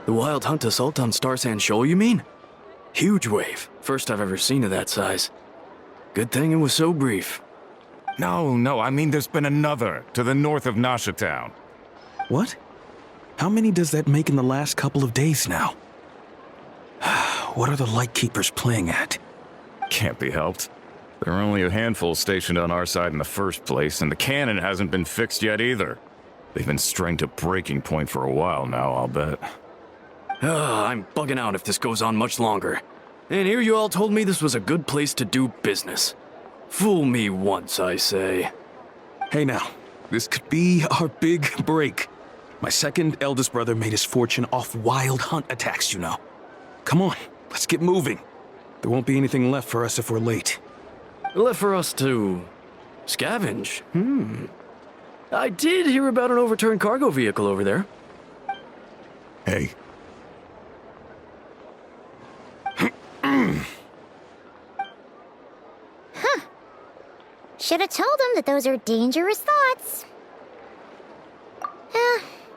The Wild Hunt assault on Star Sand Shoal, you mean? Huge wave. First I've ever seen of that size. Good thing it was so brief. No, I mean there's been another to the north of Nasha Town. What? How many does that make in the last couple of days now? What are the Lightkeepers playing at? Can't be helped. There are only a handful stationed on our side in the first place, and the cannon hasn't been fixed yet either. They've been strained to breaking point for a while now, I'll bet. I'm bugging out if this goes on much longer. And here you all told me this was a good place to do business. Fool me once, I say. Hey now, this could be our big break. My second eldest brother made his fortune off Wild Hunt attacks, you know. Come on, let's get moving. There won't be anything left for us if we're late. Left for us to scavenge? I did hear about an overturned cargo vehicle over there. Hey. Should have told him that those are dangerous thoughts.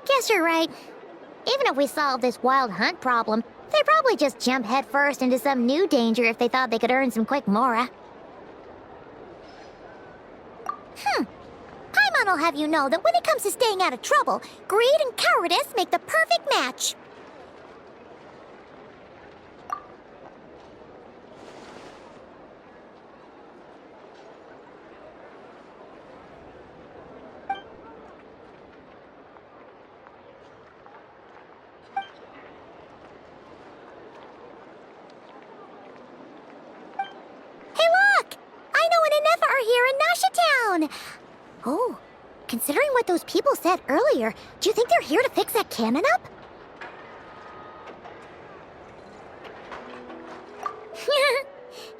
Guess you're right. Even if we solve this Wild Hunt problem, they'd probably just jump headfirst into some new danger if they thought they could earn some quick mora. Paimon will have you know that when it comes to staying out of trouble, greed and cowardice make the perfect match. Oh, considering what those people said earlier, do you think they're here to fix that cannon up?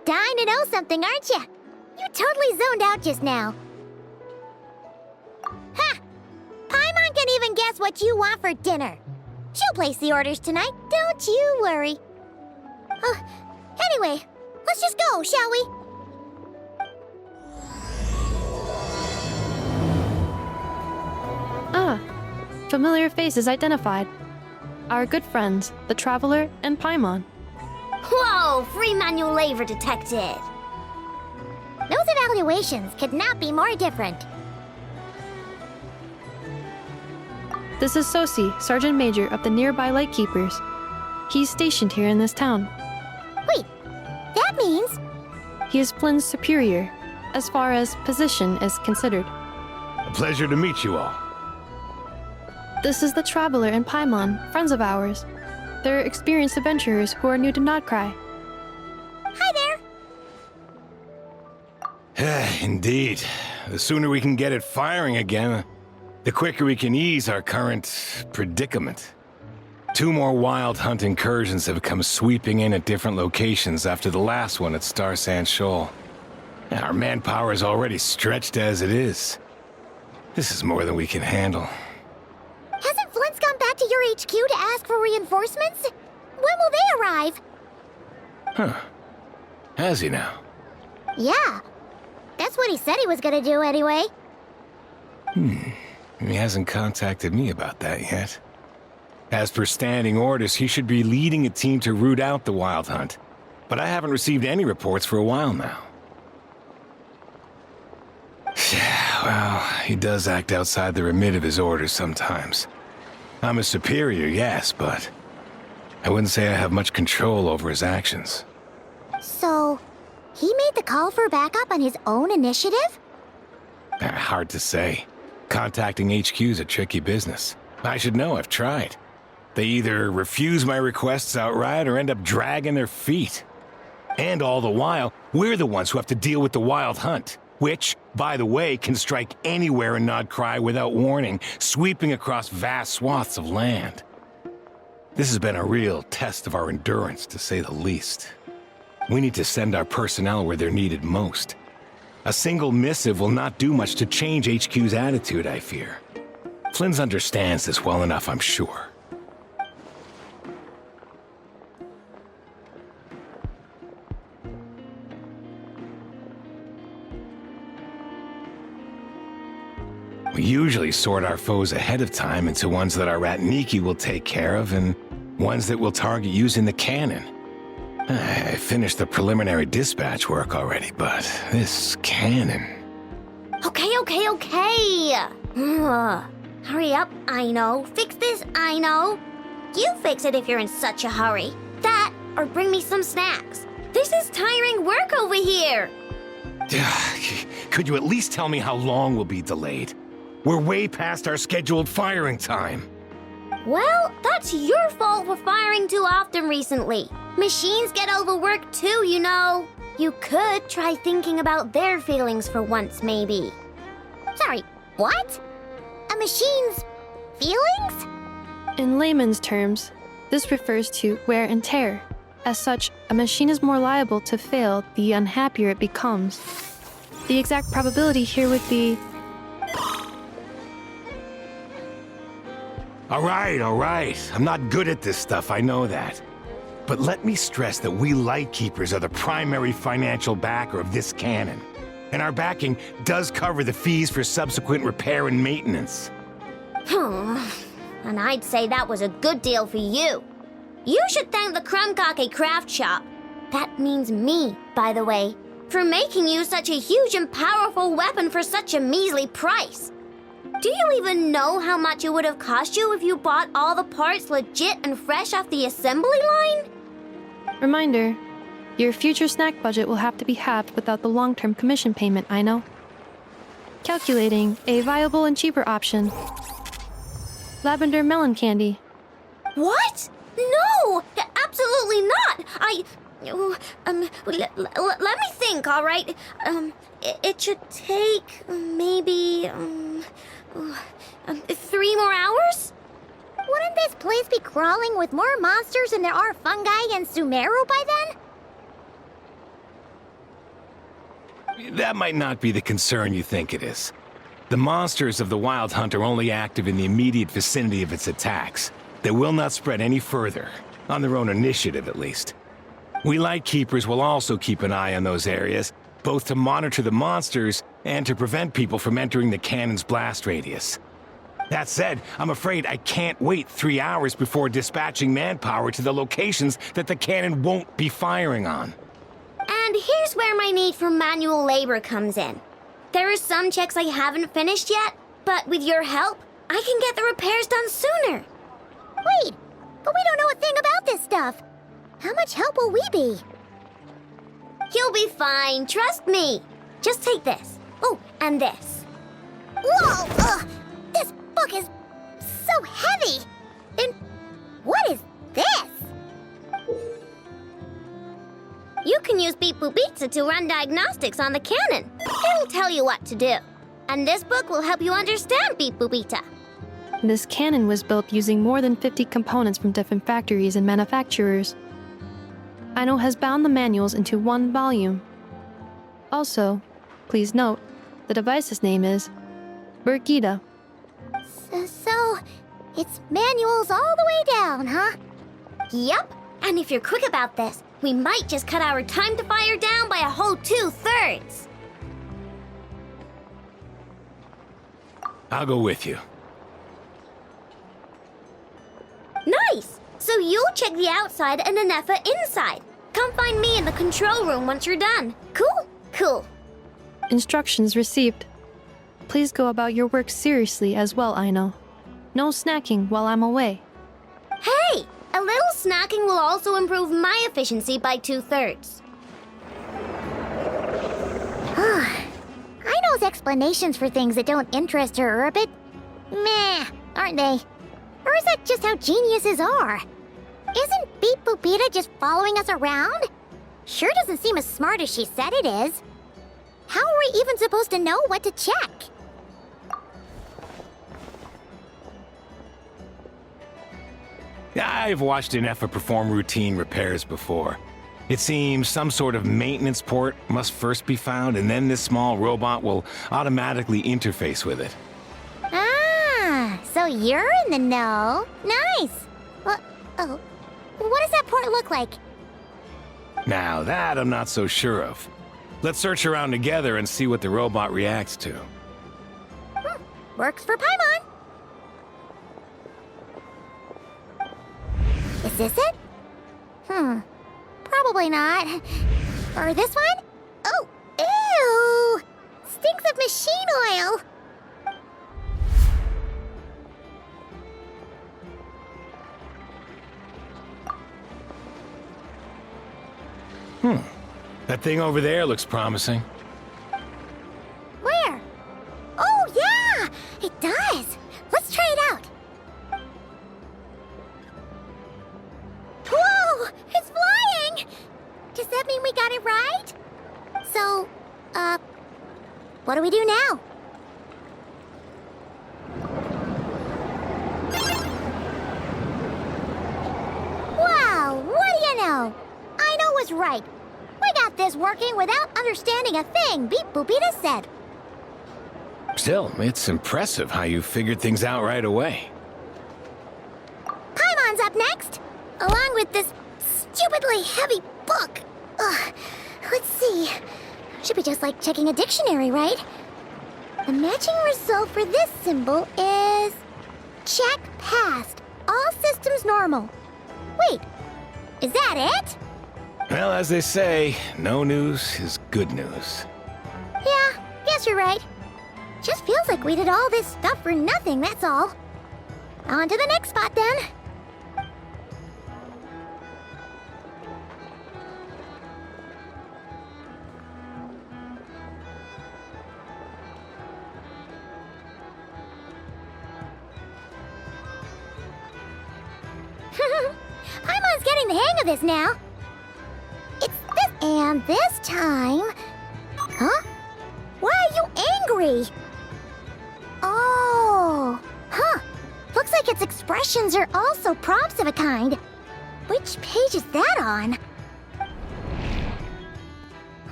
Dying to know something, aren't you? You totally zoned out just now. Ha! Paimon can even guess what you want for dinner. She'll place the orders tonight, don't you worry. Anyway, let's just go, shall we? Familiar faces identified. Our good friends, the Traveler and Paimon. Whoa! Free manual labor detected! Those evaluations could not be more different. This is Sosi, Sergeant Major of the nearby Lightkeepers. He's stationed here in this town. Wait, that means... He is Flynn's superior, as far as position is considered. A pleasure to meet you all. This is the Traveler and Paimon, friends of ours. They're experienced adventurers who are new to Nodcry. Hi there! Indeed. The sooner we can get it firing again, the quicker we can ease our current predicament. 2 more Wild Hunt incursions have come sweeping in at different locations after the last one at Star Sand Shoal. Our manpower is already stretched as it is. This is more than we can handle. Hasn't Flint's gone back to your HQ to ask for reinforcements? When will they arrive? Huh. Has he now? Yeah. That's what he said he was gonna do anyway. He hasn't contacted me about that yet. As per standing orders, he should be leading a team to root out the Wild Hunt. But I haven't received any reports for a while now. Well, he does act outside the remit of his orders sometimes. I'm a superior, yes, but I wouldn't say I have much control over his actions. So, he made the call for backup on his own initiative? Hard to say. Contacting HQ's a tricky business. I should know, I've tried. They either refuse my requests outright or end up dragging their feet. And all the while, we're the ones who have to deal with the Wild Hunt, which, by the way, can strike anywhere in Nodcry without warning, sweeping across vast swaths of land. This has been a real test of our endurance, to say the least. We need to send our personnel where they're needed most. A single missive will not do much to change HQ's attitude, I fear. Flynn's understands this well enough, I'm sure. We usually sort our foes ahead of time into ones that our Rat Niki will take care of, and Ones that will target using the cannon. I finished the preliminary dispatch work already, but this cannon... Okay. Hurry up, I know. Fix this, I know. You fix it if you're in such a hurry. That, or bring me some snacks. This is tiring work over here. Could you at least tell me how long we'll be delayed? We're way past our scheduled firing time. Well, that's your fault for firing too often recently. Machines get overworked too, you know. You could try thinking about their feelings for once, maybe. Sorry, what? A machine's feelings? In layman's terms, this refers to wear and tear. As such, a machine is more liable to fail the unhappier it becomes. The exact probability here would be... All right. I'm not good at this stuff, I know that. But let me stress that we Lightkeepers are the primary financial backer of this cannon. And our backing does cover the fees for subsequent repair and maintenance. And I'd say that was a good deal for you. You should thank the Krumkake craft shop. That means me, by the way, for making you such a huge and powerful weapon for such a measly price. Do you even know how much it would have cost you if you bought all the parts legit and fresh off the assembly line? Reminder, your future snack budget will have to be halved without the long-term commission payment, I know. Calculating a viable and cheaper option. Lavender melon candy. What? No! Absolutely not! Let me think, all right? It should take maybe 3 more hours? Wouldn't this place be crawling with more monsters than there are fungi in Sumeru by then? That might not be the concern you think it is. The monsters of the Wild Hunt are only active in the immediate vicinity of its attacks. They will not spread any further, on their own initiative at least. We Lightkeepers will also keep an eye on those areas, both to monitor the monsters and to prevent people from entering the cannon's blast radius. That said, I'm afraid I can't wait 3 hours before dispatching manpower to the locations that the cannon won't be firing on. And here's where my need for manual labor comes in. There are some checks I haven't finished yet, but with your help, I can get the repairs done sooner. Wait, but we don't know a thing about this stuff. How much help will we be? You'll be fine, trust me. Just take this. Oh, and this. Whoa! This book is so heavy! And what is this? You can use Beep Boop Pizza to run diagnostics on the cannon. It'll tell you what to do. And this book will help you understand Beep Boop Pizza. This cannon was built using more than 50 components from different factories and manufacturers. Aino has bound the manuals into one volume. Also, please note, the device's name is Burgida. So, it's manuals all the way down, huh? Yep, and if you're quick about this, we might just cut our time to fire down by a whole 2/3. I'll go with you. Nice! So you'll check the outside and Anefa inside. Come find me in the control room once you're done. Cool. Instructions received. Please go about your work seriously as well, Aino. No snacking while I'm away. Hey! A little snacking will also improve my efficiency by 2/3. Aino's explanations for things that don't interest her are a bit meh, aren't they? Or is that just how geniuses are? Isn't Beep Boopita just following us around? Sure doesn't seem as smart as she said it is. How are we even supposed to know what to check? I've watched Anefa perform routine repairs before. It seems some sort of maintenance port must first be found, and then this small robot will automatically interface with it. Ah, so you're in the know. Nice. What does that port look like? Now that I'm not so sure of. Let's search around together and see what the robot reacts to. Works for Paimon. Is this it? Probably not. Or this one? Oh, ew! Stinks of machine oil! That thing over there looks promising. Where? Oh, yeah! It does! Let's try it out! Whoa! It's flying! Does that mean we got it right? So, what do we do now? Wow, what do you know? I know what's right. We got this working without understanding a thing, Beep Boopita said. Still, it's impressive how you figured things out right away. Paimon's up next, along with this stupidly heavy book. Ugh, let's see. Should be just like checking a dictionary, right? The matching result for this symbol is... check passed. All systems normal. Wait, is that it? Well, as they say, no news is good news. Yeah, guess you're right. Just feels like we did all this stuff for nothing, that's all. On to the next spot, then. Paimon's getting the hang of this now. It's this and this time... Huh? Why are you angry? Oh, huh. Looks like its expressions are also prompts of a kind. Which page is that on?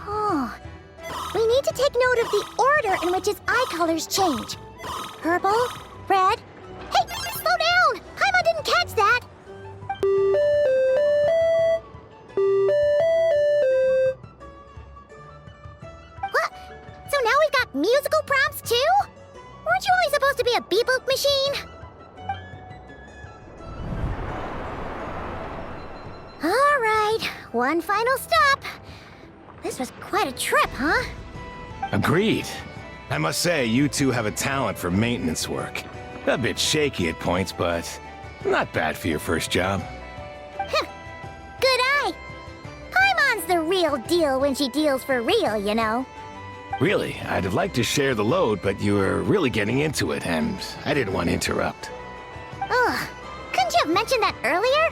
Oh, we need to take note of the order in which its eye colors change. Purple, red. Hey, slow down! Paimon didn't catch that. What? So now we've got musical prompts too? Weren't you only supposed to be a beep-boop machine? All right, one final stop. This was quite a trip, huh? Agreed. I must say, you two have a talent for maintenance work. A bit shaky at points, but not bad for your first job. Huh. Good eye. Paimon's the real deal when she deals for real, you know. Really, I'd have liked to share the load, but you were really getting into it, and I didn't want to interrupt. Ugh, couldn't you have mentioned that earlier?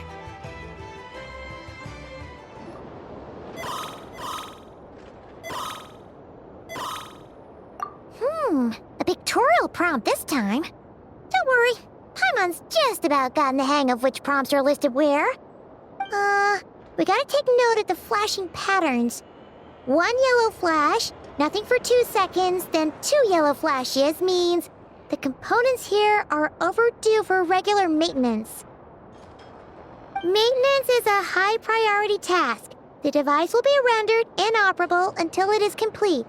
A pictorial prompt this time. Don't worry, Paimon's just about gotten the hang of which prompts are listed where. We gotta take note of the flashing patterns. 1 yellow flash, nothing for 2 seconds, then 2 yellow flashes means the components here are overdue for regular maintenance. Maintenance is a high priority task. The device will be rendered inoperable until it is complete.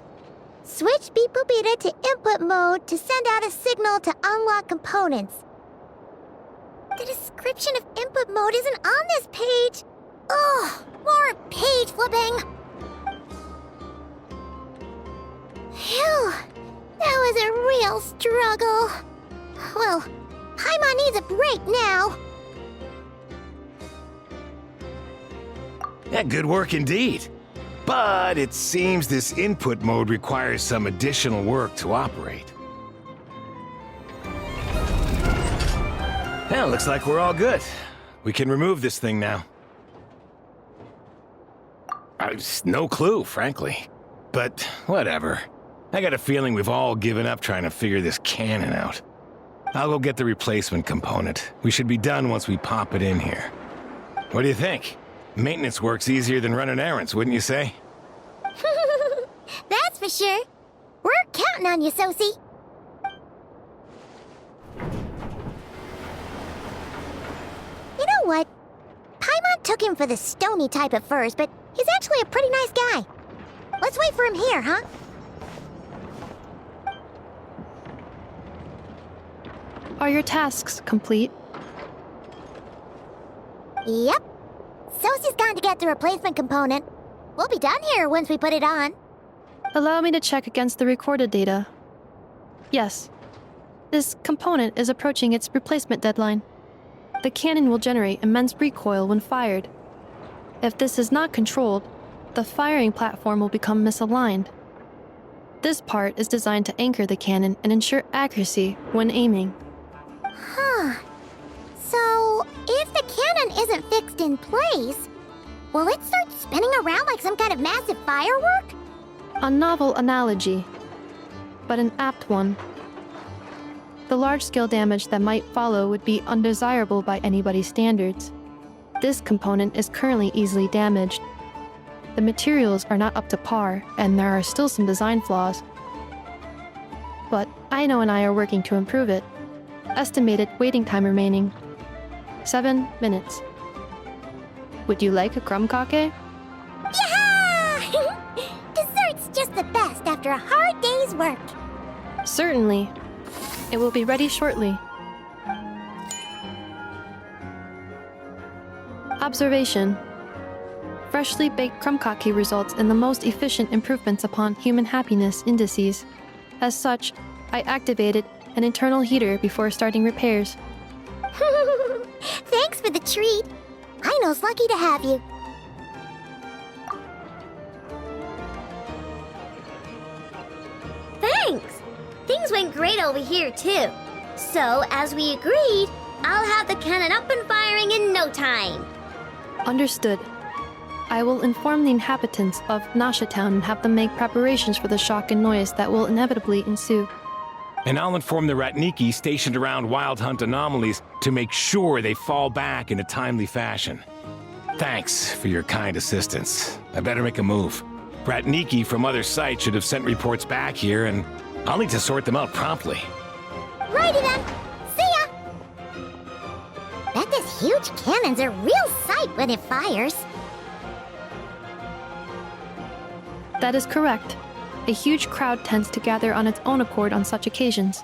Switch Beep Boopita to input mode to send out a signal to unlock components. The description of input mode isn't on this page. Ugh, more page flipping. Phew, that was a real struggle. Well, Paimon needs a break now. Yeah, good work indeed. But it seems this input mode requires some additional work to operate. Yeah, looks like we're all good. We can remove this thing now. No clue, frankly. But whatever. I got a feeling we've all given up trying to figure this cannon out. I'll go get the replacement component. We should be done once we pop it in here. What do you think? Maintenance work's easier than running errands, wouldn't you say? That's for sure. We're counting on you, Sosie. You know what? Paimon took him for the stony type at first, but he's actually a pretty nice guy. Let's wait for him here, huh? Are your tasks complete? Yep. Sosie's gone to get the replacement component. We'll be done here once we put it on. Allow me to check against the recorded data. Yes. This component is approaching its replacement deadline. The cannon will generate immense recoil when fired. If this is not controlled, the firing platform will become misaligned. This part is designed to anchor the cannon and ensure accuracy when aiming. Huh. So, if the cannon isn't fixed in place, will it start spinning around like some kind of massive firework? A novel analogy, but an apt one. The large-scale damage that might follow would be undesirable by anybody's standards. This component is currently easily damaged. The materials are not up to par, and there are still some design flaws. But Aino and I are working to improve it. Estimated waiting time remaining: 7 minutes. Would you like a crumb cake? Yeah! Dessert's just the best after a hard day's work. Certainly. It will be ready shortly. Observation. Freshly baked crumb cake results in the most efficient improvements upon human happiness indices. As such, I activated an internal heater before starting repairs. Thanks for the treat. Aino's lucky to have you. Thanks. Things went great over here, too. So, as we agreed, I'll have the cannon up and firing in no time. Understood. I will inform the inhabitants of Nasha Town and have them make preparations for the shock and noise that will inevitably ensue. And I'll inform the Ratniki stationed around Wild Hunt anomalies to make sure they fall back in a timely fashion. Thanks for your kind assistance. I better make a move. Ratniki from other sites should have sent reports back here, and I'll need to sort them out promptly. Righty then. See ya! Bet this huge cannon's a real sight when it fires. That is correct. A huge crowd tends to gather on its own accord on such occasions.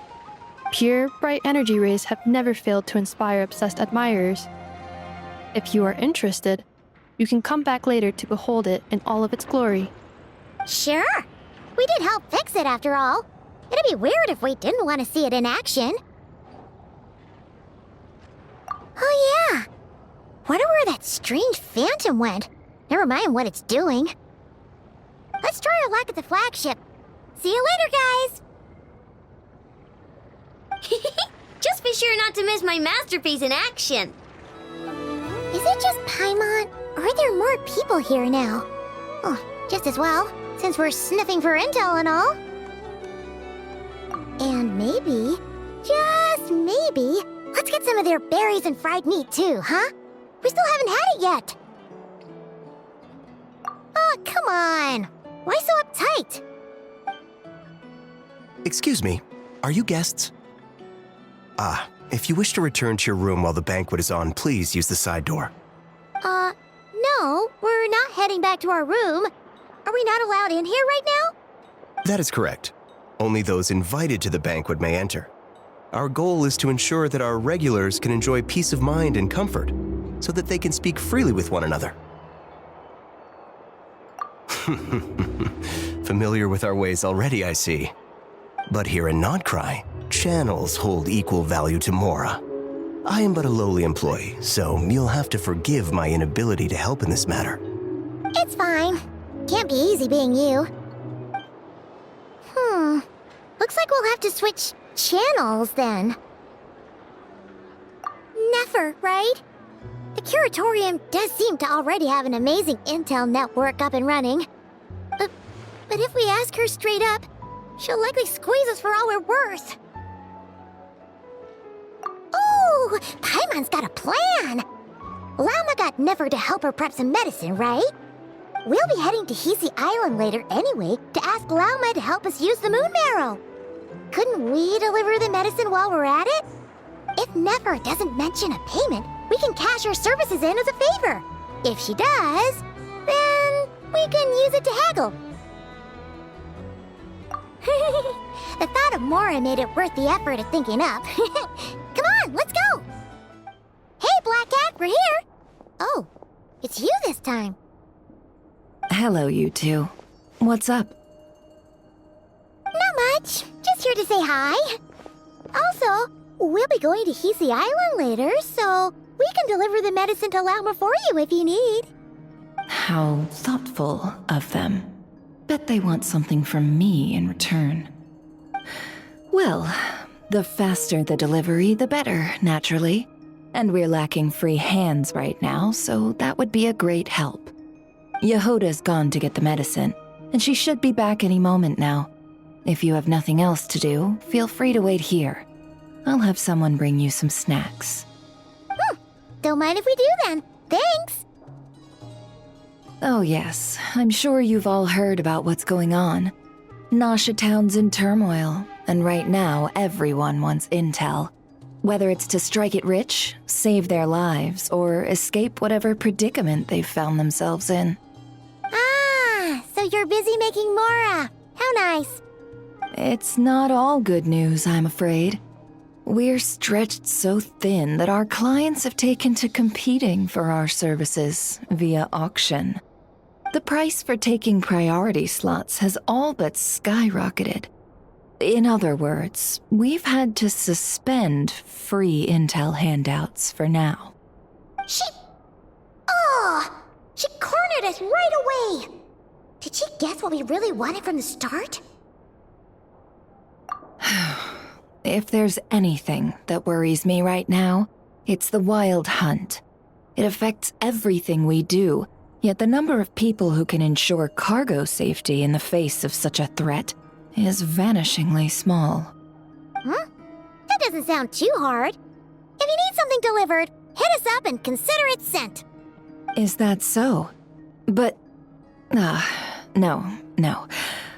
Pure, bright energy rays have never failed to inspire obsessed admirers. If you are interested, you can come back later to behold it in all of its glory. Sure. We did help fix it after all. It'd be weird if we didn't want to see it in action. Oh yeah. Wonder where that strange phantom went. Never mind what it's doing. Let's try our luck at the flagship. See you later, guys! Just be sure not to miss my masterpiece in action. Is it just Paimon, or are there more people here now? Oh, just as well, since we're sniffing for intel and all. And maybe, just maybe, let's get some of their berries and fried meat too, huh? We still haven't had it yet. Oh, come on. Why so uptight? Excuse me, are you guests? If you wish to return to your room while the banquet is on, please use the side door. No, we're not heading back to our room. Are we not allowed in here right now? That is correct. Only those invited to the banquet may enter. Our goal is to ensure that our regulars can enjoy peace of mind and comfort, so that they can speak freely with one another. Familiar with our ways already, I see. But here in Notcry, channels hold equal value to Mora. I am but a lowly employee, so you'll have to forgive my inability to help in this matter. It's fine. Can't be easy being you. Looks like we'll have to switch channels then. Never, right? The Curatorium does seem to already have an amazing intel network up and running. But if we ask her straight up, she'll likely squeeze us for all we're worth. Ooh, Paimon's got a plan! Lauma got Nefer to help her prep some medicine, right? We'll be heading to Hisi Island later anyway to ask Lauma to help us use the moon marrow. Couldn't we deliver the medicine while we're at it? If Nefer doesn't mention a payment, we can cash her services in as a favor. If she does, then we can use it to haggle. The thought of Mora made it worth the effort of thinking up. Come on, let's go! Hey, Black Cat, we're here! It's you this time. Hello, you two. What's up? Not much. Just here to say hi. Also, we'll be going to Hisi Island later, so we can deliver the medicine to Lauma for you if you need. How thoughtful of them. Bet they want something from me in return. Well, the faster the delivery, the better, naturally. And we're lacking free hands right now, so that would be a great help. Yehoda's gone to get the medicine, and she should be back any moment now. If you have nothing else to do, feel free to wait here. I'll have someone bring you some snacks. Don't mind if we do then. Thanks. Oh yes, I'm sure you've all heard about what's going on. Nasha Town's in turmoil, and right now everyone wants intel. Whether it's to strike it rich, save their lives, or escape whatever predicament they've found themselves in. Ah, so you're busy making Mora. How nice. It's not all good news, I'm afraid. We're stretched so thin that our clients have taken to competing for our services via auction. The price for taking priority slots has all but skyrocketed. In other words, we've had to suspend free intel handouts for now. She cornered us right away. Did she guess what we really wanted from the start? If there's anything that worries me right now, it's the wild hunt. It affects everything we do, yet the number of people who can ensure cargo safety in the face of such a threat is vanishingly small. Huh? That doesn't sound too hard. If you need something delivered, hit us up and consider it sent. Is that so? But... no.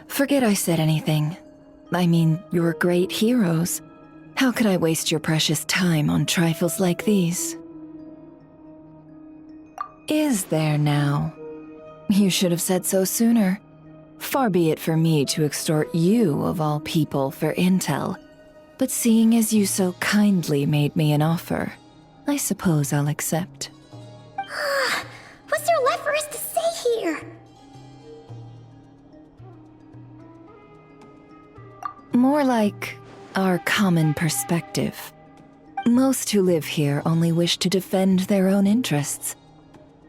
Forget I said anything. I mean, you're great heroes. How could I waste your precious time on trifles like these? Is there now? You should have said so sooner. Far be it for me to extort you, of all people, for intel. But seeing as you so kindly made me an offer, I suppose I'll accept. What's there left for us to say here? More like our common perspective. Most who live here only wish to defend their own interests.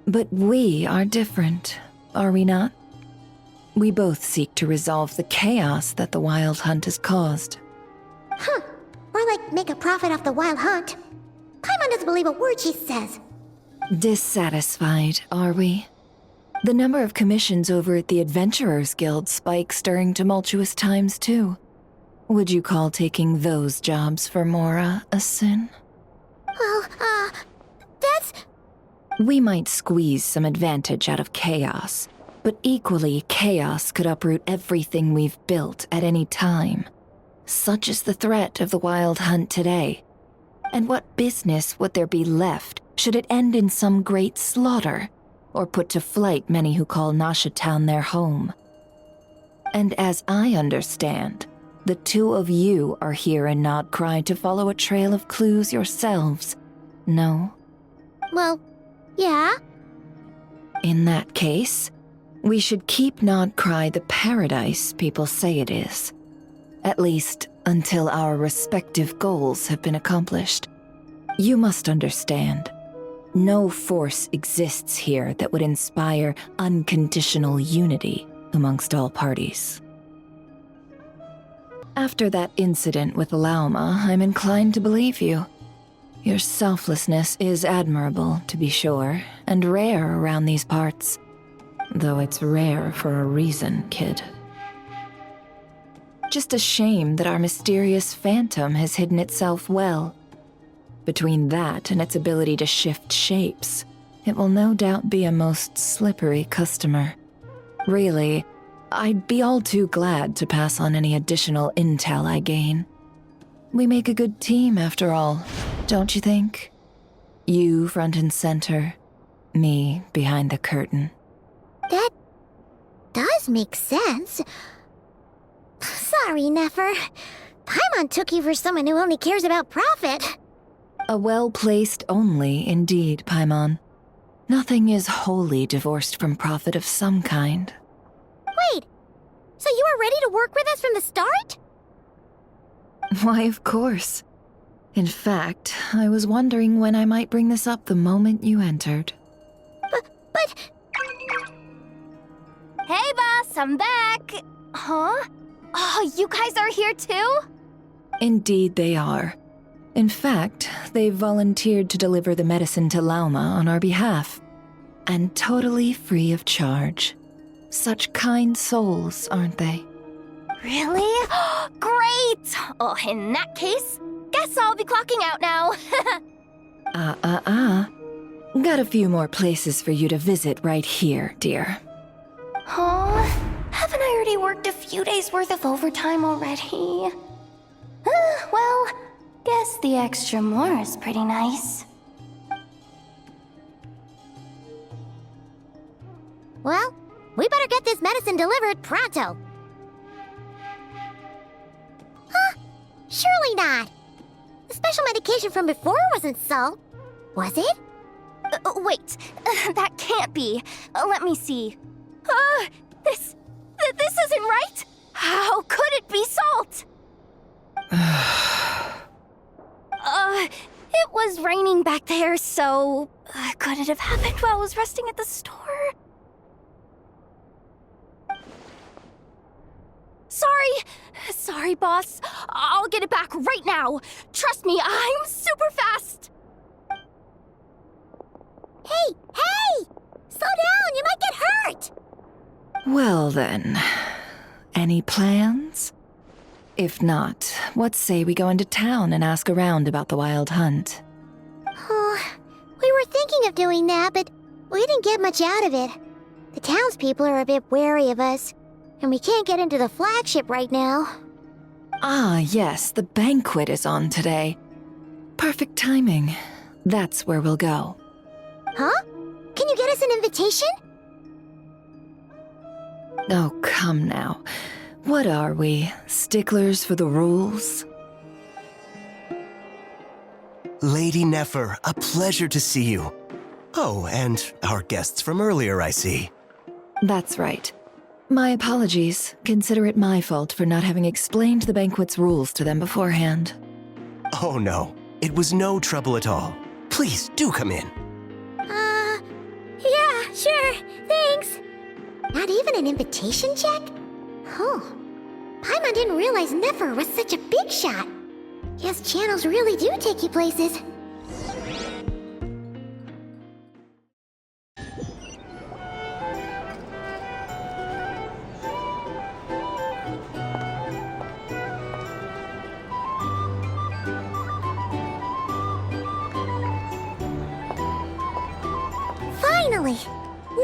But we are different, are we not? We both seek to resolve the chaos that the Wild Hunt has caused. More like make a profit off the Wild Hunt. Paimon doesn't believe a word she says. Dissatisfied, are we? The number of commissions over at the Adventurers Guild spikes during tumultuous times, too. Would you call taking those jobs for Mora a sin? Well, that's... We might squeeze some advantage out of chaos, but equally, chaos could uproot everything we've built at any time. Such is the threat of the Wild Hunt today. And what business would there be left should it end in some great slaughter, or put to flight many who call Nasha Town their home? And as I understand, the two of you are here in Nodcry to follow a trail of clues yourselves, no? Well, yeah. In that case, we should keep Nodcry the paradise people say it is. At least until our respective goals have been accomplished. You must understand, no force exists here that would inspire unconditional unity amongst all parties. After that incident with Lauma, I'm inclined to believe you. Your selflessness is admirable, to be sure, and rare around these parts. Though it's rare for a reason, kid. Just a shame that our mysterious phantom has hidden itself well. Between that and its ability to shift shapes, it will no doubt be a most slippery customer. Really, I'd be all too glad to pass on any additional intel I gain. We make a good team, after all, don't you think? You front and center, me behind the curtain. That does make sense. Sorry, Nefer. Paimon took you for someone who only cares about profit. A well-placed only, indeed, Paimon. Nothing is wholly divorced from profit of some kind. Wait, so you were ready to work with us from the start? Why, of course. In fact, I was wondering when I might bring this up the moment you entered. But... Hey, boss, I'm back! Huh? Oh, you guys are here too? Indeed they are. In fact, they've volunteered to deliver the medicine to Lauma on our behalf. And totally free of charge. Such kind souls, aren't they? Really? Great! Oh, in that case, guess I'll be clocking out now. Got a few more places for you to visit right here, dear. Huh? Haven't I already worked a few days worth of overtime already? Well, guess the extra more is pretty nice. Well, we better get this medicine delivered pronto. Huh? Surely not. The special medication from before wasn't so. Was it? Wait, that can't be. Let me see. This isn't right. How could it be salt? It was raining back there, so could it have happened while I was resting at the store? Sorry, boss. I'll get it back right now. Trust me, I'm super fast. Hey! Slow down, you might get hurt! Well then, any plans? If not, what say we go into town and ask around about the wild hunt? We were thinking of doing that, but we didn't get much out of it. The townspeople are a bit wary of us, and we can't get into the flagship right now. Ah, yes, the banquet is on today. Perfect timing. That's where we'll go. Huh? Can you get us an invitation? Oh, come now. What are we, sticklers for the rules? Lady Nefer, a pleasure to see you. Oh, and our guests from earlier, I see. That's right. My apologies. Consider it my fault for not having explained the banquet's rules to them beforehand. Oh no, it was no trouble at all. Please, do come in. Yeah, sure, thanks. Not even an invitation check? Oh, Paimon didn't realize Nefer was such a big shot. Guess channels really do take you places. Finally!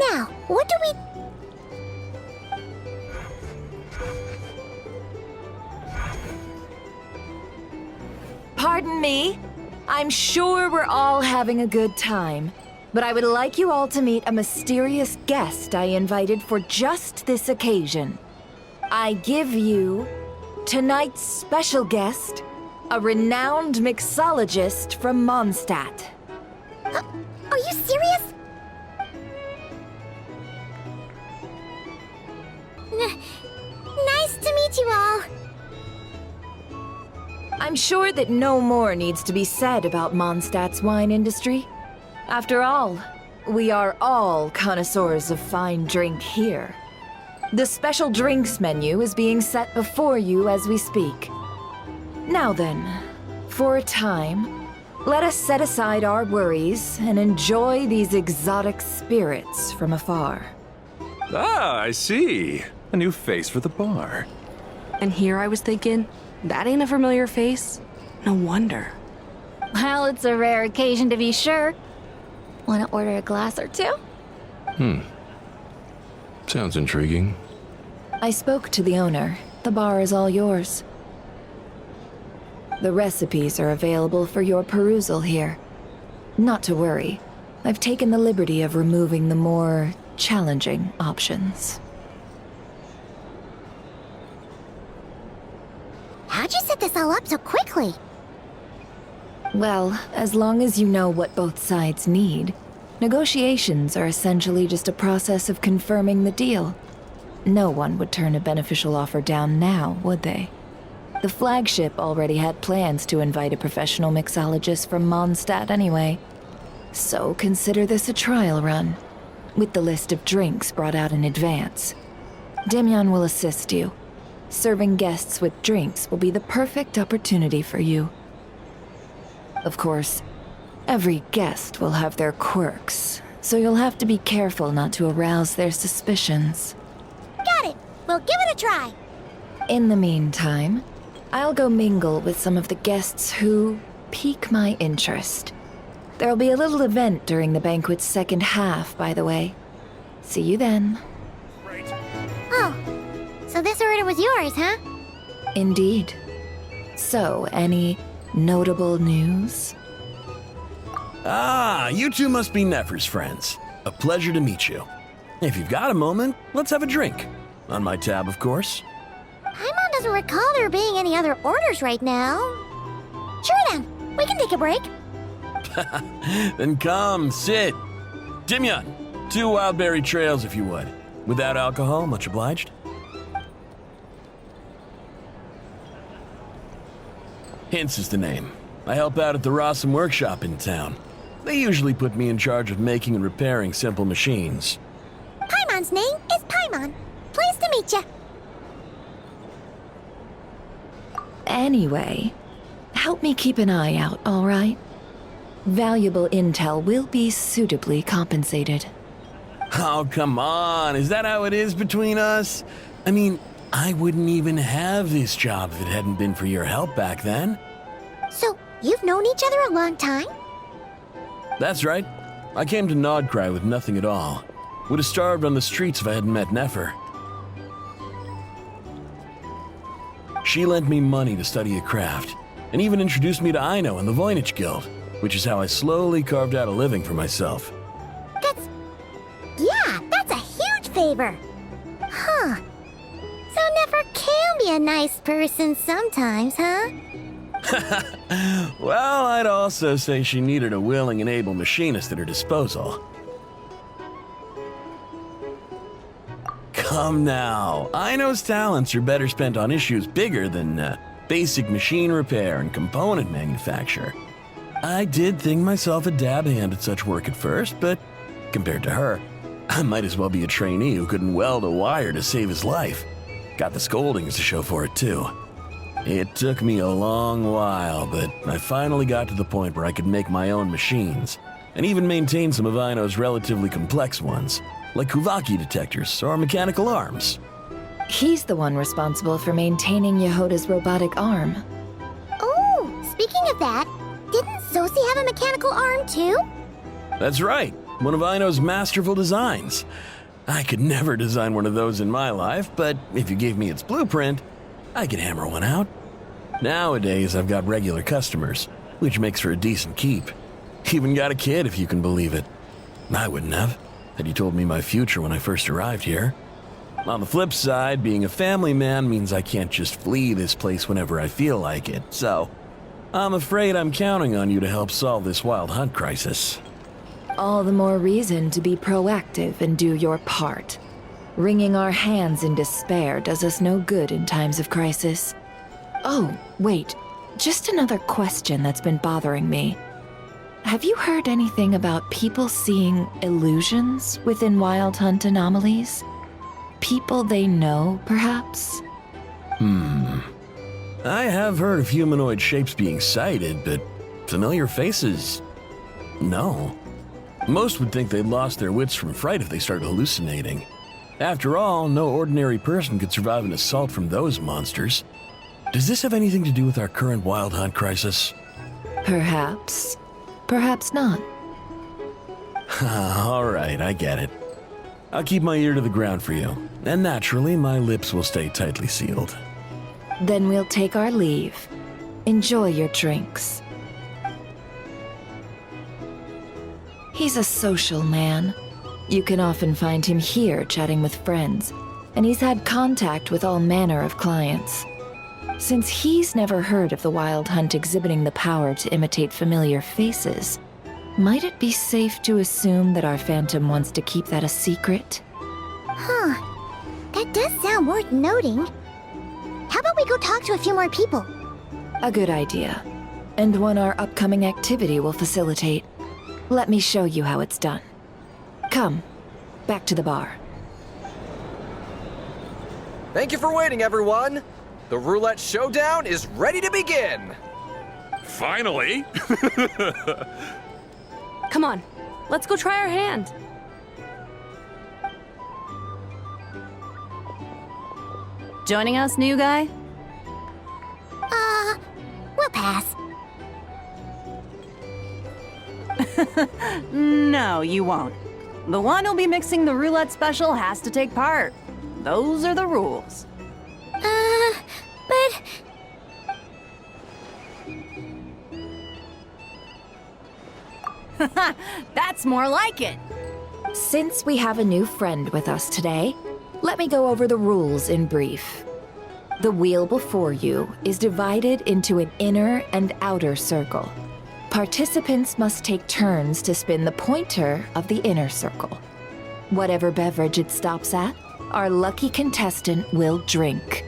Now, what do we... Pardon me? I'm sure we're all having a good time, but I would like you all to meet a mysterious guest I invited for just this occasion. I give you tonight's special guest, a renowned mixologist from Mondstadt. Are you serious? Nice to meet you all. I'm sure that no more needs to be said about Mondstadt's wine industry. After all, we are all connoisseurs of fine drink here. The special drinks menu is being set before you as we speak. Now then, for a time, let us set aside our worries and enjoy these exotic spirits from afar. Ah, I see. A new face for the bar. And here I was thinking, that ain't a familiar face. No wonder. Well, it's a rare occasion to be sure. Want to order a glass or two? Sounds intriguing. I spoke to the owner. The bar is all yours. The recipes are available for your perusal here. Not to worry. I've taken the liberty of removing the more challenging options. How'd you set this all up so quickly? Well, as long as you know what both sides need, Negotiations are essentially just a process of confirming the deal. No one would turn a beneficial offer down now, would they? The flagship already had plans to invite a professional mixologist from Mondstadt anyway. So consider this a trial run, with the list of drinks brought out in advance. Demyon will assist you. Serving guests with drinks will be the perfect opportunity for you. Of course, every guest will have their quirks, so you'll have to be careful not to arouse their suspicions. Got it. We'll give it a try. In the meantime, I'll go mingle with some of the guests who pique my interest. There'll be a little event during the banquet's second half, by the way. See you then. Oh, so this order was yours, huh? Indeed. So, any notable news? Ah, you two must be Nefer's friends. A pleasure to meet you. If you've got a moment, let's have a drink. On my tab, of course. Paimon doesn't recall there being any other orders right now. Sure then, we can take a break. Then come, sit. Demyon, 2 wildberry trails if you would. Without alcohol, much obliged. Hints is the name. I help out at the Rossum workshop in town. They usually put me in charge of making and repairing simple machines. Paimon's name is Paimon. Pleased to meet you. Anyway, help me keep an eye out, all right? Valuable intel will be suitably compensated. Oh, come on. Is that how it is between us? I mean, I wouldn't even have this job if it hadn't been for your help back then. So, you've known each other a long time? That's right. I came to Nodcry with nothing at all. Would have starved on the streets if I hadn't met Nefer. She lent me money to study a craft, and even introduced me to Aino and the Voynich Guild, which is how I slowly carved out a living for myself. That's a huge favor. Huh. So Nefer can be a nice person sometimes, huh? Well, I'd also say she needed a willing and able machinist at her disposal. Come now, Aino's talents are better spent on issues bigger than basic machine repair and component manufacture. I did think myself a dab hand at such work at first, but compared to her, I might as well be a trainee who couldn't weld a wire to save his life. Got the scoldings to show for it, too. It took me a long while, but I finally got to the point where I could make my own machines, and even maintain some of Aino's relatively complex ones, like Kuvaki detectors or mechanical arms. He's the one responsible for maintaining Yehoda's robotic arm. Oh, speaking of that, didn't Zosi have a mechanical arm too? That's right, one of Aino's masterful designs. I could never design one of those in my life, but if you gave me its blueprint, I could hammer one out. Nowadays, I've got regular customers, which makes for a decent keep. Even got a kid, if you can believe it. I wouldn't have, had you told me my future when I first arrived here. On the flip side, being a family man means I can't just flee this place whenever I feel like it, so I'm afraid I'm counting on you to help solve this wild hunt crisis. All the more reason to be proactive and do your part. Wringing our hands in despair does us no good in times of crisis. Oh, wait. Just another question that's been bothering me. Have you heard anything about people seeing illusions within Wild Hunt anomalies? People they know, perhaps? I have heard of humanoid shapes being sighted, but familiar faces? No. Most would think they'd lost their wits from fright if they started hallucinating. After all, no ordinary person could survive an assault from those monsters. Does this have anything to do with our current Wild Hunt crisis? Perhaps. Perhaps not. All right, I get it. I'll keep my ear to the ground for you, and naturally, my lips will stay tightly sealed. Then we'll take our leave. Enjoy your drinks. He's a social man. You can often find him here chatting with friends, and he's had contact with all manner of clients. Since he's never heard of the Wild Hunt exhibiting the power to imitate familiar faces, Might it be safe to assume that our Phantom wants to keep that a secret? Huh. That does sound worth noting. How about we go talk to a few more people? A good idea. And one our upcoming activity will facilitate. Let me show you how it's done. Come, back to the bar. Thank you for waiting, everyone. The roulette showdown is ready to begin. Finally! Come on, let's go try our hand. Joining us, new guy? We'll pass. No, you won't. The one who'll be mixing the roulette special has to take part. Those are the rules. But... That's more like it. Since we have a new friend with us today, let me go over the rules in brief. The wheel before you is divided into an inner and outer circle. Participants must take turns to spin the pointer of the inner circle. Whatever beverage it stops at, our lucky contestant will drink.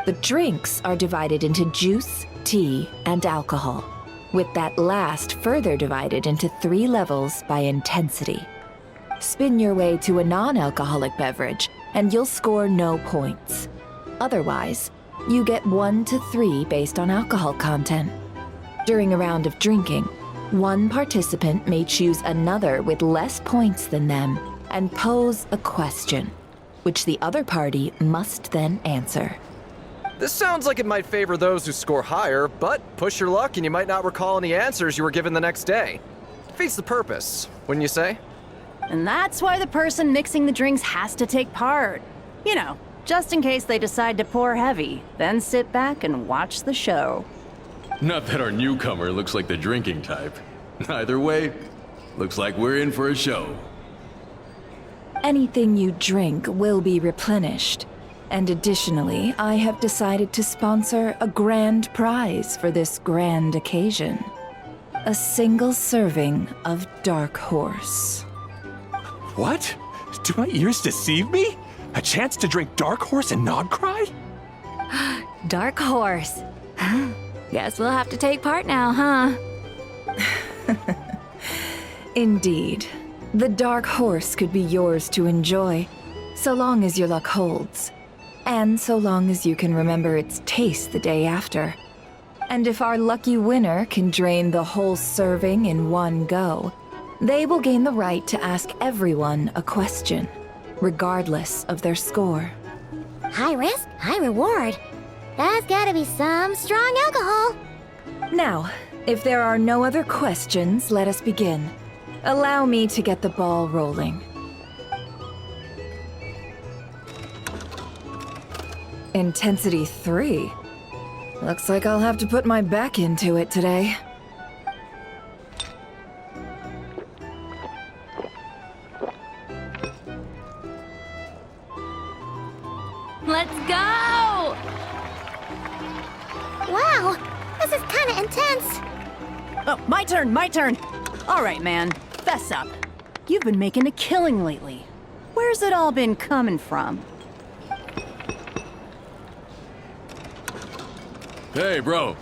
The drinks are divided into juice, tea, and alcohol, with that last further divided into 3 levels by intensity. Spin your way to a non-alcoholic beverage, and you'll score no points. Otherwise, you get 1 to 3 based on alcohol content. During a round of drinking, one participant may choose another with less points than them and pose a question, which the other party must then answer. This sounds like it might favor those who score higher, but push your luck and you might not recall any answers you were given the next day. Defeats the purpose, wouldn't you say? And that's why the person mixing the drinks has to take part. You know, just in case they decide to pour heavy, then sit back and watch the show. Not that our newcomer looks like the drinking type. Either way, looks like we're in for a show. Anything you drink will be replenished. And additionally, I have decided to sponsor a grand prize for this grand occasion. A single serving of Dark Horse. What? Do my ears deceive me? A chance to drink Dark Horse and not cry? Dark Horse. Guess we'll have to take part now, huh? Indeed. The Dark Horse could be yours to enjoy, so long as your luck holds. And so long as you can remember its taste the day after. And if our lucky winner can drain the whole serving in one go, they will gain the right to ask everyone a question, regardless of their score. High risk, high reward. That's gotta be some strong alcohol. Now, if there are no other questions, let us begin. Allow me to get the ball rolling. Intensity 3. Looks like I'll have to put my back into it today. Let's go! Wow, this is kinda intense. Oh, my turn. All right, man, fess up. You've been making a killing lately. Where's it all been coming from? Hey, bro.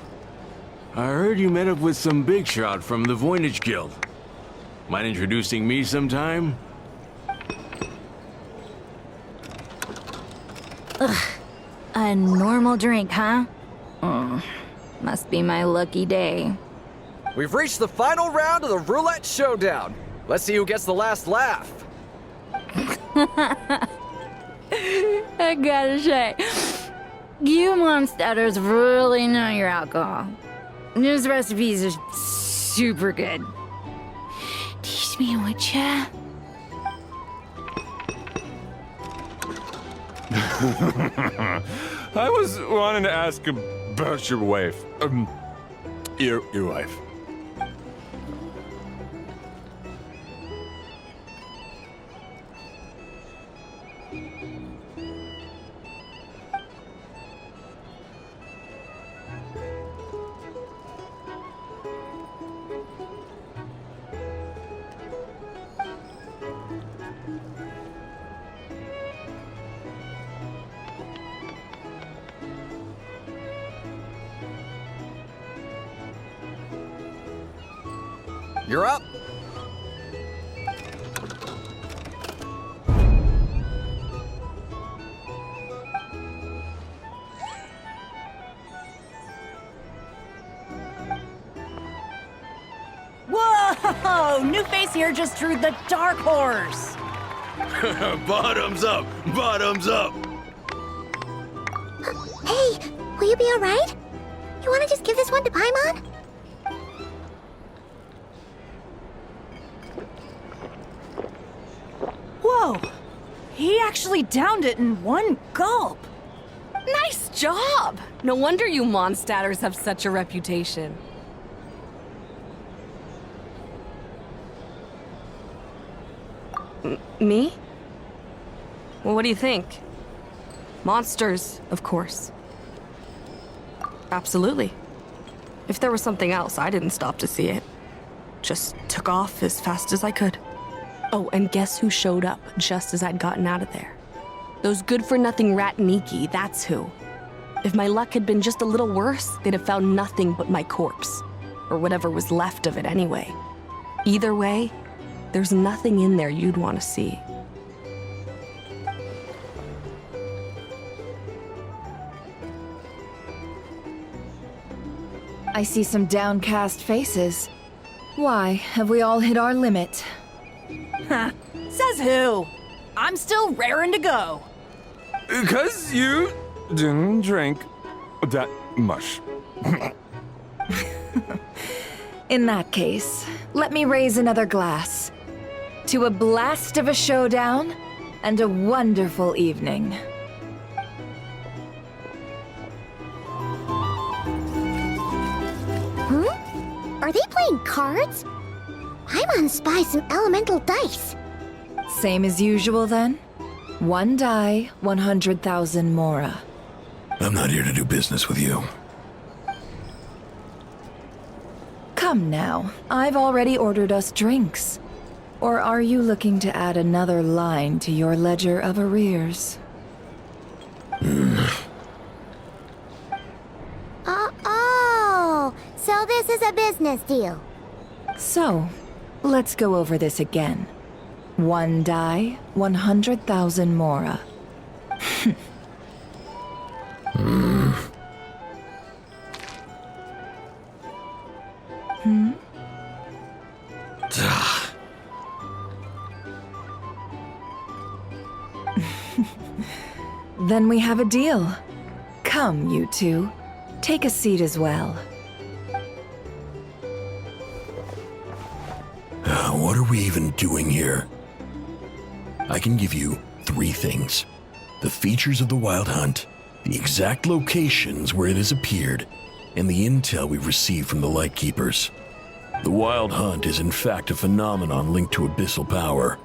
I heard you met up with some big shot from the Voynich Guild. Mind introducing me sometime? A normal drink, huh? Must be my lucky day. We've reached the final round of the roulette showdown. Let's see who gets the last laugh. I gotta say, you monsters really know your alcohol. This recipe is super good. Teach me, would ya? I was wanting to ask about your wife. Your wife. You're up. Whoa! New face here just drew the dark horse. Bottoms up! Bottoms up! Hey, will you be alright? You wanna just give this one to Paimon? Whoa! He actually downed it in one gulp. Nice job! No wonder you Mondstadters have such a reputation. Me? Well, what do you think? Monsters, of course. Absolutely. If there was something else, I didn't stop to see it. Just took off as fast as I could. Oh, and guess who showed up just as I'd gotten out of there? Those good-for-nothing Ratniki, that's who. If my luck had been just a little worse, they'd have found nothing but my corpse. Or whatever was left of it anyway. Either way, there's nothing in there you'd want to see. I see some downcast faces. Why, have we all hit our limit? Ha! Says who? I'm still raring to go. 'Cause you didn't drink that much. In that case, let me raise another glass. To a blast of a showdown and a wonderful evening. Are they playing cards? Paimon spies some elemental dice. Same as usual then? One die, 100,000 Mora. I'm not here to do business with you. Come now, I've already ordered us drinks. Or are you looking to add another line to your ledger of arrears? Oh, so this is a business deal. So, let's go over this again. One die, 100,000 Mora. Then we have a deal. Come, you two. Take a seat as well. What are we even doing here? I can give you 3 things. The features of the Wild Hunt, the exact locations where it has appeared, and the intel we've received from the Lightkeepers. The Wild Hunt is in fact a phenomenon linked to abyssal power.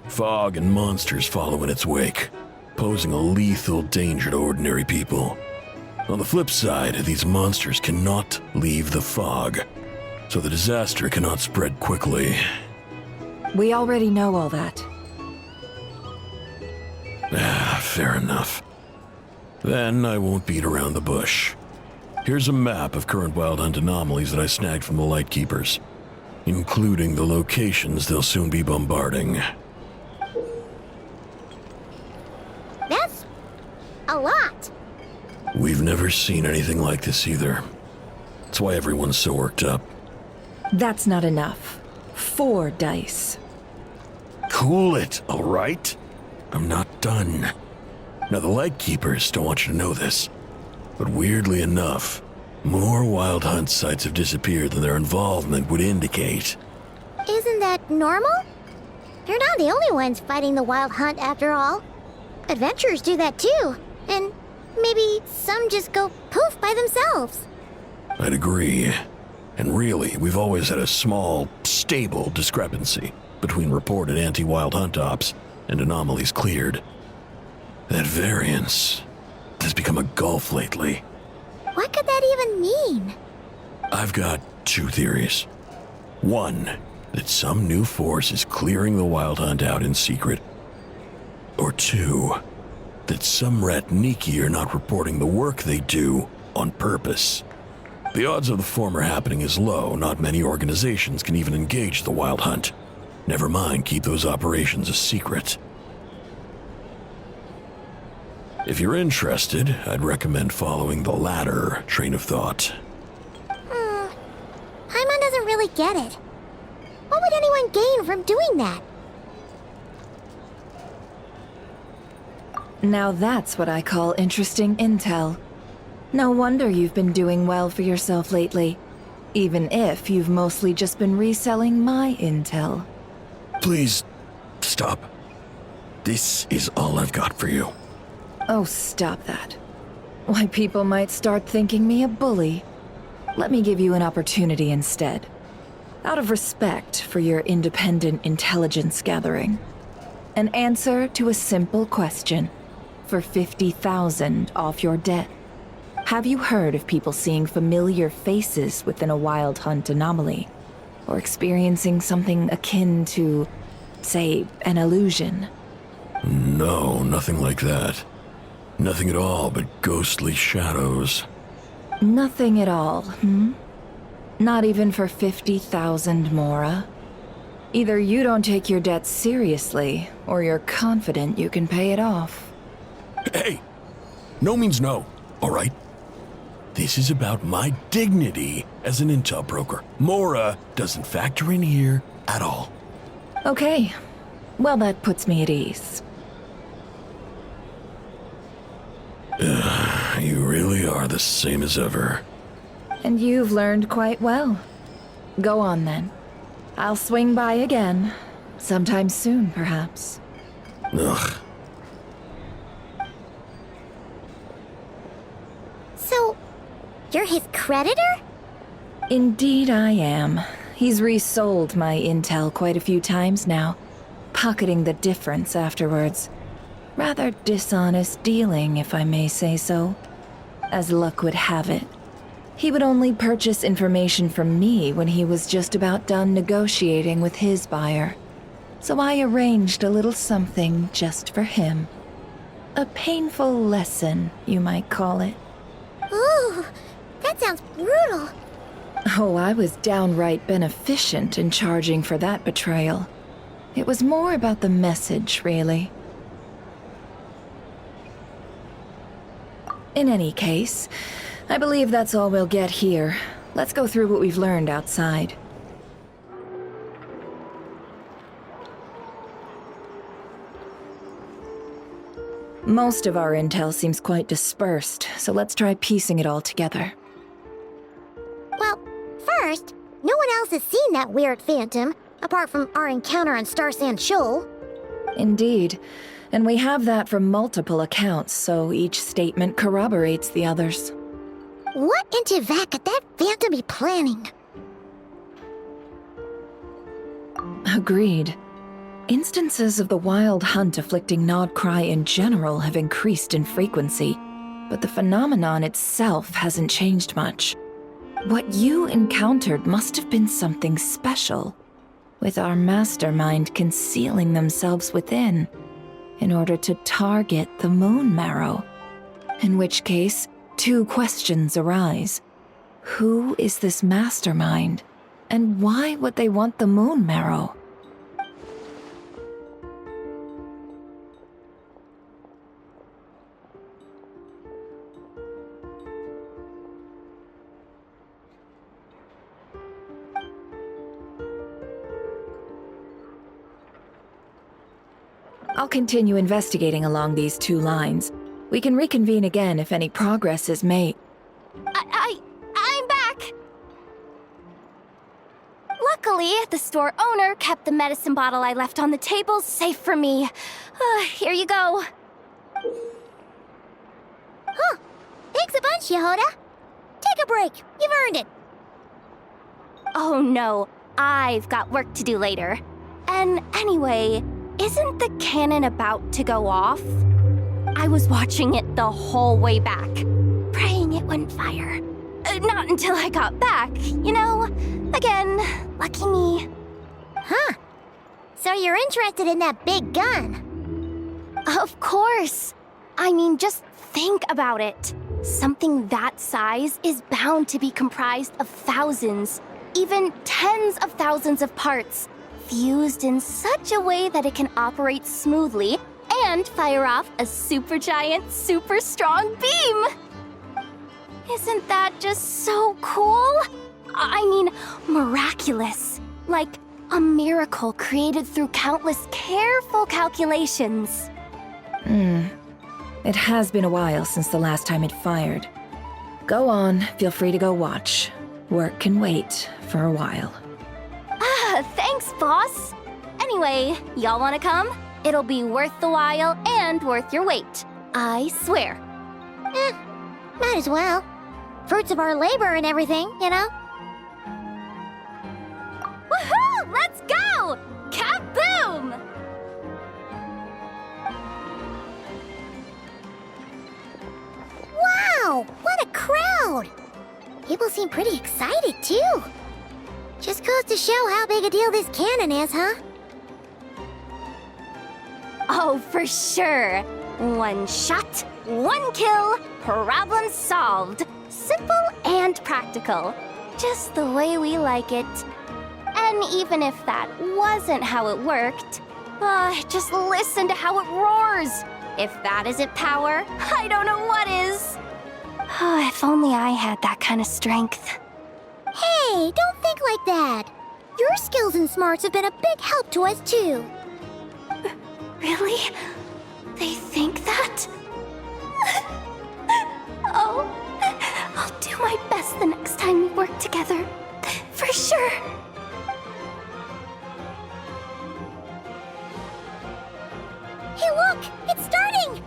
Fog and monsters follow in its wake, posing a lethal danger to ordinary people. On the flip side, these monsters cannot leave the fog, so the disaster cannot spread quickly. We already know all that. Fair enough. Then I won't beat around the bush. Here's a map of current Wild Hunt anomalies that I snagged from the Lightkeepers, including the locations they'll soon be bombarding. That's a lot. We've never seen anything like this either. That's why everyone's so worked up. That's not enough. 4 dice. Cool it, all right? I'm not done. Now, the Lightkeepers don't want you to know this, but weirdly enough, more Wild Hunt sites have disappeared than their involvement would indicate. Isn't that normal? They're not the only ones fighting the Wild Hunt after all. Adventurers do that too, and maybe some just go poof by themselves. I'd agree. And really, we've always had a small, stable discrepancy between reported anti-Wild Hunt ops and anomalies cleared. That variance has become a gulf lately. What could that even mean? I've got 2 theories. One, that some new force is clearing the Wild Hunt out in secret. Or 2, that some Ratniki are not reporting the work they do on purpose. The odds of the former happening is low. Not many organizations can even engage the Wild Hunt. Never mind keep those operations a secret. If you're interested, I'd recommend following the latter train of thought. Paimon doesn't really get it. What would anyone gain from doing that? Now that's what I call interesting intel. No wonder you've been doing well for yourself lately, even if you've mostly just been reselling my intel. Please, stop. This is all I've got for you. Oh, stop that. Why, people might start thinking me a bully. Let me give you an opportunity instead. Out of respect for your independent intelligence gathering. An answer to a simple question for 50,000 off your debt. Have you heard of people seeing familiar faces within a Wild Hunt anomaly? Or experiencing something akin to, say, an illusion? No, nothing like that. Nothing at all but ghostly shadows. Nothing at all, Not even for 50,000 Mora? Either you don't take your debt seriously, or you're confident you can pay it off. Hey! No means no, all right? This is about my dignity as an intel broker. Mora doesn't factor in here at all. Okay. Well, that puts me at ease. You really are the same as ever. And you've learned quite well. Go on, then. I'll swing by again. Sometime soon, perhaps. Ugh. So, you're his creditor? Indeed I am. He's resold my intel quite a few times now, pocketing the difference afterwards. Rather dishonest dealing, if I may say so. As luck would have it, he would only purchase information from me when he was just about done negotiating with his buyer. So I arranged a little something just for him. A painful lesson, you might call it. Ooh, that sounds brutal. Oh, I was downright beneficent in charging for that betrayal. It was more about the message, really. In any case, I believe that's all we'll get here. Let's go through what we've learned outside. Most of our intel seems quite dispersed, so let's try piecing it all together. Well, first, no one else has seen that weird phantom, apart from our encounter on Star Sand Shoal. Indeed. And we have that from multiple accounts, so each statement corroborates the others. What in Tivak could that phantom be planning? Agreed. Instances of the Wild Hunt afflicting Nodcry in general have increased in frequency, but the phenomenon itself hasn't changed much. What you encountered must have been something special, with our mastermind concealing themselves within, in order to target the Moon Marrow. In which case, two questions arise. Who is this mastermind? And why would they want the Moon Marrow? I'll continue investigating along these two lines. We can reconvene again if any progress is made. I'm back! Luckily, the store owner kept the medicine bottle I left on the table safe for me. Here you go. Huh. Thanks a bunch, Yehoda. Take a break. You've earned it. Oh no, I've got work to do later. And anyway, isn't the cannon about to go off? I was watching it the whole way back, praying it wouldn't fire. Not until I got back, you know? Again, lucky me. Huh. So you're interested in that big gun? Of course. I mean, just think about it. Something that size is bound to be comprised of thousands, even tens of thousands of parts, fused in such a way that it can operate smoothly and fire off a supergiant, super strong beam. Isn't that just so cool? I mean, miraculous. Like a miracle created through countless careful calculations. It has been a while since the last time it fired. Go on, feel free to go watch. Work can wait for a while. Thanks, boss. Anyway, y'all wanna come? It'll be worth the while and worth your wait. I swear. Might as well. Fruits of our labor and everything, you know? Woohoo! Let's go! Kaboom! Wow! What a crowd! People seem pretty excited, too. Just goes to show how big a deal this cannon is, huh? Oh, for sure. One shot, one kill, problem solved. Simple and practical. Just the way we like it. And even if that wasn't how it worked, just listen to how it roars. If that isn't power, I don't know what is. If only I had that kind of strength. Hey, don't think like that. Your skills and smarts have been a big help to us, too. Really? They think that? Oh, I'll do my best the next time we work together. For sure. Hey, look! It's starting!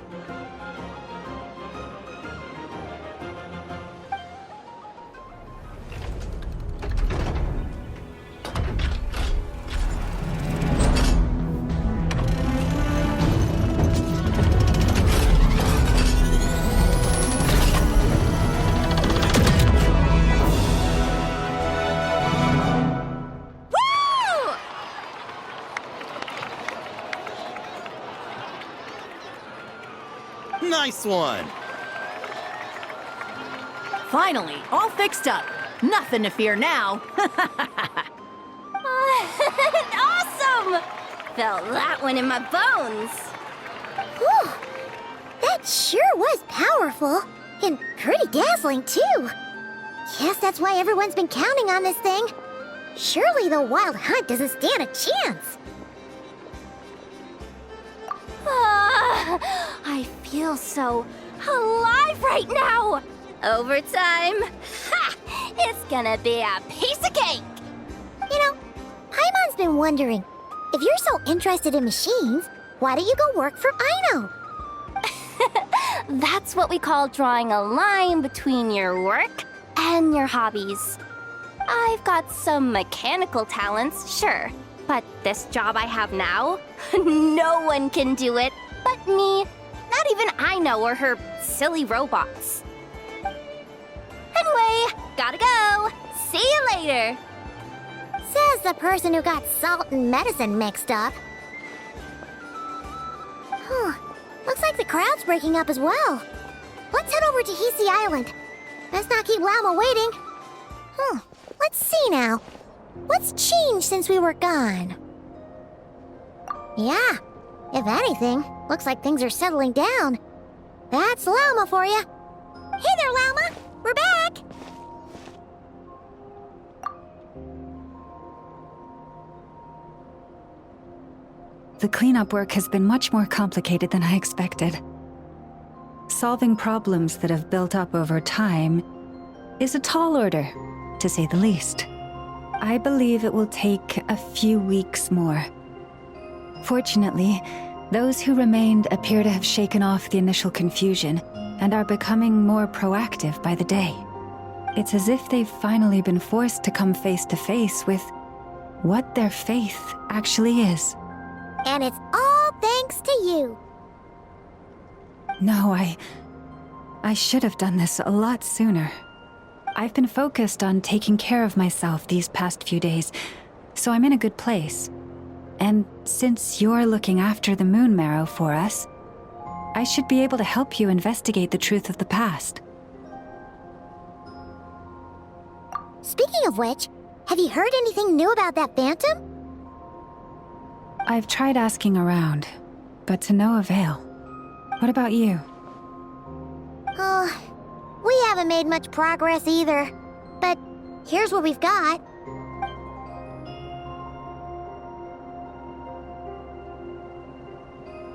Nice one! Finally, all fixed up. Nothing to fear now. Awesome! Felt that one in my bones. Whew! That sure was powerful. And pretty dazzling, too. Guess that's why everyone's been counting on this thing. Surely the Wild Hunt doesn't stand a chance. I feel so alive right now. Overtime. Ha! It's gonna be a piece of cake. You know, Paimon's been wondering, if you're so interested in machines, why don't you go work for Aino? That's what we call drawing a line between your work and your hobbies. I've got some mechanical talents, sure, but this job I have now, no one can do it but me. Not even Aino or her silly robots. Anyway, gotta go. See you later. Says the person who got salt and medicine mixed up. Looks like the crowd's breaking up as well. Let's head over to Hisi Island. Let's not keep Llama waiting. Let's see now. What's changed since we were gone? Yeah, if anything, looks like things are settling down. That's Llama for you. Hey there, Llama. We're back. The cleanup work has been much more complicated than I expected. Solving problems that have built up over time is a tall order, to say the least. I believe it will take a few weeks more. Fortunately, those who remained appear to have shaken off the initial confusion and are becoming more proactive by the day. It's as if they've finally been forced to come face to face with what their faith actually is. And it's all thanks to you. No, I should have done this a lot sooner. I've been focused on taking care of myself these past few days, so I'm in a good place. And since you're looking after the moon marrow for us, I should be able to help you investigate the truth of the past. Speaking of which, have you heard anything new about that phantom? I've tried asking around, but to no avail. What about you? Oh, we haven't made much progress either. But here's what we've got.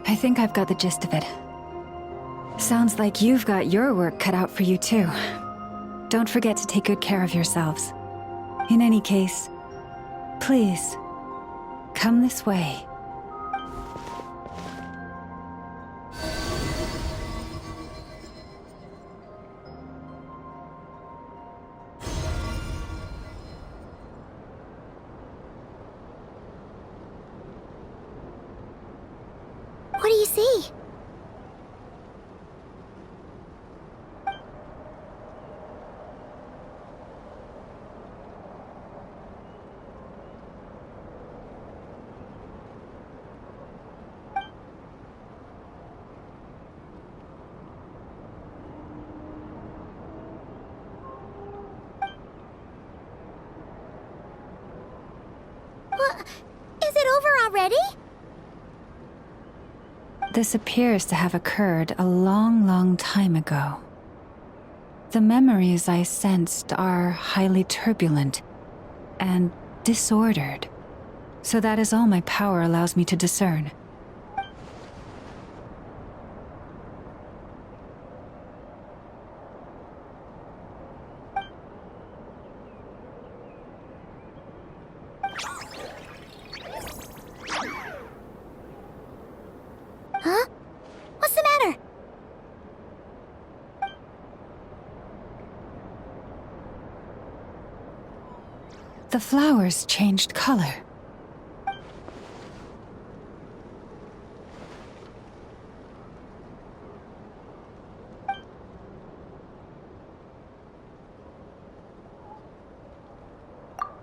I think I've got the gist of it. Sounds like you've got your work cut out for you too. Don't forget to take good care of yourselves. In any case, please, come this way. What do you see? What? Is it over already? This appears to have occurred a long, long time ago. The memories I sensed are highly turbulent and disordered, so that is all my power allows me to discern. Huh? What's the matter? The flowers changed color.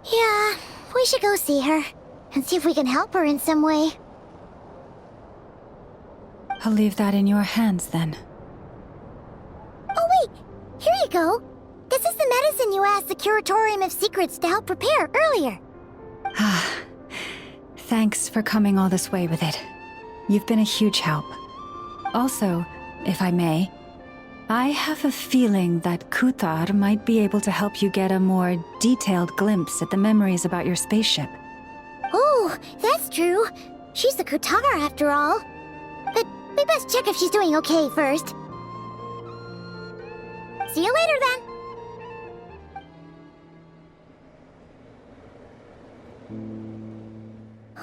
Yeah, we should go see her and see if we can help her in some way. I'll leave that in your hands then. Oh wait, here you go. This is the medicine you asked the Curatorium of Secrets to help prepare earlier. Ah, thanks for coming all this way with it. You've been a huge help. Also, if I may, I have a feeling that Kuthar might be able to help you get a more detailed glimpse at the memories about your spaceship. Oh, that's true. She's the Kutar after all. But we best check if she's doing okay first. See you later then.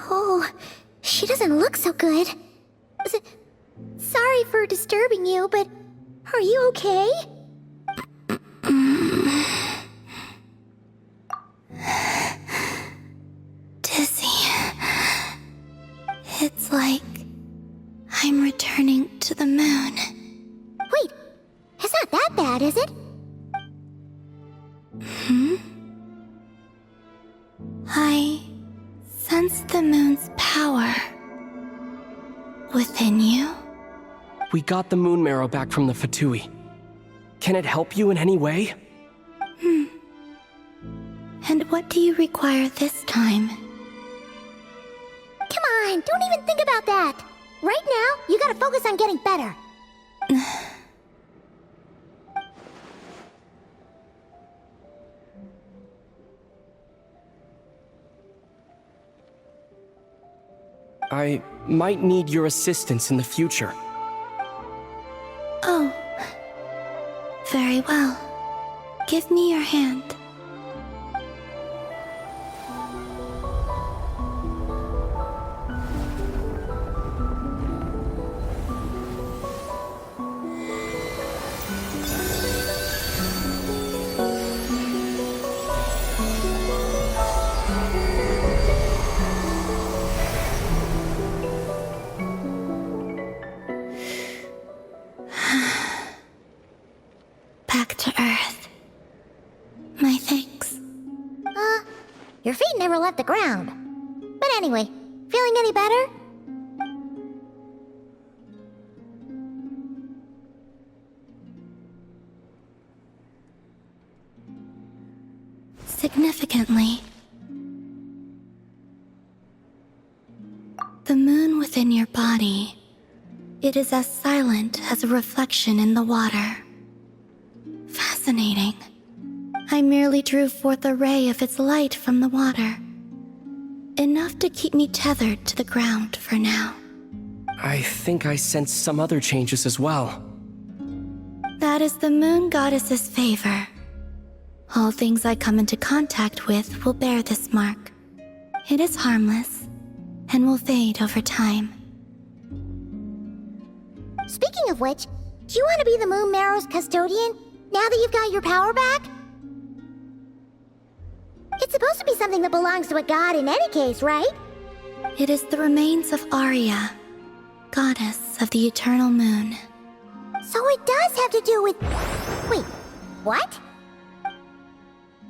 Oh, she doesn't look so good. Sorry for disturbing you, but are you okay? Dizzy. It's like I'm returning to the moon. Wait, it's not that bad, is it? I sense the moon's power within you. We got the moon marrow back from the Fatui. Can it help you in any way? And what do you require this time? Come on, don't even think about that. Right now, you gotta focus on getting better. I might need your assistance in the future. Oh. Very well. Give me your hand. Back to Earth. My Your feet never left the ground. But anyway, feeling any better? Significantly, the moon within your body, it is as silent as a reflection in the water. Fascinating. I merely drew forth a ray of its light from the water. Enough to keep me tethered to the ground for now. I think I sense some other changes as well. That is the moon goddess's favor. All things I come into contact with will bear this mark. It is harmless and will fade over time. Speaking of which, do you want to be the Moon Marrow's custodian now that you've got your power back? It's supposed to be something that belongs to a god in any case, right? It is the remains of Arya, goddess of the eternal moon. So it does have to do with... Wait, what?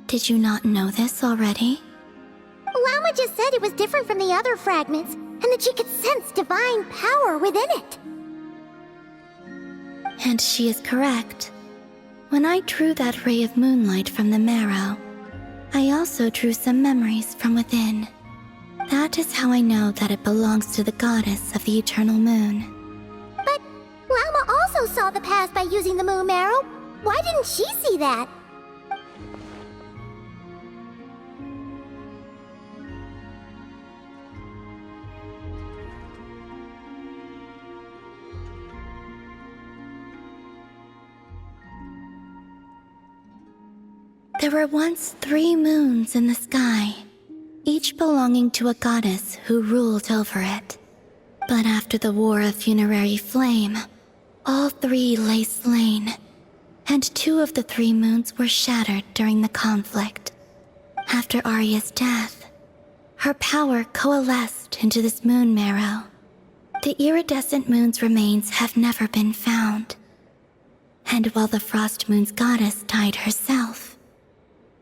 Did you not know this already? Lama just said it was different from the other fragments, and that she could sense divine power within it. And she is correct. When I drew that ray of moonlight from the marrow, I also drew some memories from within. That is how I know that it belongs to the goddess of the eternal moon. But Lama also saw the past by using the Moon Marrow. Why didn't she see that? There were once 3 moons in the sky, each belonging to a goddess who ruled over it. But after the War of Funerary Flame, all 3 lay slain, and 2 of the 3 moons were shattered during the conflict. After Arya's death, her power coalesced into this moon marrow. The iridescent moon's remains have never been found. And while the Frost Moon's goddess died herself,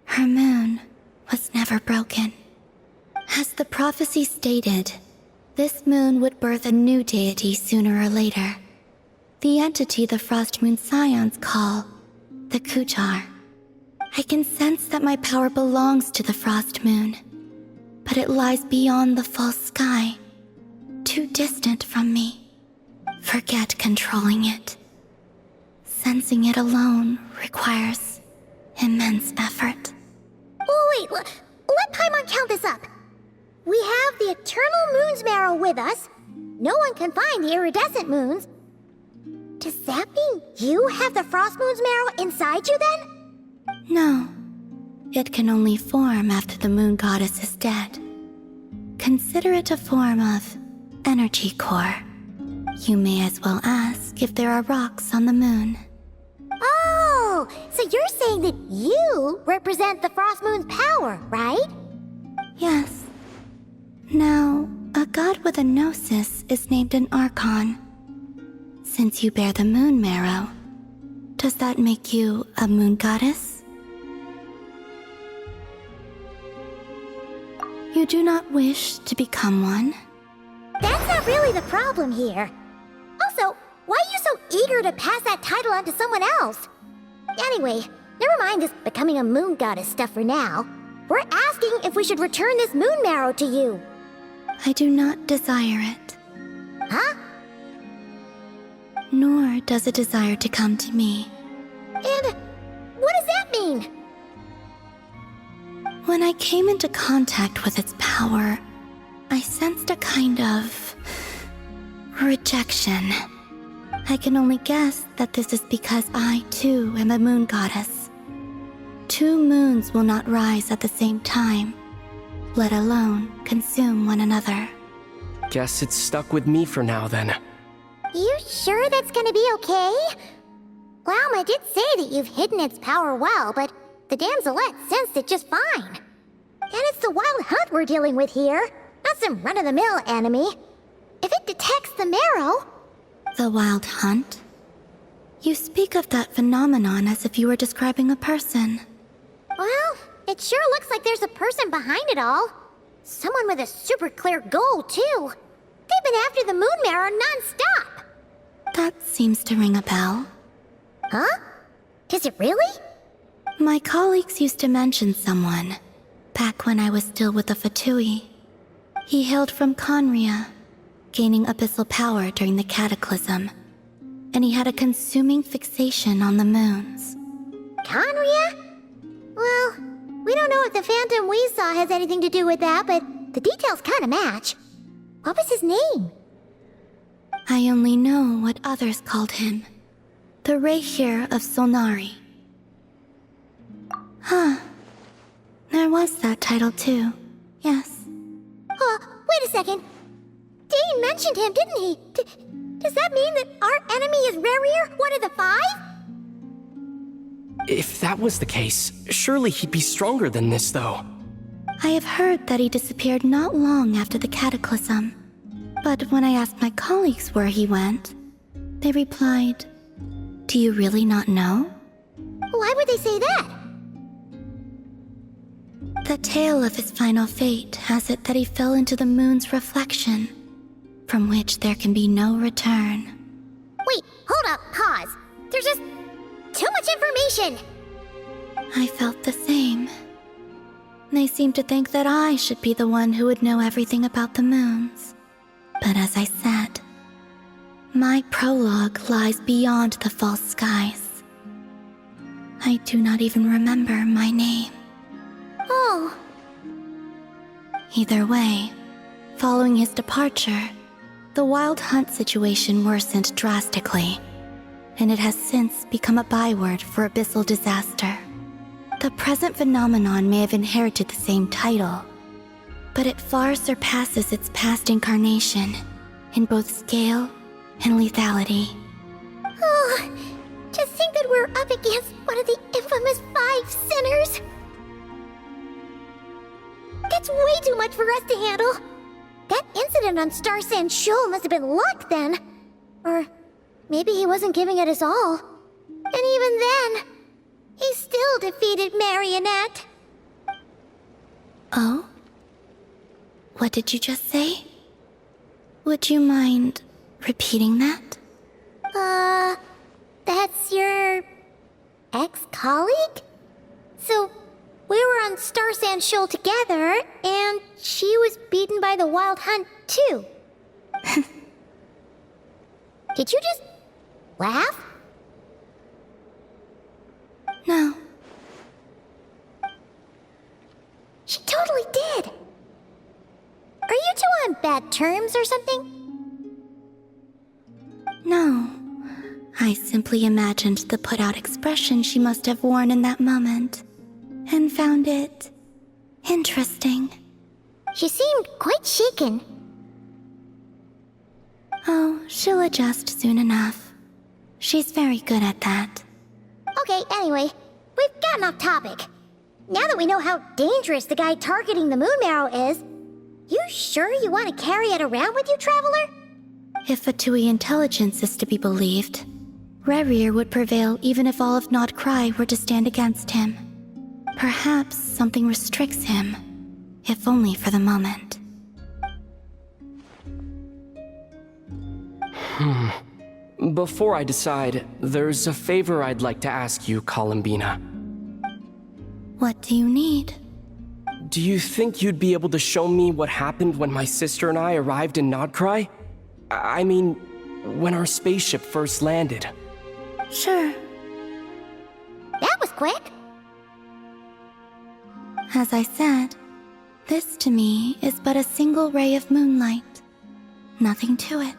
her moon was never broken. As the prophecy stated, this moon would birth a new deity sooner or later. The entity the Frost Moon Scions call the Kuchar. I can sense that my power belongs to the Frost Moon, but it lies beyond the false sky, too distant from me. Forget controlling it. Sensing it alone requires immense effort. Oh, wait, let Paimon count this up. We have the Eternal Moon's Marrow with us. No one can find the iridescent moons. Does that mean you have the Frost Moon's Marrow inside you then? No. It can only form after the moon goddess is dead. Consider it a form of energy core. You may as well ask if there are rocks on the moon. Oh, so you're saying that you represent the Frost Moon's power, right? Yes. Now, a god with a gnosis is named an Archon. Since you bear the moon marrow, does that make you a moon goddess? You do not wish to become one? That's not really the problem here. Also, why are you so eager to pass that title on to someone else? Anyway, never mind this becoming a moon goddess stuff for now. We're asking if we should return this moon marrow to you. I do not desire it. Huh? Nor does it desire to come to me. And what does that mean? When I came into contact with its power, I sensed a kind of rejection. I can only guess that this is because I, too, am a moon goddess. 2 moons will not rise at the same time, let alone consume one another. Guess it's stuck with me for now, then. You sure that's gonna be okay? Lauma did say that you've hidden its power well, but the damselette sensed it just fine. And it's the wild hunt we're dealing with here, not some run-of-the-mill enemy. If it detects the marrow... The wild hunt? You speak of that phenomenon as if you were describing a person. Well, It sure looks like there's a person behind it all. Someone with a super clear goal, too. They've been after the moon mirror non-stop. That seems to ring a bell. Huh? Is it really? My colleagues used to mention someone, back when I was still with the Fatui. He hailed from Conria, gaining abyssal power during the Cataclysm, and he had a consuming fixation on the moons. Conria? Well, we don't know if the phantom we saw has anything to do with that, but the details kinda match. What was his name? I only know what others called him. The Rehir of Solnari. Huh. There was that title too. Yes. Wait a second. Dane mentioned him, didn't he? Does that mean that our enemy is Rerir, one of the 5? If that was the case, surely he'd be stronger than this, though. I have heard that he disappeared not long after the Cataclysm. But when I asked my colleagues where he went, they replied, "Do you really not know?" Why would they say that? The tale of his final fate has it that he fell into the moon's reflection, from which there can be no return. Wait, hold up, pause. There's just too much information. I felt the same. They seemed to think that I should be the one who would know everything about the moons. But as I said, my prologue lies beyond the false skies. I do not even remember my name. Oh. Either way, following his departure, the Wild Hunt situation worsened drastically, and it has since become a byword for abyssal disaster. The present phenomenon may have inherited the same title, but it far surpasses its past incarnation in both scale and lethality. Oh, to think that we're up against one of the infamous 5 sinners. That's way too much for us to handle. That incident on Star Sand Shoal must have been luck then. Or maybe he wasn't giving it his all. And even then, he still defeated Marionette. Oh? What did you just say? Would you mind repeating that? That's your ex-colleague? So, we were on Star Sand Shoal together, and she was beaten by the Wild Hunt, too. Did you just laugh? No. She totally did. Are you two on bad terms or something? No. I simply imagined the put-out expression she must have worn in that moment, and found it interesting. She seemed quite shaken. Oh, she'll adjust soon enough. She's very good at that. Okay, anyway, we've gotten off topic. Now that we know how dangerous the guy targeting the moon marrow is, you sure you want to carry it around with you, Traveler? If Fatui intelligence is to be believed, Rerir would prevail even if all of Nod Cry were to stand against him. Perhaps something restricts him, if only for the moment. Before I decide, there's a favor I'd like to ask you, Columbina. What do you need? Do you think you'd be able to show me what happened when my sister and I arrived in Nodcry? I mean, when our spaceship first landed. Sure. That was quick. As I said, this to me is but a single ray of moonlight. Nothing to it.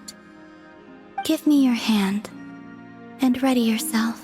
Give me your hand, and ready yourself.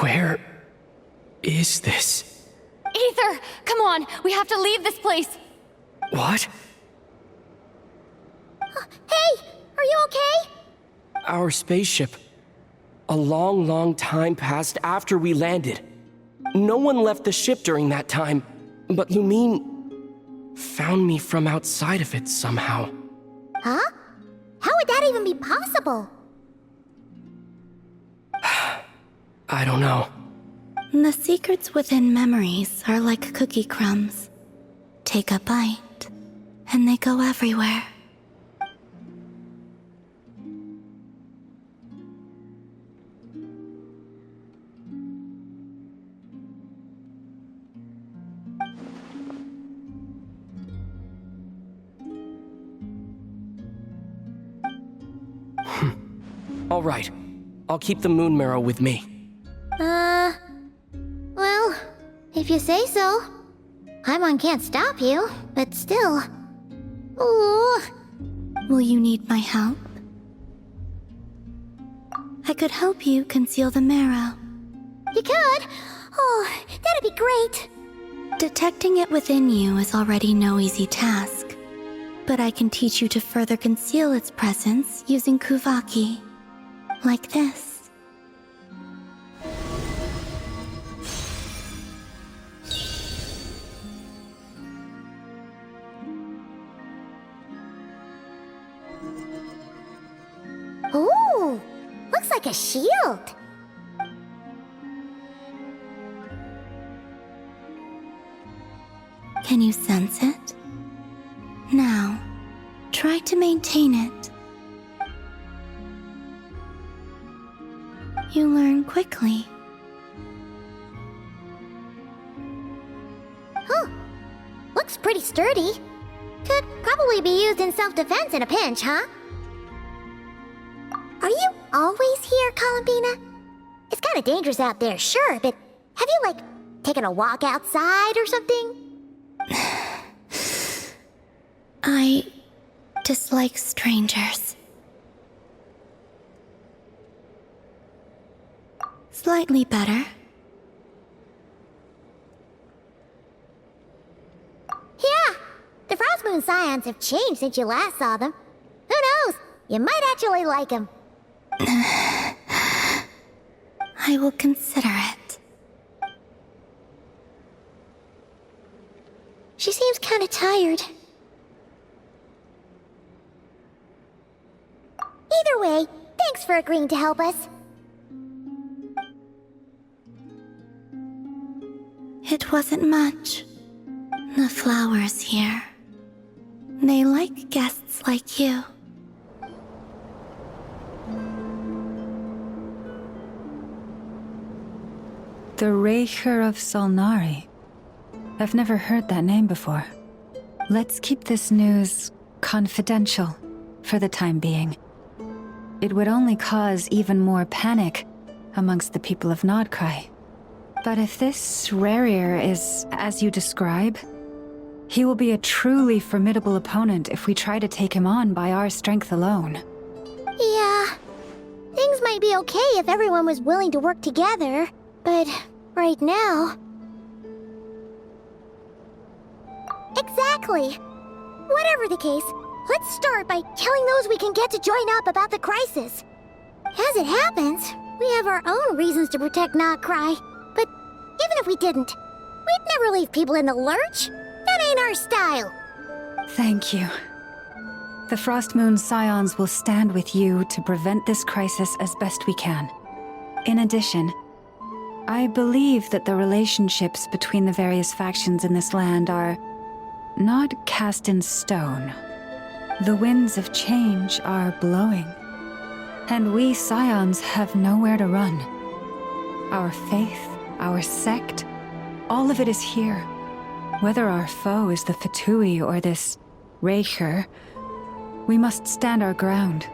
Where is this? Ether, come on, we have to leave this place. What? Hey, are you okay? Our spaceship. A long, long time passed after we landed. No one left the ship during that time, but Lumine found me from outside of it somehow. Huh? How would that even be possible? I don't know. The secrets within memories are like cookie crumbs. Take a bite, and they go everywhere. All right. I'll keep the moon marrow with me. Well, if you say so. Paimon can't stop you, but still. Ooh. Will you need my help? I could help you conceal the marrow. You could? Oh, that'd be great. Detecting it within you is already no easy task, but I can teach you to further conceal its presence using Kuvaki. Like this. Ooh, looks like a shield. Can you sense it? Now, try to maintain it. You learn quickly. Huh. Looks pretty sturdy. Could probably be used in self-defense in a pinch, huh? Are you always here, Columbina? It's kind of dangerous out there, sure, but have you, like, taken a walk outside or something? I dislike strangers. Slightly better. Yeah, the Frost Moon Scions have changed since you last saw them. Who knows? You might actually like them. I will consider it. She seems kind of tired. Either way, thanks for agreeing to help us. It wasn't much. The flowers here. They like guests like you. The Reicher of Solnari. I've never heard that name before. Let's keep this news confidential for the time being. It would only cause even more panic amongst the people of Nodcry. But if this Rarier is as you describe, he will be a truly formidable opponent if we try to take him on by our strength alone. Yeah, things might be okay if everyone was willing to work together, but right now... Exactly. Whatever the case, let's start by telling those we can get to join up about the crisis. As it happens, we have our own reasons to protect Nodcry, but even if we didn't, we'd never leave people in the lurch. That ain't our style. Thank you. The Frost Moon Scions will stand with you to prevent this crisis as best we can. In addition, I believe that the relationships between the various factions in this land are not cast in stone. The winds of change are blowing, and we Scions have nowhere to run. Our faith, our sect, all of it is here. Whether our foe is the Fatui or this Reicher, we must stand our ground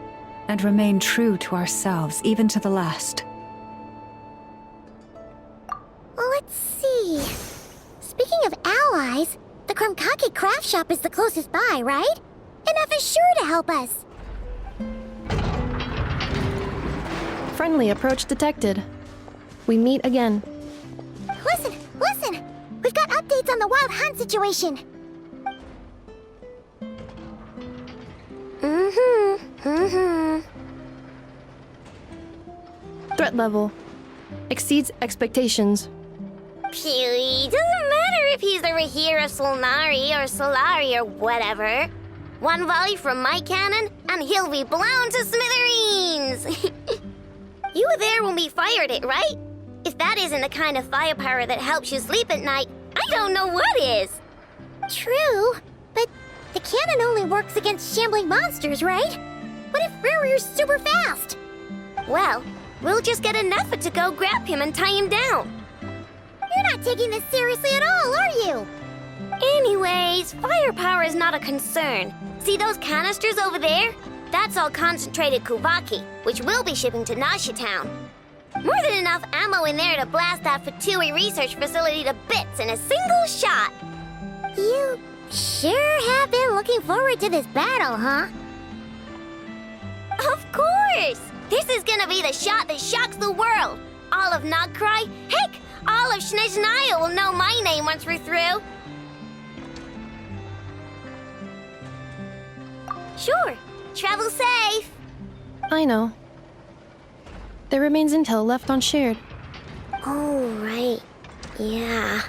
and remain true to ourselves, even to the last. Let's see. Speaking of allies, the Krumkake craft shop is the closest by, right? Enough is sure to help us. Friendly approach detected. We meet again. Listen! We've got updates on the Wild Hunt situation. Threat level exceeds expectations. Phew, doesn't matter if he's the Rahira Solnari or Solari or whatever. One volley from my cannon, and he'll be blown to smithereens! You were there when we fired it, right? If that isn't the kind of firepower that helps you sleep at night, I don't know what is! True, but the cannon only works against shambling monsters, right? What if Rarir's super fast? Well, we'll just get enough to go grab him and tie him down. You're not taking this seriously at all, are you? Anyways, firepower is not a concern. See those canisters over there? That's all concentrated Kuvaki, which we'll be shipping to Nasha Town. More than enough ammo in there to blast that Fatui research facility to bits in a single shot. You sure have been looking forward to this battle, huh? Of course! This is gonna be the shot that shocks the world. All of Nagcry, heck, all of Snezhnaya will know my name once we're through. Sure, travel safe. I know. There remains intel left unshared. Oh, right. Yeah.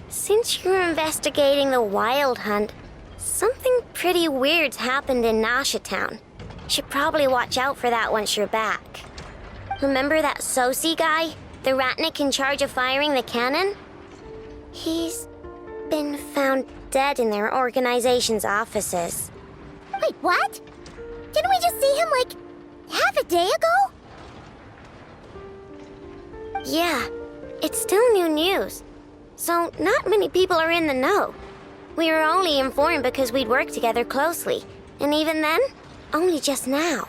Since you're investigating the Wild Hunt, something pretty weird's happened in Nasha Town. Should probably watch out for that once you're back. Remember that Sosi guy? The Ratnik in charge of firing the cannon? He's been found dead in their organization's offices. Wait, what? Didn't we just see him, like, half a day ago? Yeah, it's still new news. So not many people are in the know. We were only informed because we'd worked together closely. And even then, only just now.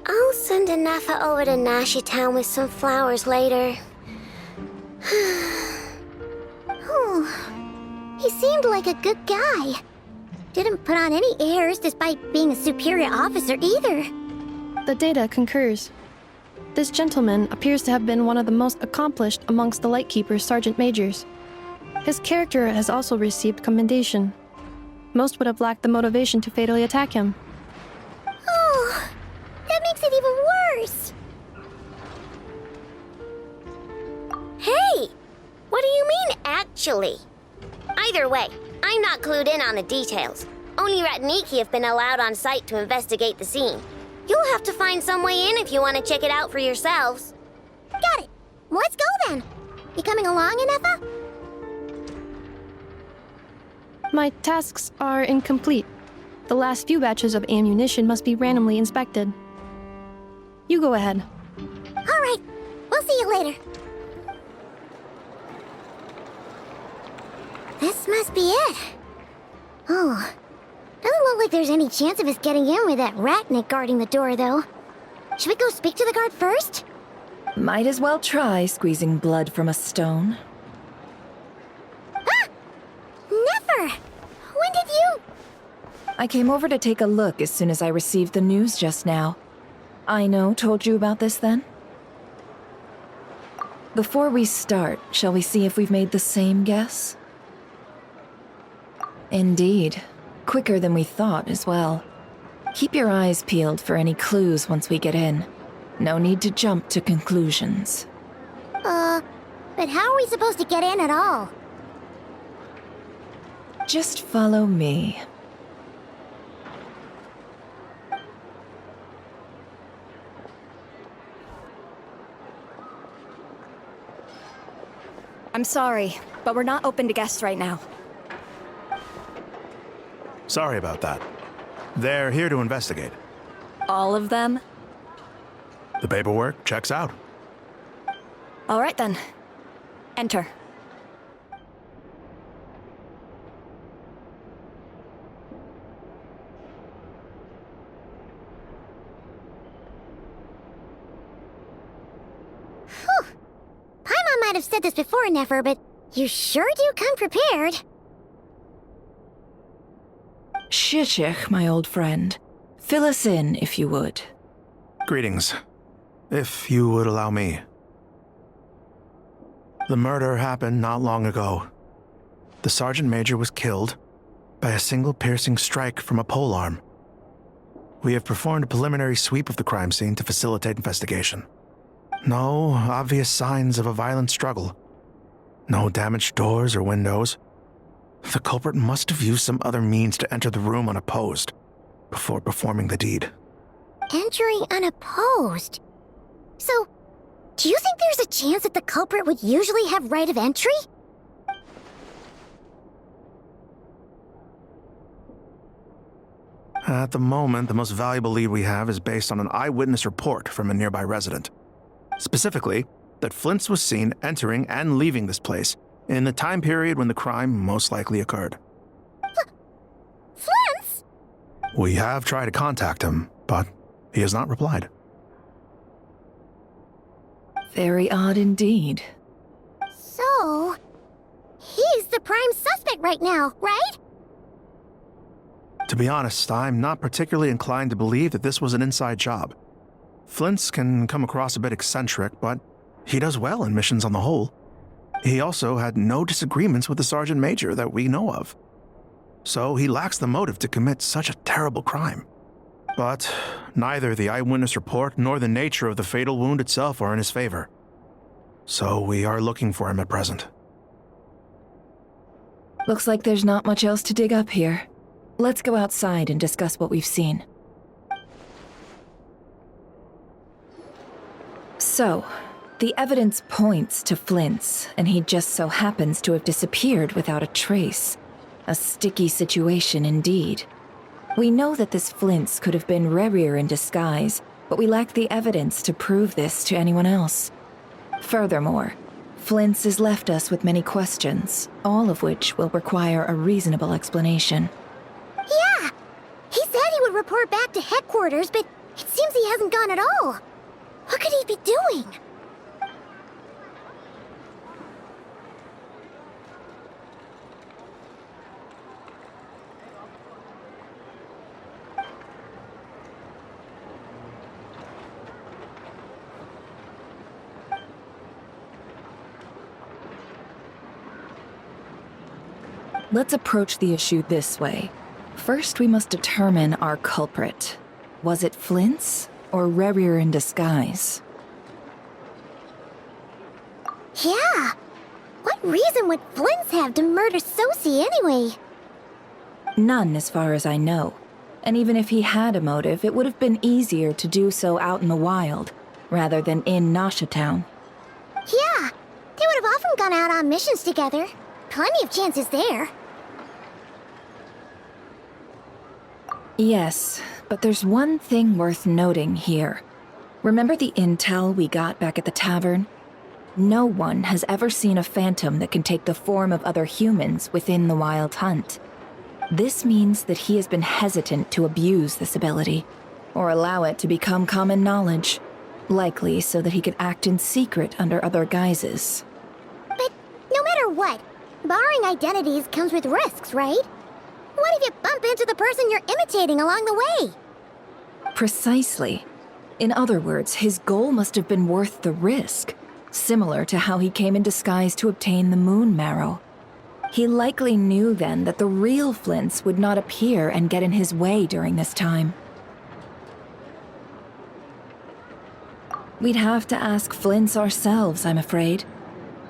I'll send Anafa over to Nasha Town with some flowers later. Oh, he seemed like a good guy. Didn't put on any airs despite being a superior officer either. The data concurs. This gentleman appears to have been one of the most accomplished amongst the Lightkeeper's sergeant majors. His character has also received commendation. Most would have lacked the motivation to fatally attack him. Oh, that makes it even worse. Hey, what do you mean, actually? Either way, I'm not clued in on the details. Only Ratniki have been allowed on site to investigate the scene. You'll have to find some way in if you want to check it out for yourselves. Got it. Let's go then. You coming along, Anafa? My tasks are incomplete. The last few batches of ammunition must be randomly inspected. You go ahead. All right. We'll see you later. This must be it. Oh, doesn't look like there's any chance of us getting in with that Ratnik guarding the door, though. Should we go speak to the guard first? Might as well try squeezing blood from a stone. Ah! Never! When did you... I came over to take a look as soon as I received the news just now. Aino told you about this then? Before we start, shall we see if we've made the same guess? Indeed. Quicker than we thought as well. Keep your eyes peeled for any clues once we get in. No need to jump to conclusions. But how are we supposed to get in at all? Just follow me. I'm sorry, but we're not open to guests right now. Sorry about that. They're here to investigate. All of them? The paperwork checks out. All right then. Enter. Whew. Paimon might have said this before, Nefer, but you sure do come prepared. Shishich, my old friend. Fill us in, if you would. Greetings. If you would allow me. The murder happened not long ago. The Sergeant Major was killed by a single piercing strike from a polearm. We have performed a preliminary sweep of the crime scene to facilitate investigation. No obvious signs of a violent struggle. No damaged doors or windows. The culprit must have used some other means to enter the room unopposed before performing the deed. Entering unopposed? So, do you think there's a chance that the culprit would usually have right of entry? At the moment, the most valuable lead we have is based on an eyewitness report from a nearby resident. Specifically, that Flint's was seen entering and leaving this place in the time period when the crime most likely occurred. Flint's? We have tried to contact him, but he has not replied. Very odd indeed. So, he's the prime suspect right now, right? To be honest, I'm not particularly inclined to believe that this was an inside job. Flint's can come across a bit eccentric, but he does well in missions on the whole. He also had no disagreements with the Sergeant Major that we know of. So he lacks the motive to commit such a terrible crime. But neither the eyewitness report nor the nature of the fatal wound itself are in his favor. So we are looking for him at present. Looks like there's not much else to dig up here. Let's go outside and discuss what we've seen. So, the evidence points to Flint's, and he just so happens to have disappeared without a trace. A sticky situation indeed. We know that this Flint's could have been Rerir in disguise, but we lack the evidence to prove this to anyone else. Furthermore, Flint's has left us with many questions, all of which will require a reasonable explanation. Yeah! He said he would report back to headquarters, but it seems he hasn't gone at all. What could he be doing? Let's approach the issue this way. First, we must determine our culprit. Was it Flint's or Rerir in disguise? Yeah! What reason would Flint's have to murder Sosie anyway? None, as far as I know. And even if he had a motive, it would have been easier to do so out in the wild, rather than in Nasha Town. Yeah! They would have often gone out on missions together. Plenty of chances there. Yes, but there's one thing worth noting here. Remember the intel we got back at the tavern? No one has ever seen a phantom that can take the form of other humans within the Wild Hunt. This means that he has been hesitant to abuse this ability, or allow it to become common knowledge, likely so that he could act in secret under other guises. But no matter what, borrowing identities comes with risks, right? What if you bump into the person you're imitating along the way? Precisely. In other words, his goal must have been worth the risk, similar to how he came in disguise to obtain the moon marrow. He likely knew then that the real Flint's would not appear and get in his way during this time. We'd have to ask Flint's ourselves, I'm afraid.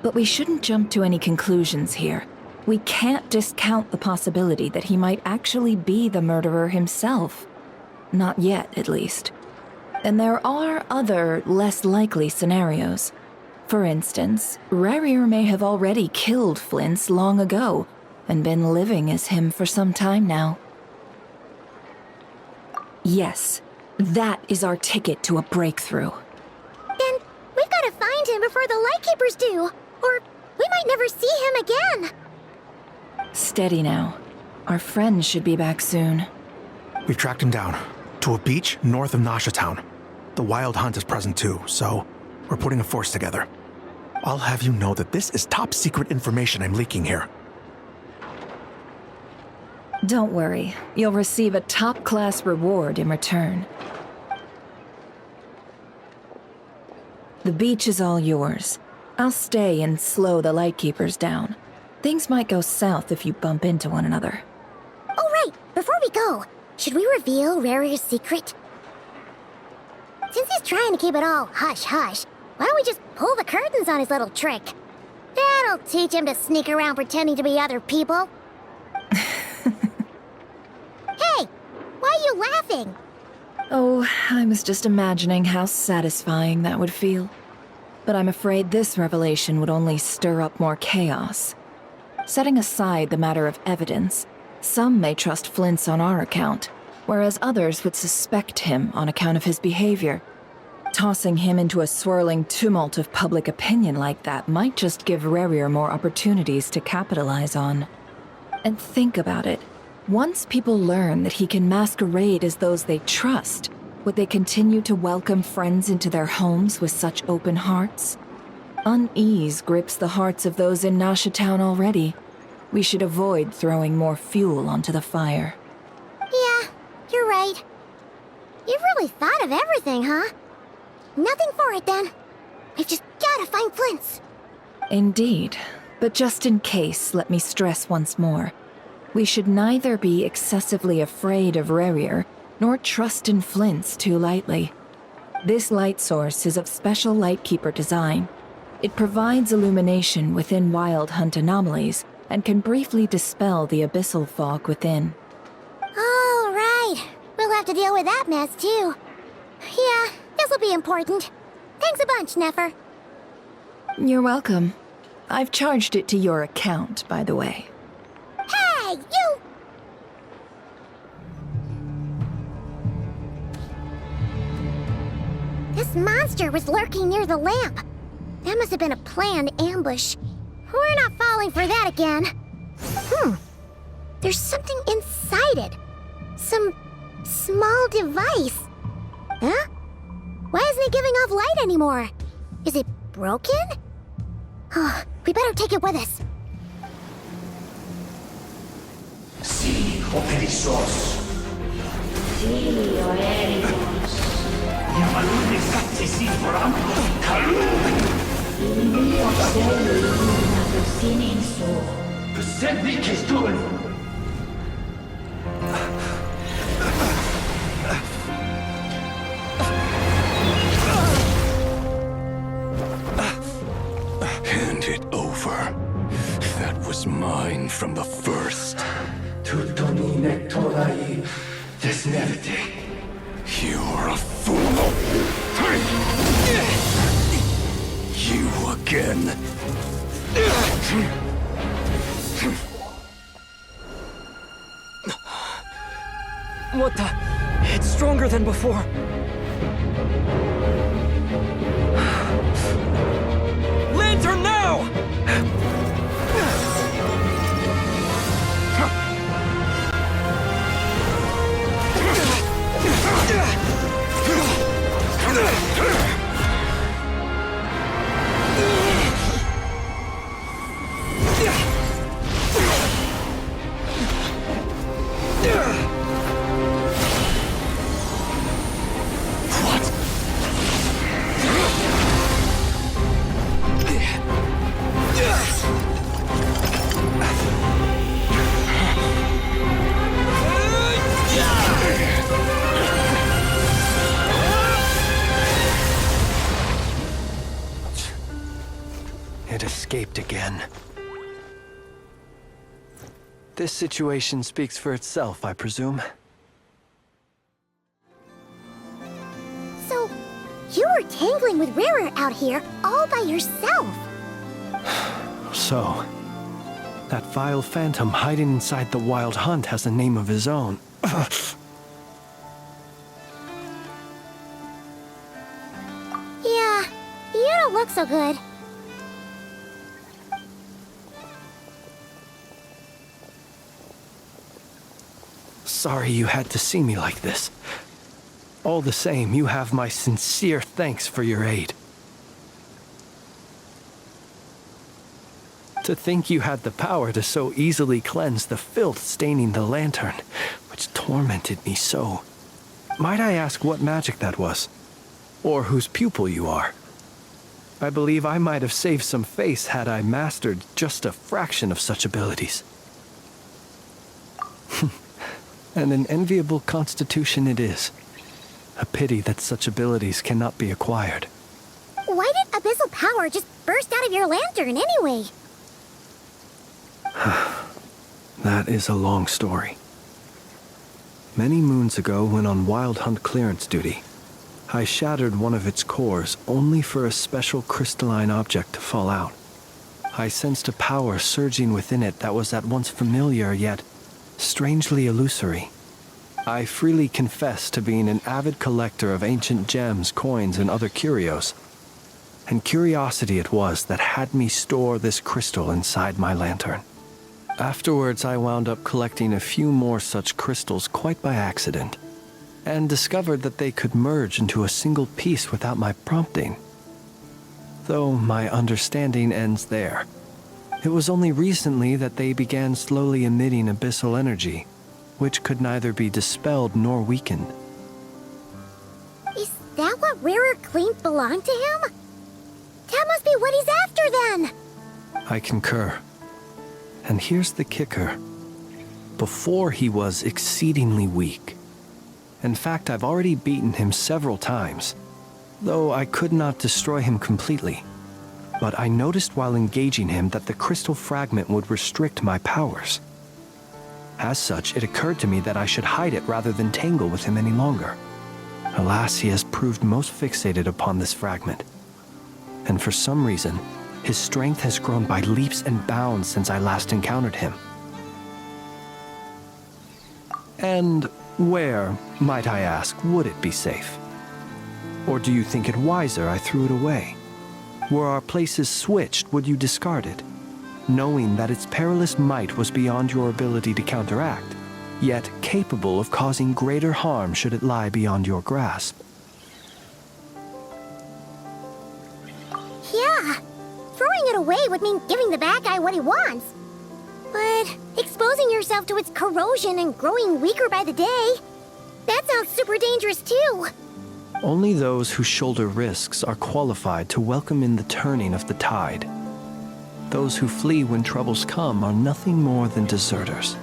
But we shouldn't jump to any conclusions here. We can't discount the possibility that he might actually be the murderer himself. Not yet, at least. And there are other, less likely scenarios. For instance, Rerir may have already killed Flint's long ago, and been living as him for some time now. Yes, that is our ticket to a breakthrough. Then we've got to find him before the Lightkeepers do, or we might never see him again. Steady now. Our friend should be back soon. We've tracked him down to a beach north of Nasha Town. The Wild Hunt is present too, so we're putting a force together. I'll have you know that this is top secret information I'm leaking here. Don't worry, you'll receive a top-class reward in return. The beach is all yours. I'll stay and slow the Lightkeepers down. Things might go south if you bump into one another. Oh, right. Before we go, should we reveal Rarier's secret? Since he's trying to keep it all hush-hush, why don't we just pull the curtains on his little trick? That'll teach him to sneak around pretending to be other people. Hey, why are you laughing? Oh, I was just imagining how satisfying that would feel. But I'm afraid this revelation would only stir up more chaos. Setting aside the matter of evidence, some may trust Flint's on our account, whereas others would suspect him on account of his behavior. Tossing him into a swirling tumult of public opinion like that might just give Rarier more opportunities to capitalize on. And think about it. Once people learn that he can masquerade as those they trust, would they continue to welcome friends into their homes with such open hearts? Unease grips the hearts of those in Nasha Town already. We should avoid throwing more fuel onto the fire. Yeah, you're right. You've really thought of everything, huh? Nothing for it, then. We've just gotta find Flint's. Indeed. But just in case, let me stress once more. We should neither be excessively afraid of Rarier, nor trust in Flint's too lightly. This light source is of special Lightkeeper design. It provides illumination within Wild Hunt anomalies, and can briefly dispel the abyssal fog within. All right. We'll have to deal with that mess, too. Yeah, this'll be important. Thanks a bunch, Nefer. You're welcome. I've charged it to your account, by the way. Hey, you! This monster was lurking near the lamp. That must have been a planned ambush. We're not falling for that again. There's something inside it. Some small device. Huh? Why isn't it giving off light anymore? Is it broken? Oh, we better take it with us. Sí, o perezosos. Sí, o eremos. Llamalun de Satsi por ambos. Kalun! Inni o Selu, na Sinin so. Besendik is doing. Hand it over. That was mine from the first. Tutoni nektorai desnevite. You're a fool. You again. What the? It's stronger than before. Lantern now! It escaped again. This situation speaks for itself, I presume. So, you were tangling with Rarer out here all by yourself. So, that vile phantom hiding inside the Wild Hunt has a name of his own. Yeah, you don't look so good. Sorry you had to see me like this. All the same, you have my sincere thanks for your aid. To think you had the power to so easily cleanse the filth staining the lantern, which tormented me so. Might I ask what magic that was? Or whose pupil you are? I believe I might have saved some face had I mastered just a fraction of such abilities. And an enviable constitution it is. A pity that such abilities cannot be acquired. Why did abyssal power just burst out of your lantern anyway? That is a long story. Many moons ago, when on Wild Hunt clearance duty, I shattered one of its cores only for a special crystalline object to fall out. I sensed a power surging within it that was at once familiar yet strangely illusory. I freely confess to being an avid collector of ancient gems, coins, and other curios. And curiosity it was that had me store this crystal inside my lantern. Afterwards, I wound up collecting a few more such crystals quite by accident, and discovered that they could merge into a single piece without my prompting. Though my understanding ends there. It was only recently that they began slowly emitting abyssal energy, which could neither be dispelled nor weakened. Is that what Rarer claimed belonged to him? That must be what he's after then! I concur. And here's the kicker. Before he was exceedingly weak. In fact, I've already beaten him several times, though I could not destroy him completely. But I noticed while engaging him that the crystal fragment would restrict my powers. As such, it occurred to me that I should hide it rather than tangle with him any longer. Alas, he has proved most fixated upon this fragment. And for some reason, his strength has grown by leaps and bounds since I last encountered him. And where, might I ask, would it be safe? Or do you think it wiser I threw it away? Were our places switched, would you discard it, knowing that its perilous might was beyond your ability to counteract, yet capable of causing greater harm should it lie beyond your grasp? Yeah, throwing it away would mean giving the bad guy what he wants. But exposing yourself to its corrosion and growing weaker by the day, that sounds super dangerous too. Only those who shoulder risks are qualified to welcome in the turning of the tide. Those who flee when troubles come are nothing more than deserters.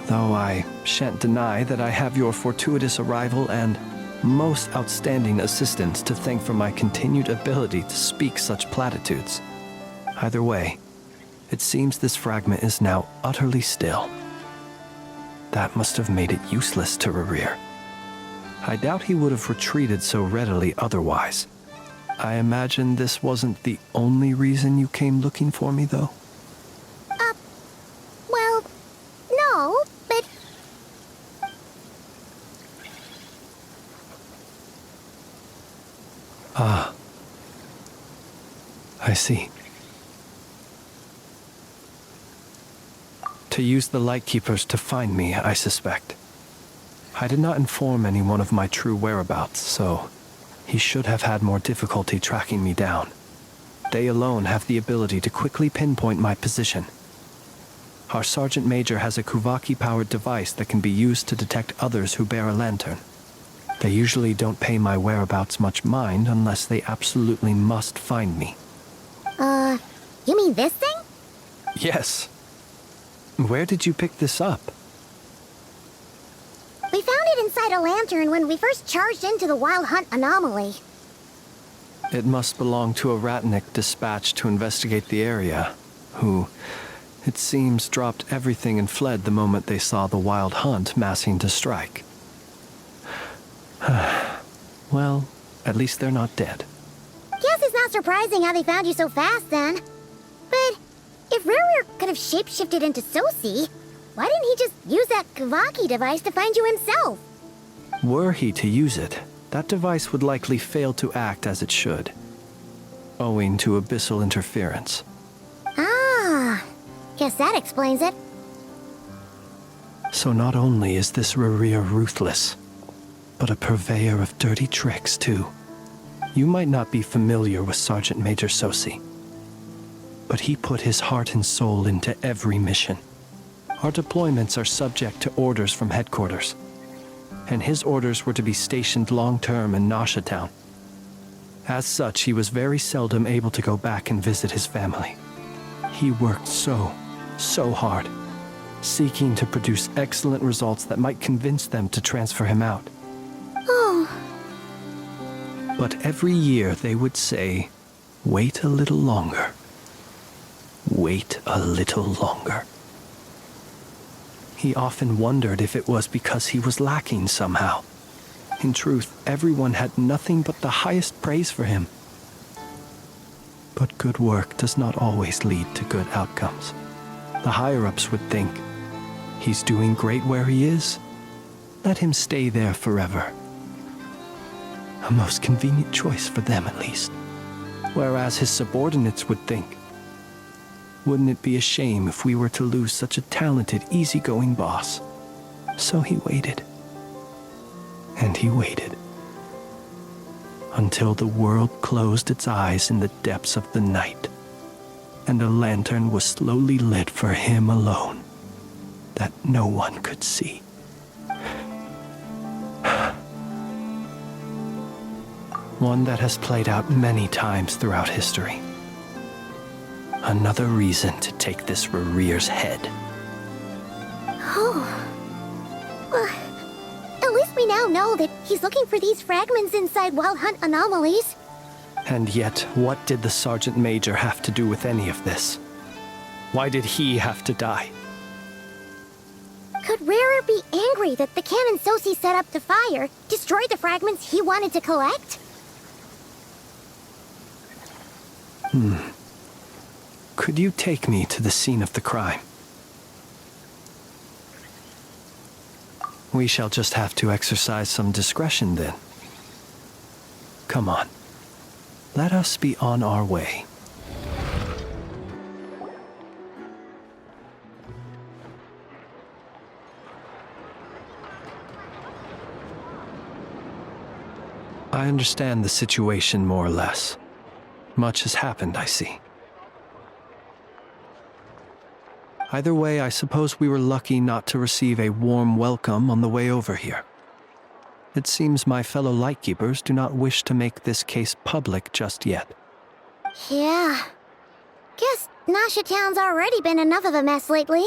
Though I shan't deny that I have your fortuitous arrival and most outstanding assistance to thank for my continued ability to speak such platitudes. Either way, it seems this fragment is now utterly still. That must have made it useless to Rarir. I doubt he would have retreated so readily otherwise. I imagine this wasn't the only reason you came looking for me, though? Well, no, but... Ah. I see. To use the Lightkeepers to find me, I suspect. I did not inform anyone of my true whereabouts, so he should have had more difficulty tracking me down. They alone have the ability to quickly pinpoint my position. Our Sergeant Major has a Kuvaki-powered device that can be used to detect others who bear a lantern. They usually don't pay my whereabouts much mind unless they absolutely must find me. You mean this thing? Yes. Where did you pick this up? We found it inside a lantern when we first charged into the Wild Hunt anomaly. It must belong to a Ratnik dispatched to investigate the area, who, it seems, dropped everything and fled the moment they saw the Wild Hunt massing to strike. Well, at least they're not dead. Guess it's not surprising how they found you so fast then. But if Rarir could have shapeshifted into Sosi, why didn't he just use that Kavaki device to find you himself? Were he to use it, that device would likely fail to act as it should, owing to abyssal interference. Ah, guess that explains it. So not only is this Rarir ruthless, but a purveyor of dirty tricks, too. You might not be familiar with Sergeant Major Sosi, but he put his heart and soul into every mission. Our deployments are subject to orders from headquarters, and his orders were to be stationed long-term in Nasha Town. As such, he was very seldom able to go back and visit his family. He worked so hard, seeking to produce excellent results that might convince them to transfer him out. Oh. But every year they would say, "Wait a little longer. Wait a little longer." He often wondered if it was because he was lacking somehow. In truth, everyone had nothing but the highest praise for him. But good work does not always lead to good outcomes. The higher-ups would think, he's doing great where he is. Let him stay there forever. A most convenient choice for them, at least. Whereas his subordinates would think, wouldn't it be a shame if we were to lose such a talented, easygoing boss? So he waited. And he waited. Until the world closed its eyes in the depths of the night, and a lantern was slowly lit for him alone, that no one could see. One that has played out many times throughout history. Another reason to take this Rerear's head. Oh. Well, at least we now know that he's looking for these fragments inside Wild Hunt anomalies. And yet, what did the Sergeant Major have to do with any of this? Why did he have to die? Could Rarer be angry that the cannon Sosi set up to fire destroyed the fragments he wanted to collect? Could you take me to the scene of the crime? We shall just have to exercise some discretion then. Come on. Let us be on our way. I understand the situation more or less. Much has happened, I see. Either way, I suppose we were lucky not to receive a warm welcome on the way over here. It seems my fellow Lightkeepers do not wish to make this case public just yet. Yeah. Guess Nasha Town's already been enough of a mess lately.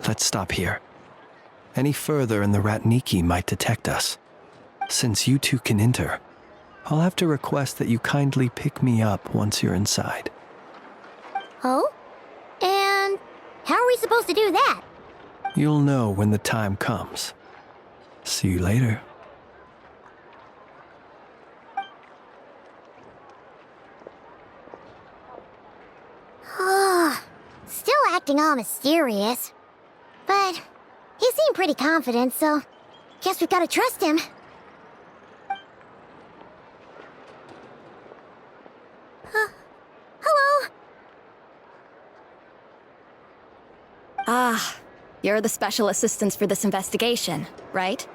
Let's stop here. Any further and the Ratniki might detect us. Since you two can enter, I'll have to request that you kindly pick me up once you're inside. Oh? And how are we supposed to do that? You'll know when the time comes. See you later. Still acting all mysterious. But he seemed pretty confident, so guess we've got to trust him. Hello? Ah, you're the special assistants for this investigation, right?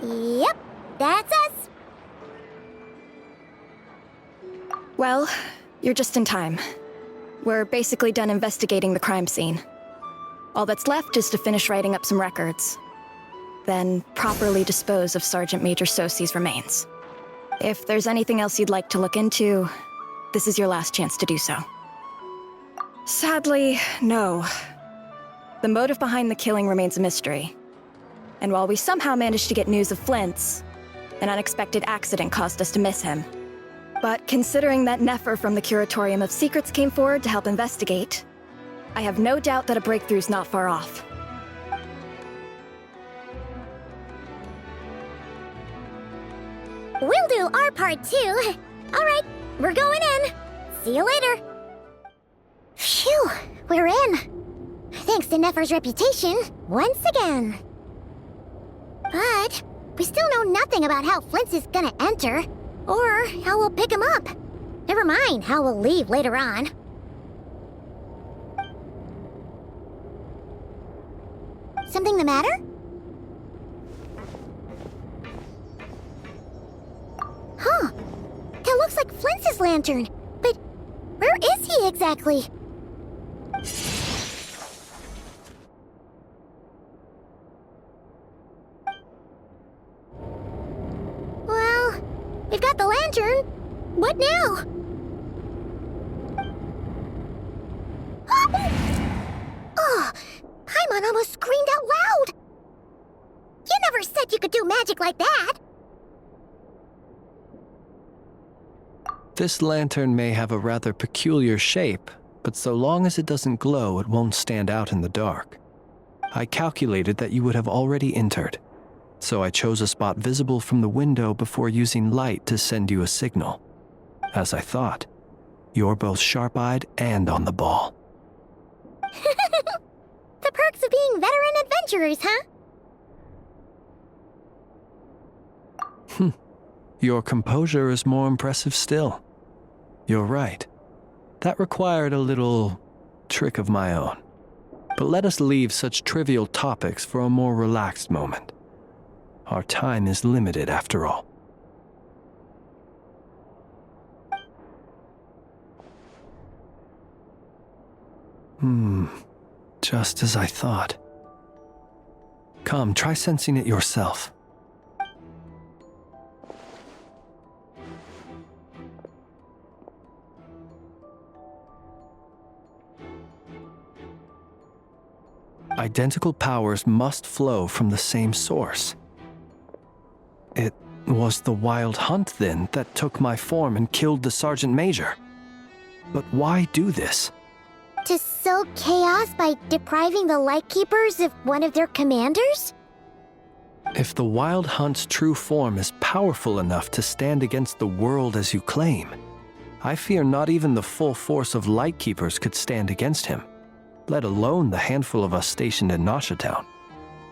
Yep, that's us. Well, you're just in time. We're basically done investigating the crime scene. All that's left is to finish writing up some records. Then properly dispose of Sergeant Major Sosi's remains. If there's anything else you'd like to look into, this is your last chance to do so. Sadly, no. The motive behind the killing remains a mystery. And while we somehow managed to get news of Flint's, an unexpected accident caused us to miss him. But considering that Nefer from the Curatorium of Secrets came forward to help investigate, I have no doubt that a breakthrough's not far off. We'll do our part too. All right, we're going in. See you later. Phew, we're in. Thanks to Nefer's reputation, once again. But we still know nothing about how Flint's is gonna enter, or how we'll pick him up. Never mind how we'll leave later on. Something the matter? Huh. That looks like Flint's lantern. But where is he exactly? Well, we've got the lantern. What now? Oh, Paimon almost screamed out loud. You never said you could do magic like that. This lantern may have a rather peculiar shape, but so long as it doesn't glow, it won't stand out in the dark. I calculated that you would have already entered, so I chose a spot visible from the window before using light to send you a signal. As I thought, you're both sharp-eyed and on the ball. The perks of being veteran adventurers, huh? Your composure is more impressive still. You're right. That required a little trick of my own. But let us leave such trivial topics for a more relaxed moment. Our time is limited after all. Just as I thought. Come, try sensing it yourself. Identical powers must flow from the same source. It was the Wild Hunt, then, that took my form and killed the Sergeant Major. But why do this? To sow chaos by depriving the Lightkeepers of one of their commanders? If the Wild Hunt's true form is powerful enough to stand against the world as you claim, I fear not even the full force of Lightkeepers could stand against him, let alone the handful of us stationed in Nasha Town.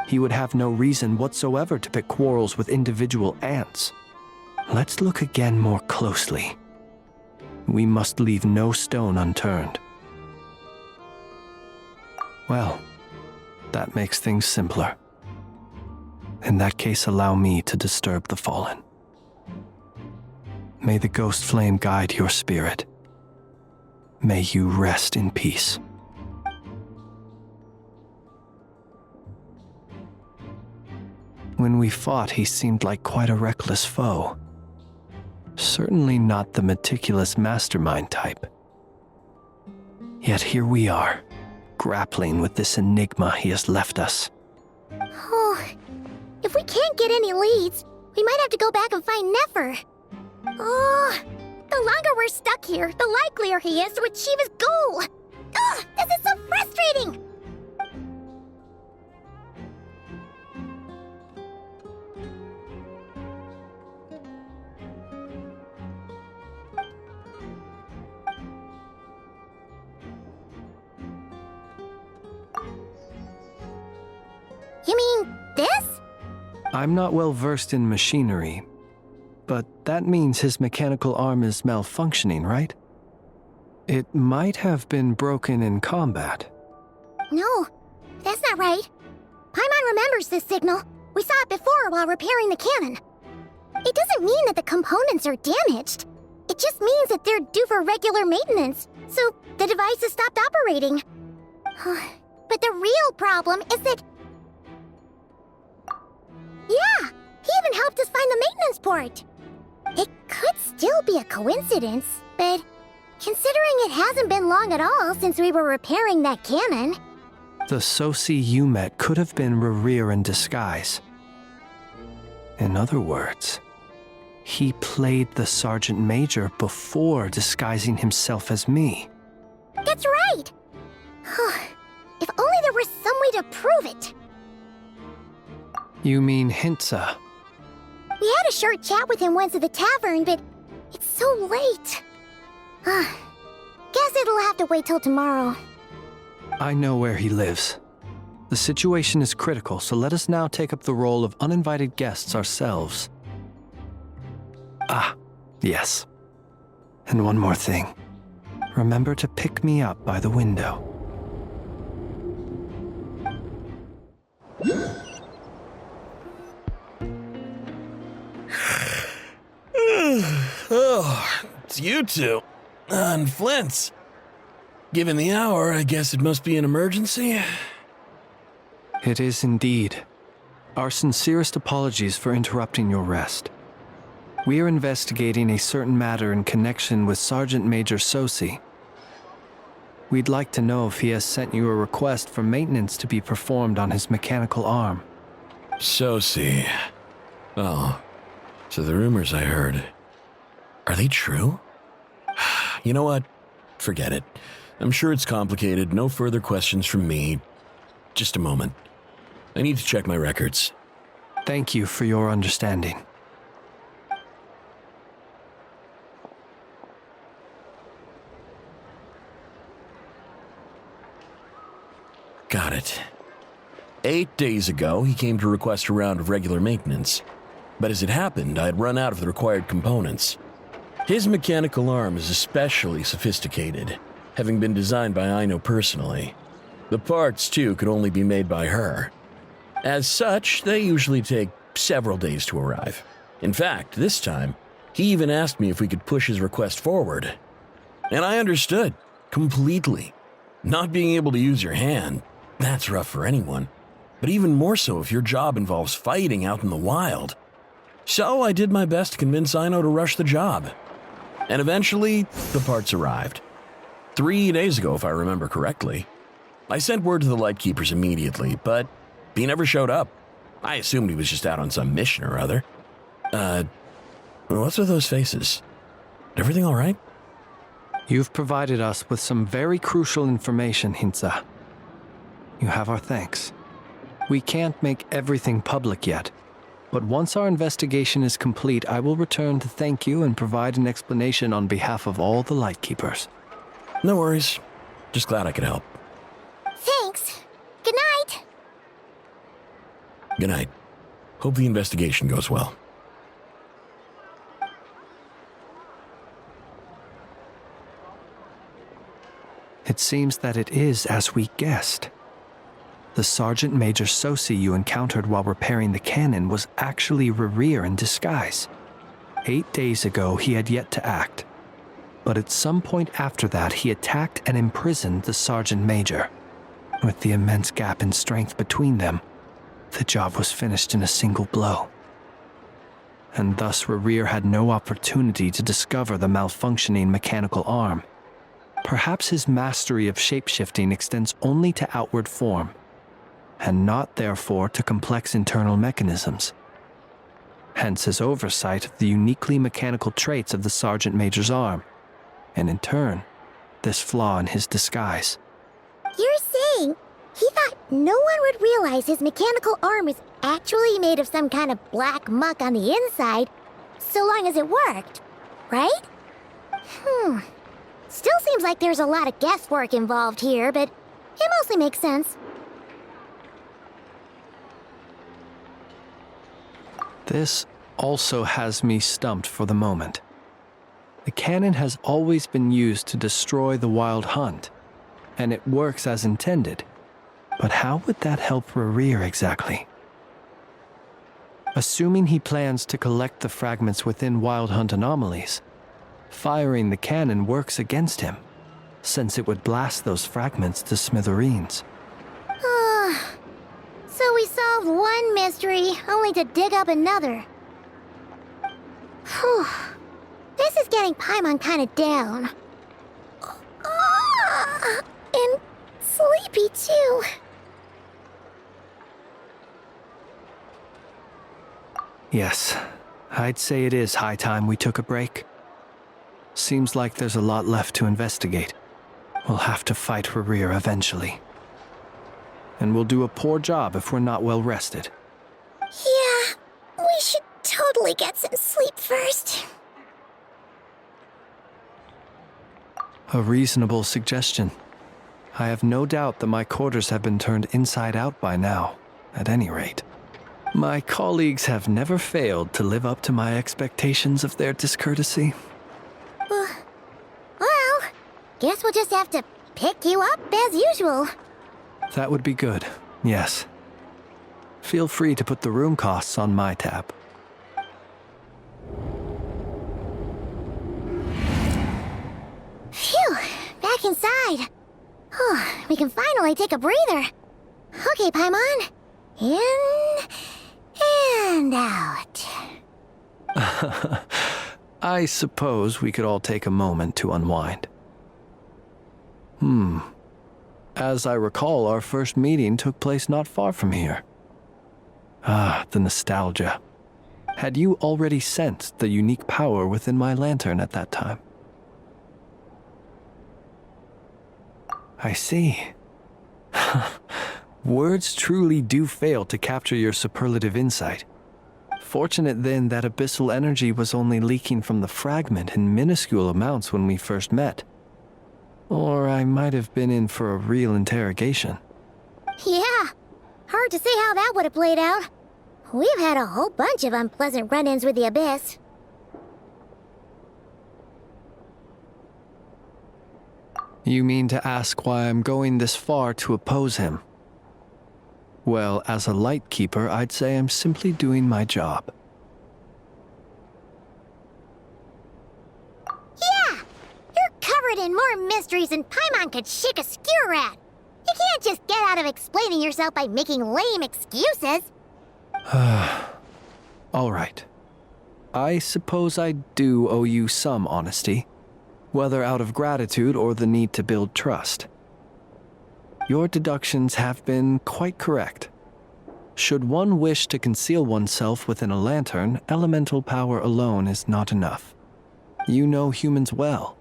He would have no reason whatsoever to pick quarrels with individual ants. Let's look again more closely. We must leave no stone unturned. Well, that makes things simpler. In that case, allow me to disturb the fallen. May the ghost flame guide your spirit. May you rest in peace. When we fought, he seemed like quite a reckless foe. Certainly not the meticulous mastermind type. Yet here we are, grappling with this enigma he has left us. Oh, if we can't get any leads, we might have to go back and find Nefer. Oh, the longer we're stuck here, the likelier he is to achieve his goal. Ugh, this is so frustrating! You mean this? I'm not well versed in machinery, but that means his mechanical arm is malfunctioning, right? It might have been broken in combat. No, that's not right. Paimon remembers this signal. We saw it before while repairing the cannon. It doesn't mean that the components are damaged. It just means that they're due for regular maintenance, so the device has stopped operating. But the real problem is that... Yeah, he even helped us find the maintenance port. It could still be a coincidence, but considering it hasn't been long at all since we were repairing that cannon... The Soci you met could have been Rerir in disguise. In other words, he played the Sergeant Major before disguising himself as me. That's right! If only there was some way to prove it. You mean Hintsa? We had a short chat with him once at the tavern, but it's so late. Guess it'll have to wait till tomorrow. I know where he lives. The situation is critical, so let us now take up the role of uninvited guests ourselves. Ah, yes. And one more thing. Remember to pick me up by the window. Oh, it's you two. And Flint's. Given the hour, I guess it must be an emergency. It is indeed. Our sincerest apologies for interrupting your rest. We are investigating a certain matter in connection with Sergeant Major Sosi. We'd like to know if he has sent you a request for maintenance to be performed on his mechanical arm. Sosi. Oh, so the rumors I heard, are they true? You know what? Forget it. I'm sure it's complicated. No further questions from me. Just a moment. I need to check my records. Thank you for your understanding. Got it. 8 days ago, he came to request a round of regular maintenance. But as it happened, I had run out of the required components. His mechanical arm is especially sophisticated, having been designed by Aino personally. The parts, too, could only be made by her. As such, they usually take several days to arrive. In fact, this time, he even asked me if we could push his request forward. And I understood, completely. Not being able to use your hand, that's rough for anyone. But even more so if your job involves fighting out in the wild. So I did my best to convince Aino to rush the job. And eventually, the parts arrived. 3 days ago, if I remember correctly. I sent word to the Lightkeepers immediately, but he never showed up. I assumed he was just out on some mission or other. What's with those faces? Everything all right? You've provided us with some very crucial information, Hintsa. You have our thanks. We can't make everything public yet, but once our investigation is complete, I will return to thank you and provide an explanation on behalf of all the Lightkeepers. No worries. Just glad I could help. Thanks. Good night. Good night. Hope the investigation goes well. It seems that it is as we guessed. The Sergeant Major Sosi you encountered while repairing the cannon was actually Rerir in disguise. 8 days ago, he had yet to act. But at some point after that, he attacked and imprisoned the Sergeant Major. With the immense gap in strength between them, the job was finished in a single blow. And thus Rerir had no opportunity to discover the malfunctioning mechanical arm. Perhaps his mastery of shapeshifting extends only to outward form, and not therefore to complex internal mechanisms. Hence his oversight of the uniquely mechanical traits of the Sergeant Major's arm, and in turn, this flaw in his disguise. You're saying he thought no one would realize his mechanical arm is actually made of some kind of black muck on the inside, so long as it worked, right? Still seems like there's a lot of guesswork involved here, but it mostly makes sense. This also has me stumped for the moment. The cannon has always been used to destroy the wild hunt, and it works as intended. But how would that help Rerir exactly? Assuming he plans to collect the fragments within wild hunt anomalies, firing the cannon works against him, since it would blast those fragments to smithereens. So we solved one mystery, only to dig up another. Whew. This is getting Paimon kind of down. And sleepy too. Yes, I'd say it is high time we took a break. Seems like there's a lot left to investigate. We'll have to fight Rerir eventually. And we'll do a poor job if we're not well rested. Yeah, we should totally get some sleep first. A reasonable suggestion. I have no doubt that my quarters have been turned inside out by now, at any rate. My colleagues have never failed to live up to my expectations of their discourtesy. Well, guess we'll just have to pick you up as usual. That would be good, yes. Feel free to put the room costs on my tab. Phew, back inside. We can finally take a breather. Okay, Paimon. In and out. I suppose we could all take a moment to unwind. As I recall, our first meeting took place not far from here. Ah, the nostalgia. Had you already sensed the unique power within my lantern at that time? I see. Words truly do fail to capture your superlative insight. Fortunate then that abyssal energy was only leaking from the fragment in minuscule amounts when we first met. Or I might have been in for a real interrogation. Yeah, hard to say how that would have played out. We've had a whole bunch of unpleasant run-ins with the Abyss. You mean to ask why I'm going this far to oppose him? Well, as a light keeper, I'd say I'm simply doing my job. Yeah! You're covered in more mysteries than Paimon could shake a skewer at. You can't just get out of explaining yourself by making lame excuses. All right. I suppose I do owe you some honesty, whether out of gratitude or the need to build trust. Your deductions have been quite correct. Should one wish to conceal oneself within a lantern, elemental power alone is not enough. You know humans well,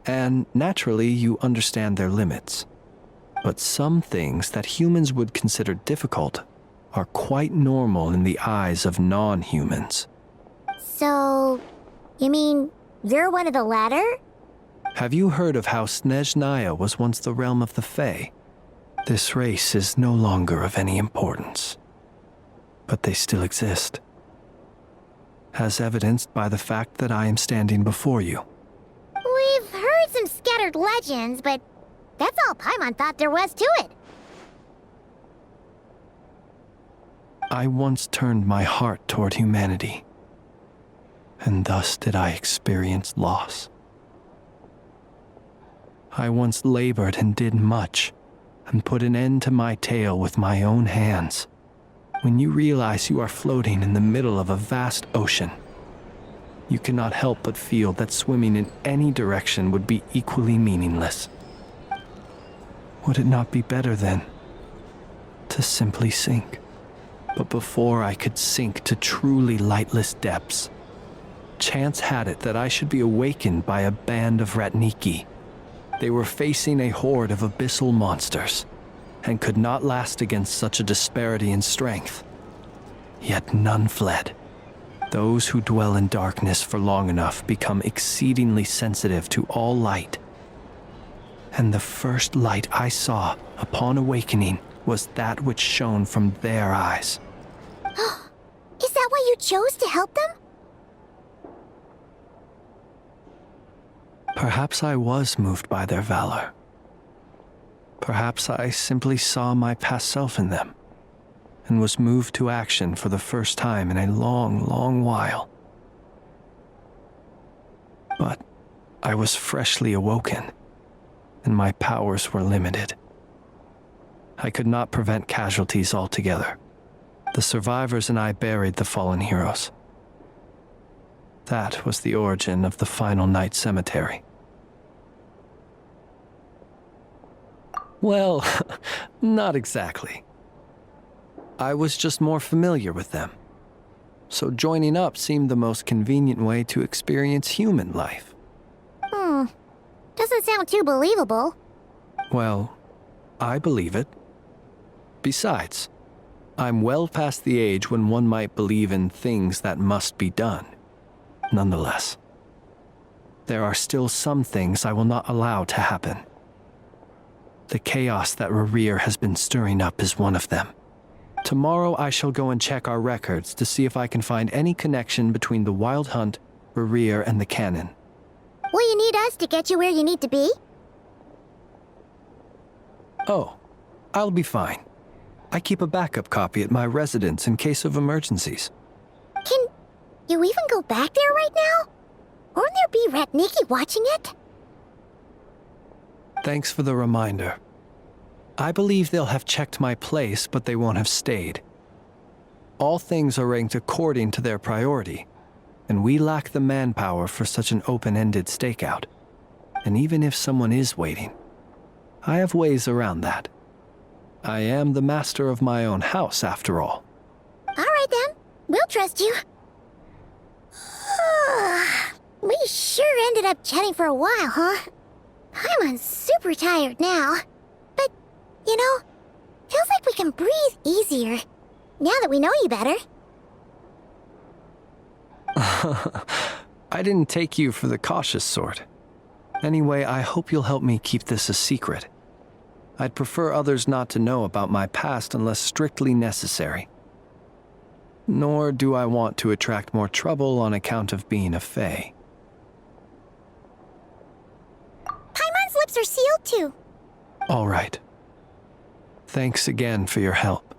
and naturally you understand their limits. But some things that humans would consider difficult are quite normal in the eyes of non-humans. So, you mean you're one of the latter? Have you heard of how Snezhnaya was once the realm of the Fae? This race is no longer of any importance, but they still exist, as evidenced by the fact that I am standing before you. We've heard some scattered legends, but that's all Paimon thought there was to it. I once turned my heart toward humanity, and thus did I experience loss. I once labored and did much, and put an end to my tale with my own hands. When you realize you are floating in the middle of a vast ocean, you cannot help but feel that swimming in any direction would be equally meaningless. Would it not be better, then, to simply sink? But before I could sink to truly lightless depths, chance had it that I should be awakened by a band of Ratniki. They were facing a horde of abyssal monsters, and could not last against such a disparity in strength. Yet none fled. Those who dwell in darkness for long enough become exceedingly sensitive to all light. And the first light I saw upon awakening was that which shone from their eyes. Is that why you chose to help them? Perhaps I was moved by their valor. Perhaps I simply saw my past self in them, and was moved to action for the first time in a long, long while. But I was freshly awoken, and my powers were limited. I could not prevent casualties altogether. The survivors and I buried the fallen heroes. That was the origin of the Final Night Cemetery. Well, not exactly. I was just more familiar with them. So joining up seemed the most convenient way to experience human life. Doesn't sound too believable. Well, I believe it. Besides, I'm well past the age when one might believe in things that must be done. Nonetheless, there are still some things I will not allow to happen. The chaos that Rerir has been stirring up is one of them. Tomorrow I shall go and check our records to see if I can find any connection between the Wild Hunt, Rerir, and the Cannon. Will you need us to get you where you need to be? Oh, I'll be fine. I keep a backup copy at my residence in case of emergencies. Can you even go back there right now? Won't there be Ratniki watching it? Thanks for the reminder. I believe they'll have checked my place, but they won't have stayed. All things are ranked according to their priority, and we lack the manpower for such an open-ended stakeout. And even if someone is waiting, I have ways around that. I am the master of my own house, after all. All right then, we'll trust you. We sure ended up chatting for a while, huh? I'm super tired now. But, you know, feels like we can breathe easier now that we know you better. I didn't take you for the cautious sort. Anyway, I hope you'll help me keep this a secret. I'd prefer others not to know about my past unless strictly necessary. Nor do I want to attract more trouble on account of being a fae. Paimon's lips are sealed too. All right. Thanks again for your help.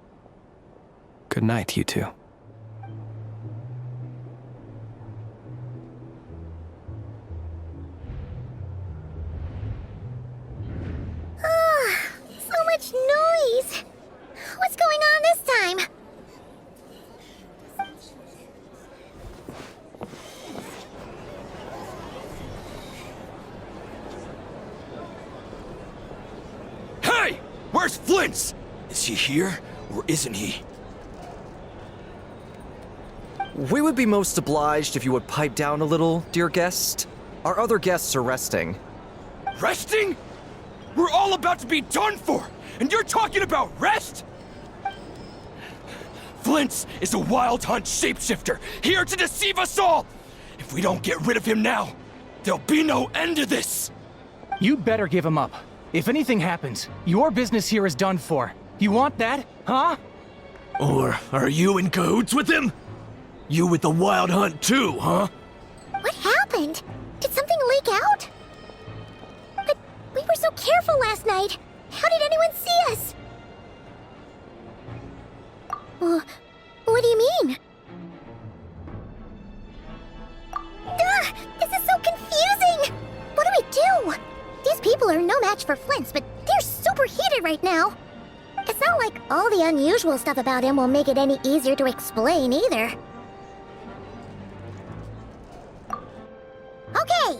Good night, you two. So much noise. What's going on this time? Hey! Where's Flint's? Is he here, or isn't he? We would be most obliged if you would pipe down a little, dear guest. Our other guests are resting. Resting? We're all about to be done for, and you're talking about rest? Flint's is a wild hunt shapeshifter, here to deceive us all! If we don't get rid of him now, there'll be no end to this! You better give him up. If anything happens, your business here is done for. You want that, huh? Or are you in cahoots with him? You with the wild hunt too, huh? What happened? Did something leak out? But we were so careful last night. How did anyone see us? What do you mean? This is so confusing! What do we do? These people are no match for Flint's, but they're super heated right now. It's not like all the unusual stuff about him will make it any easier to explain either. Okay!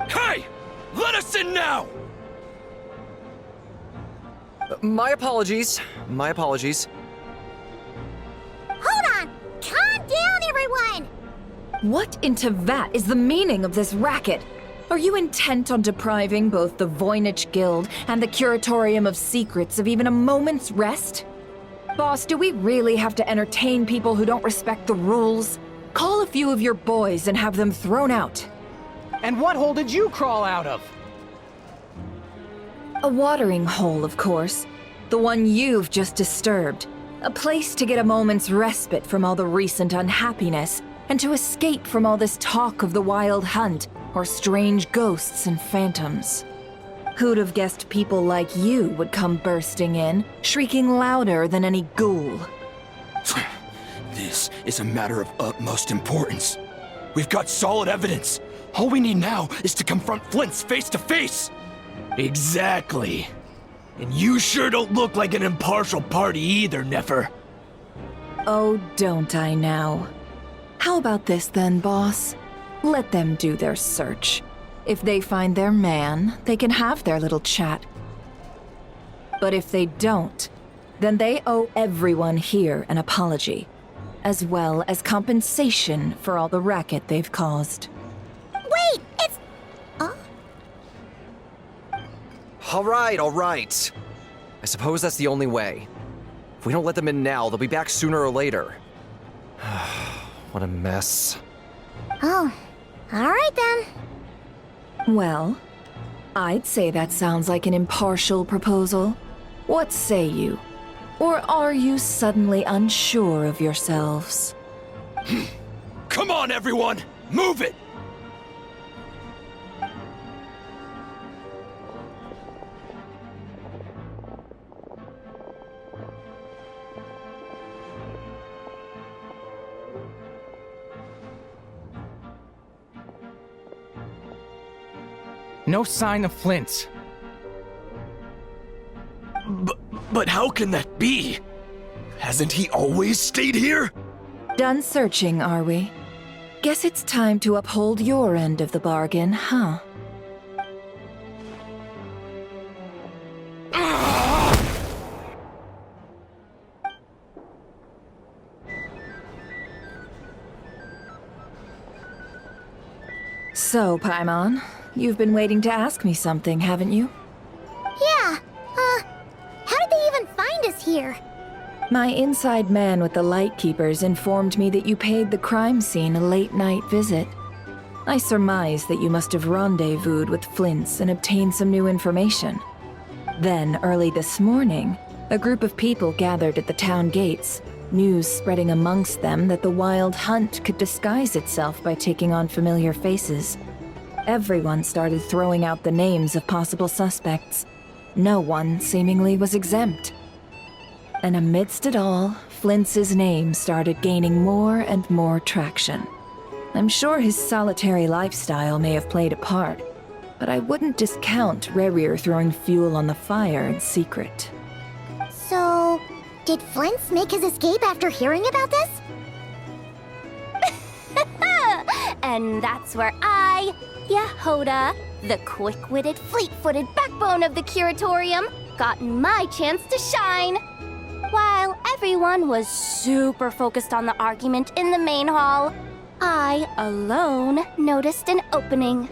Hey! Let us in now! My apologies. My apologies. Hold on! Calm down, everyone! What in Tevat is the meaning of this racket? Are you intent on depriving both the Voynich Guild and the Curatorium of Secrets of even a moment's rest? Boss, do we really have to entertain people who don't respect the rules? Call a few of your boys and have them thrown out. And what hole did you crawl out of? A watering hole, of course. The one you've just disturbed. A place to get a moment's respite from all the recent unhappiness, and to escape from all this talk of the wild hunt, or strange ghosts and phantoms. Who'd have guessed people like you would come bursting in, shrieking louder than any ghoul? This is a matter of utmost importance. We've got solid evidence. All we need now is to confront Flint's face to face. Exactly. And you sure don't look like an impartial party either, Nefer. Oh, don't I now? How about this then, boss? Let them do their search. If they find their man, they can have their little chat. But if they don't, then they owe everyone here an apology, as well as compensation for all the racket they've caused. Wait, it's... All right. I suppose that's the only way. If we don't let them in now, they'll be back sooner or later. What a mess. Oh, all right then. Well, I'd say that sounds like an impartial proposal. What say you? Or are you suddenly unsure of yourselves? Come on, everyone! Move it! No sign of Flint's. But how can that be? Hasn't he always stayed here? Done searching, are we? Guess it's time to uphold your end of the bargain, huh? So, Paimon, you've been waiting to ask me something, haven't you? Yeah, how did they even find us here? My inside man with the Lightkeepers informed me that you paid the crime scene a late-night visit. I surmise that you must have rendezvoused with Flint's and obtained some new information. Then, early this morning, a group of people gathered at the town gates, news spreading amongst them that the Wild Hunt could disguise itself by taking on familiar faces. Everyone started throwing out the names of possible suspects. No one, seemingly, was exempt. And amidst it all, Flint's name started gaining more and more traction. I'm sure his solitary lifestyle may have played a part, but I wouldn't discount Rerir throwing fuel on the fire in secret. So, did Flint's make his escape after hearing about this? And that's where I, Yehoda, the quick-witted, fleet-footed backbone of the Curatorium, got my chance to shine. While everyone was super focused on the argument in the main hall, I alone noticed an opening.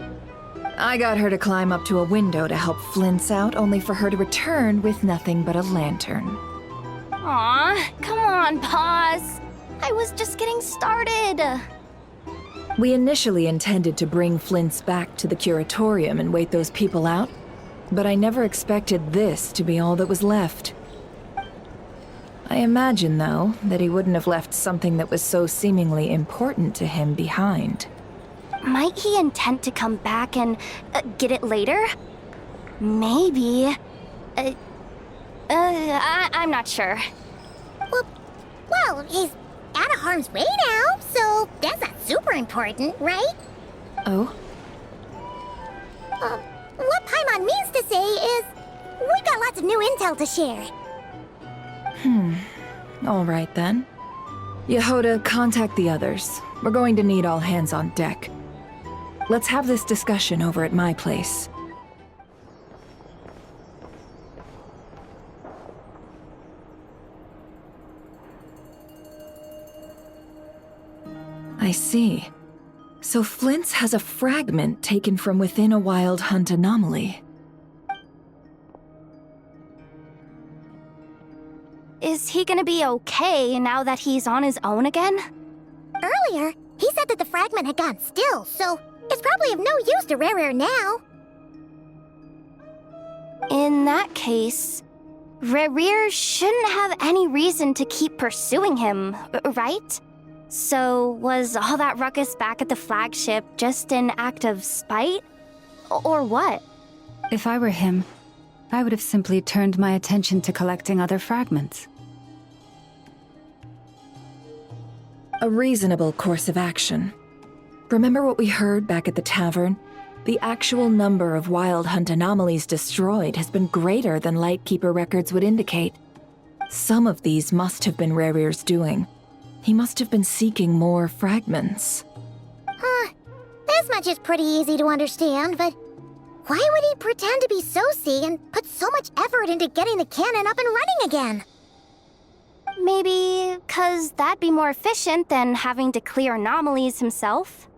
I got her to climb up to a window to help Flint's out, only for her to return with nothing but a lantern. Aw, come on, pause. I was just getting started. We initially intended to bring Flint's back to the Curatorium and wait those people out, but I never expected this to be all that was left. I imagine, though, that he wouldn't have left something that was so seemingly important to him behind. Might he intend to come back and get it later? Maybe. I'm not sure. Well, he's out of harm's way now, so that's not super important, right? Oh? What Paimon means to say is, we've got lots of new intel to share. All right then. Yehoda, contact the others. We're going to need all hands on deck. Let's have this discussion over at my place. I see. So Flint's has a fragment taken from within a Wild Hunt anomaly. Is he gonna be okay now that he's on his own again? Earlier, he said that the fragment had gone still, so it's probably of no use to Rerir now. In that case, Rerir shouldn't have any reason to keep pursuing him, right? So was all that ruckus back at the flagship just an act of spite? Or what? If I were him, I would have simply turned my attention to collecting other fragments. A reasonable course of action. Remember what we heard back at the tavern? The actual number of Wild Hunt anomalies destroyed has been greater than Lightkeeper records would indicate. Some of these must have been Rerir's doing. He must have been seeking more fragments. This much is pretty easy to understand, but why would he pretend to be Soci and put so much effort into getting the cannon up and running again? Maybe 'cause that'd be more efficient than having to clear anomalies himself?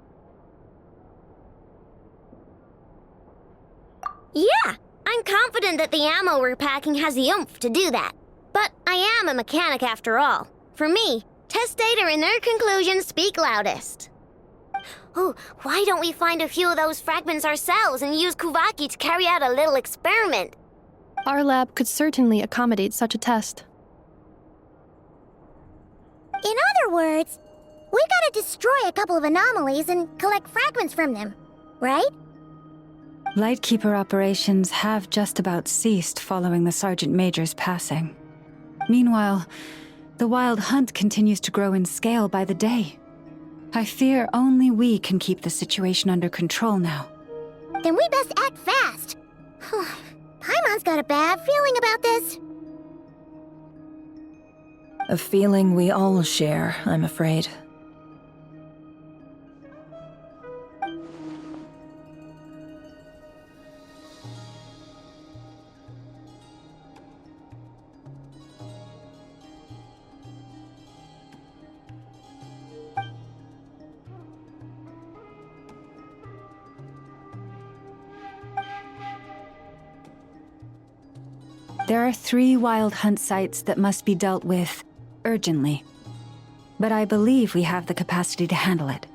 Yeah, I'm confident that the ammo we're packing has the oomph to do that. But I am a mechanic after all. For me, test data and their conclusions speak loudest. Ooh, why don't we find a few of those fragments ourselves and use Kuvaki to carry out a little experiment? Our lab could certainly accommodate such a test. In other words, we gotta destroy a couple of anomalies and collect fragments from them, right? Lightkeeper operations have just about ceased following the Sergeant Major's passing. Meanwhile, the Wild Hunt continues to grow in scale by the day. I fear only we can keep the situation under control now. Then we best act fast. Paimon's got a bad feeling about this. A feeling we all share, I'm afraid. There are 3 wild hunt sites that must be dealt with urgently. But I believe we have the capacity to handle it.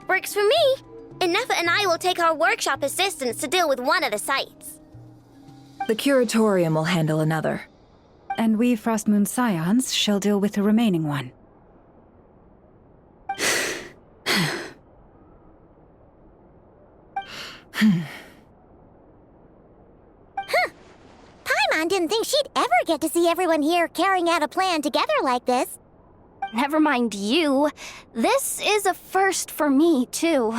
Works for me. Ineffa and I will take our workshop assistants to deal with one of the sites. The Curatorium will handle another. And we Frostmoon Scions shall deal with the remaining one. Paimon didn't think she'd ever get to see everyone here carrying out a plan together like this. Never mind you. This is a first for me, too.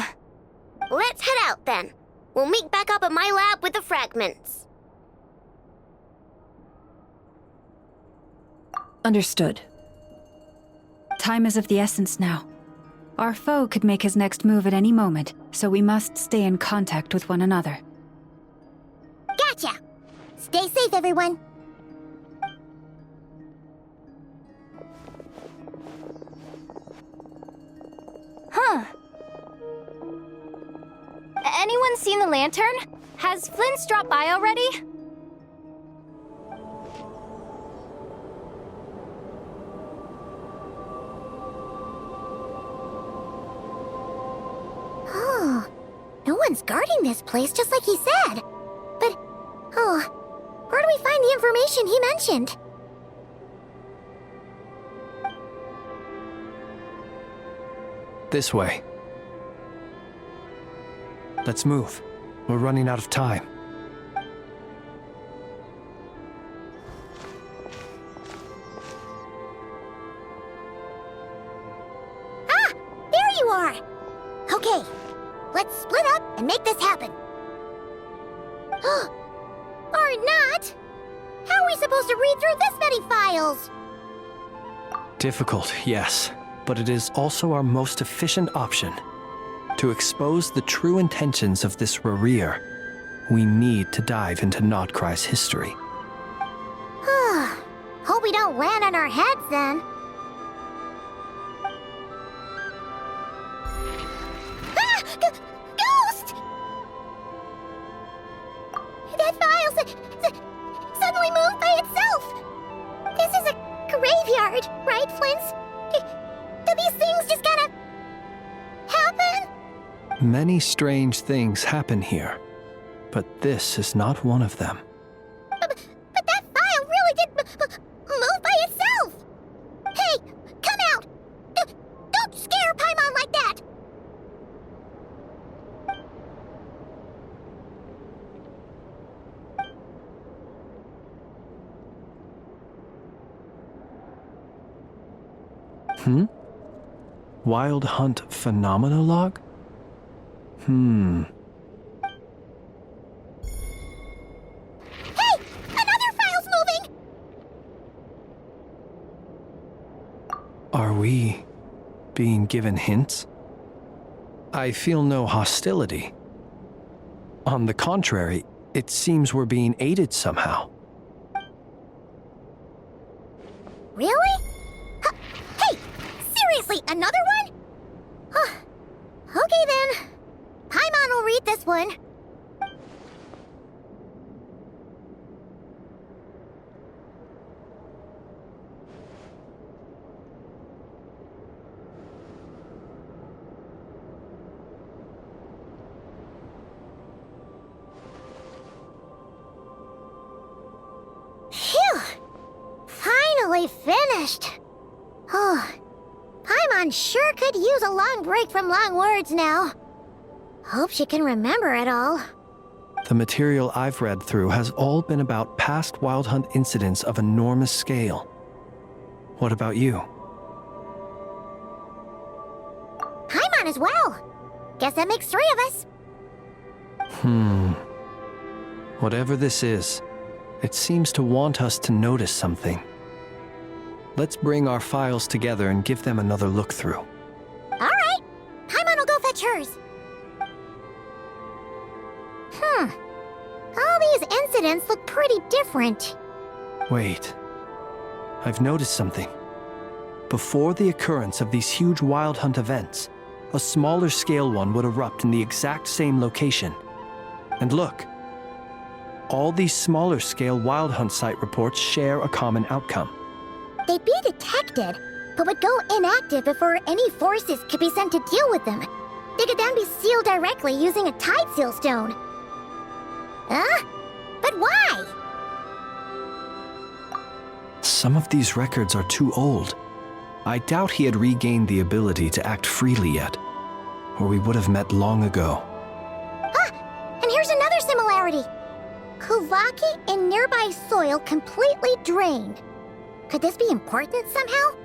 Let's head out then. We'll meet back up at my lab with the fragments. Understood. Time is of the essence now. Our foe could make his next move at any moment, so we must stay in contact with one another. Gotcha! Stay safe, everyone. Huh. Anyone seen the lantern? Has Flint dropped by already? Oh, no one's guarding this place just like he said. But, where do we find the information he mentioned? This way. Let's move. We're running out of time. Ah! There you are! Okay, let's split up and make this happen. Or not! How are we supposed to read through this many files? Difficult, yes, but it is also our most efficient option. To expose the true intentions of this Rereer, we need to dive into Nodcry's history. Hope we don't land on our heads then. Ah! Ghost! That file suddenly moved by itself! This is a graveyard, right, Flint's? Do these things just kind of happen? Many strange things happen here, but this is not one of them. But that file really did move by itself! Hey, come out! Don't scare Paimon like that! Wild Hunt Phenomenologue? Hey! Another file's moving! Are we being given hints? I feel no hostility. On the contrary, it seems we're being aided somehow. Really? Hey! Seriously, another one? Okay then. Paimon will read this one. Phew! Finally finished. Oh, Paimon sure could use a long break from long words now. Hope she can remember it all. The material I've read through has all been about past Wild Hunt incidents of enormous scale. What about you? Paimon as well. Guess that makes 3 of us. Whatever this is, it seems to want us to notice something. Let's bring our files together and give them another look through. All right. Paimon will go fetch hers. All these incidents look pretty different. Wait. I've noticed something. Before the occurrence of these huge Wild Hunt events, a smaller scale one would erupt in the exact same location. And look, all these smaller scale Wild Hunt site reports share a common outcome. They'd be detected, but would go inactive before any forces could be sent to deal with them. They could then be sealed directly using a tide seal stone. Huh? But why? Some of these records are too old. I doubt he had regained the ability to act freely yet, or we would have met long ago. Ah! And here's another similarity. Kuvaki and nearby soil completely drained. Could this be important somehow?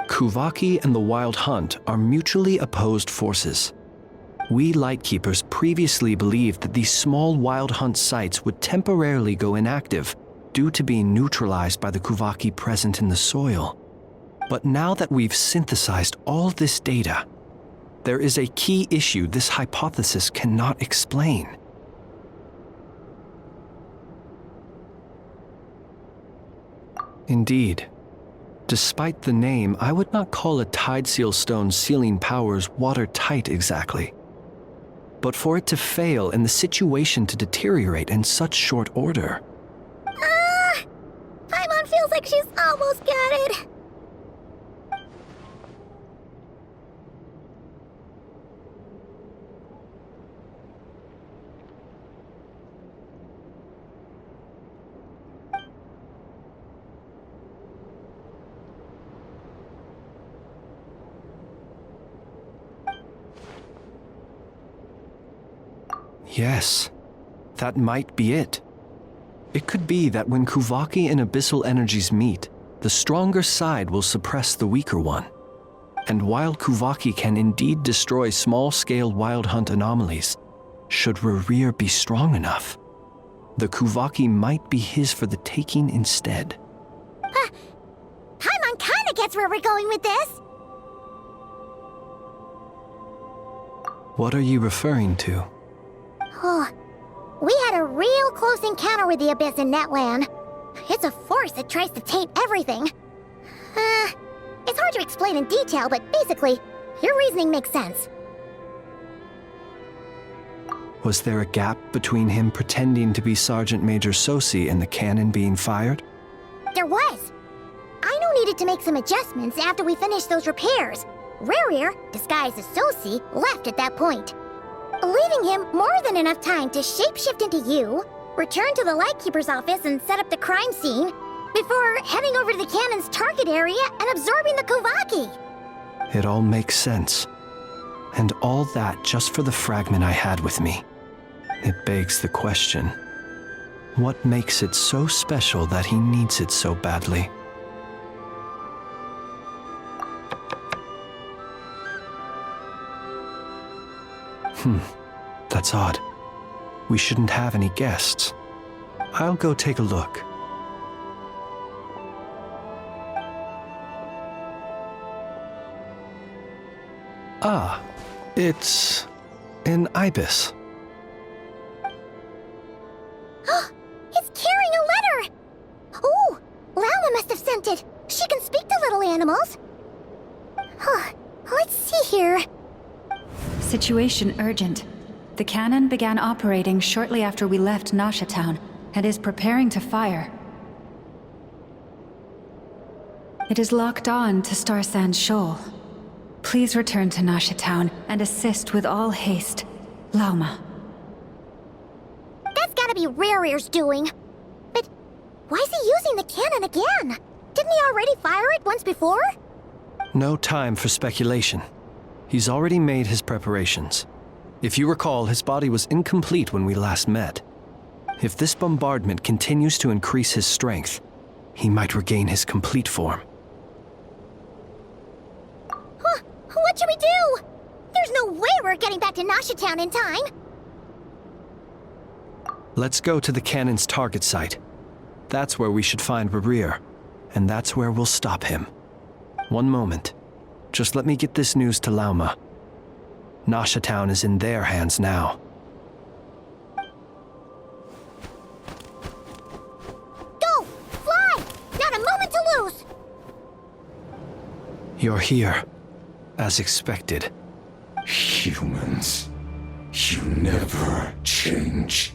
Kuvaki and the Wild Hunt are mutually opposed forces. We Lightkeepers previously believed that these small Wild Hunt sites would temporarily go inactive due to being neutralized by the Kuvaki present in the soil. But now that we've synthesized all this data, there is a key issue this hypothesis cannot explain. Indeed. Despite the name, I would not call a tide seal stone's sealing powers watertight exactly. But for it to fail and the situation to deteriorate in such short order. Paimon feels like she's almost got it. Yes, that might be it. It could be that when Kuvaki and Abyssal energies meet, the stronger side will suppress the weaker one. And while Kuvaki can indeed destroy small-scale Wild Hunt anomalies, should Rerir be strong enough, the Kuvaki might be his for the taking instead. Paimon kinda gets where we're going with this. What are you referring to? Oh, we had a real close encounter with the Abyss in Netland. It's a force that tries to taint everything. It's hard to explain in detail, but basically, your reasoning makes sense. Was there a gap between him pretending to be Sergeant Major Sosi and the cannon being fired? There was. Aino needed to make some adjustments after we finished those repairs. Rerir, disguised as Sosi, left at that point, leaving him more than enough time to shapeshift into you, return to the Lightkeeper's office and set up the crime scene, before heading over to the cannon's target area and absorbing the Kuvaki. It all makes sense. And all that just for the fragment I had with me. It begs the question, what makes it so special that he needs it so badly? That's odd. We shouldn't have any guests. I'll go take a look. Ah, it's an ibis. It's carrying a letter! Oh, Lama must have sent it. She can speak to little animals. Let's see here. Situation urgent. The cannon began operating shortly after we left Nasha Town and is preparing to fire. It is locked on to Star Sand Shoal. Please return to Nasha Town and assist with all haste. Lauma. That's gotta be Rerir's doing. But why is he using the cannon again? Didn't he already fire it once before? No time for speculation. He's already made his preparations. If you recall, his body was incomplete when we last met. If this bombardment continues to increase his strength, he might regain his complete form. What should we do? There's no way we're getting back to Nasha Town in time. Let's go to the cannon's target site. That's where we should find Rerir, and that's where we'll stop him. One moment. Just let me get this news to Lauma. Nasha Town is in their hands now. Go! Fly! Not a moment to lose! You're here, as expected. Humans, you never change. change.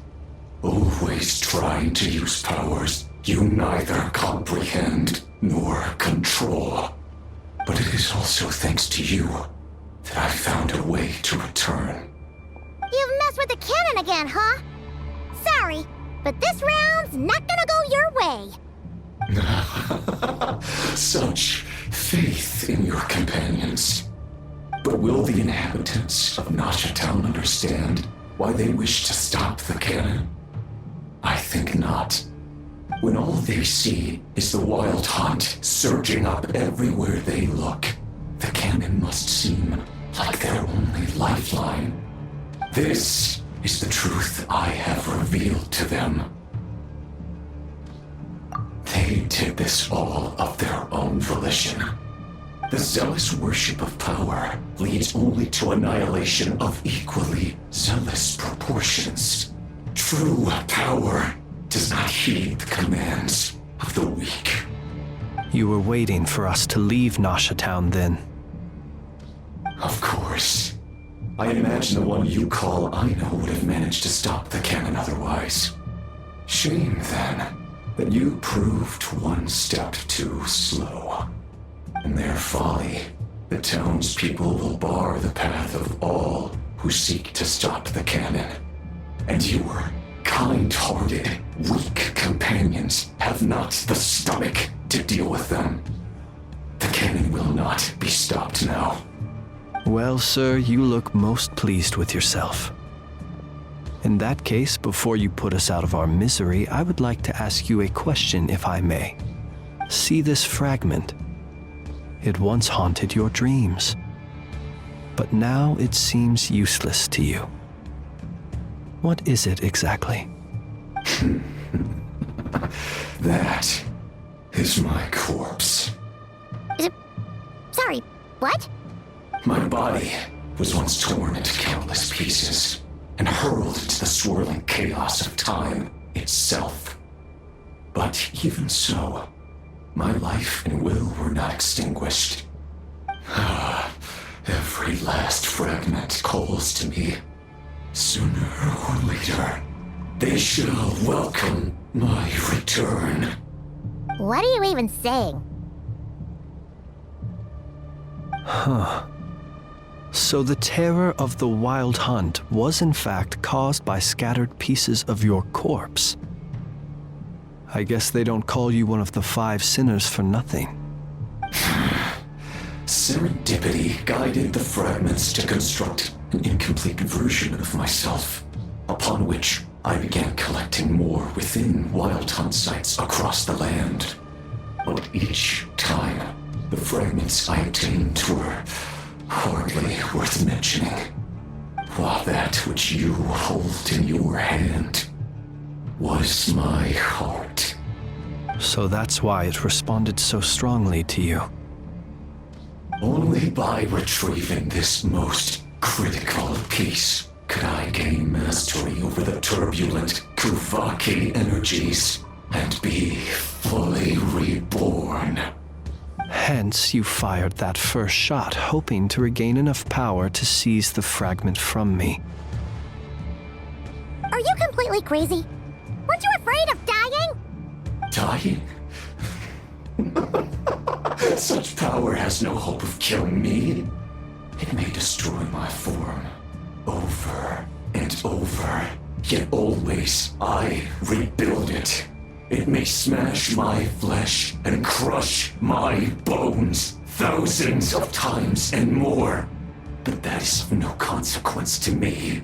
Always trying to use powers you neither comprehend nor control. But it is also thanks to you that I found a way to return. You've messed with the cannon again, huh? Sorry, but this round's not gonna go your way. Such faith in your companions. But will the inhabitants of Nasha Town understand why they wish to stop the cannon? I think not. When all they see is the wild hunt surging up everywhere they look, the cannon must seem like their only lifeline. This is the truth I have revealed to them. They did this all of their own volition. The zealous worship of power leads only to annihilation of equally zealous proportions. True power does not heed the commands of the weak. You were waiting for us to leave Nasha Town then? Of course. I imagine the one you call Aino would have managed to stop the cannon otherwise. Shame, then, that you proved one step too slow. In their folly, the townspeople will bar the path of all who seek to stop the cannon. And your kind-hearted, weak companions have not the stomach to deal with them. The cannon will not be stopped now. Well, sir, you look most pleased with yourself. In that case, before you put us out of our misery, I would like to ask you a question, if I may. See this fragment? It once haunted your dreams, but now it seems useless to you. What is it exactly? That is my corpse. Sorry, what? My body was once torn into countless pieces and hurled into the swirling chaos of time itself. But even so, my life and will were not extinguished. Every last fragment calls to me. Sooner or later, they shall welcome my return. What are you even saying? Huh. So the terror of the Wild Hunt was in fact caused by scattered pieces of your corpse. I guess they don't call you one of the 5 sinners for nothing. Serendipity guided the fragments to construct an incomplete version of myself, upon which I began collecting more within Wild Hunt sites across the land. But each time, the fragments I obtained were hardly worth mentioning, while that which you hold in your hand was my heart. So that's why it responded so strongly to you. Only by retrieving this most critical piece could I gain mastery over the turbulent Kuvaki energies and be fully reborn. Hence, you fired that first shot, hoping to regain enough power to seize the fragment from me. Are you completely crazy? Weren't you afraid of dying? Dying? Such power has no hope of killing me. It may destroy my form over and over, yet always I rebuild it. It may smash my flesh and crush my bones thousands of times and more, but that is of no consequence to me.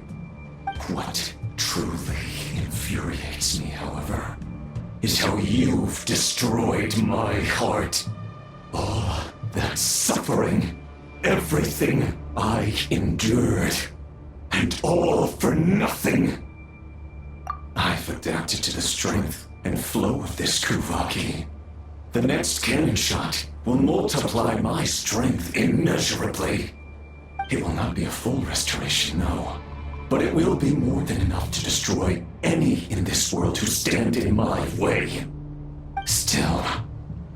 What truly infuriates me, however, is how you've destroyed my heart. All that suffering, everything I endured, and all for nothing. I've adapted to the strength and flow of this Kuvaki. The next cannon shot will multiply my strength immeasurably. It will not be a full restoration, no, but it will be more than enough to destroy any in this world who stand in my way. Still,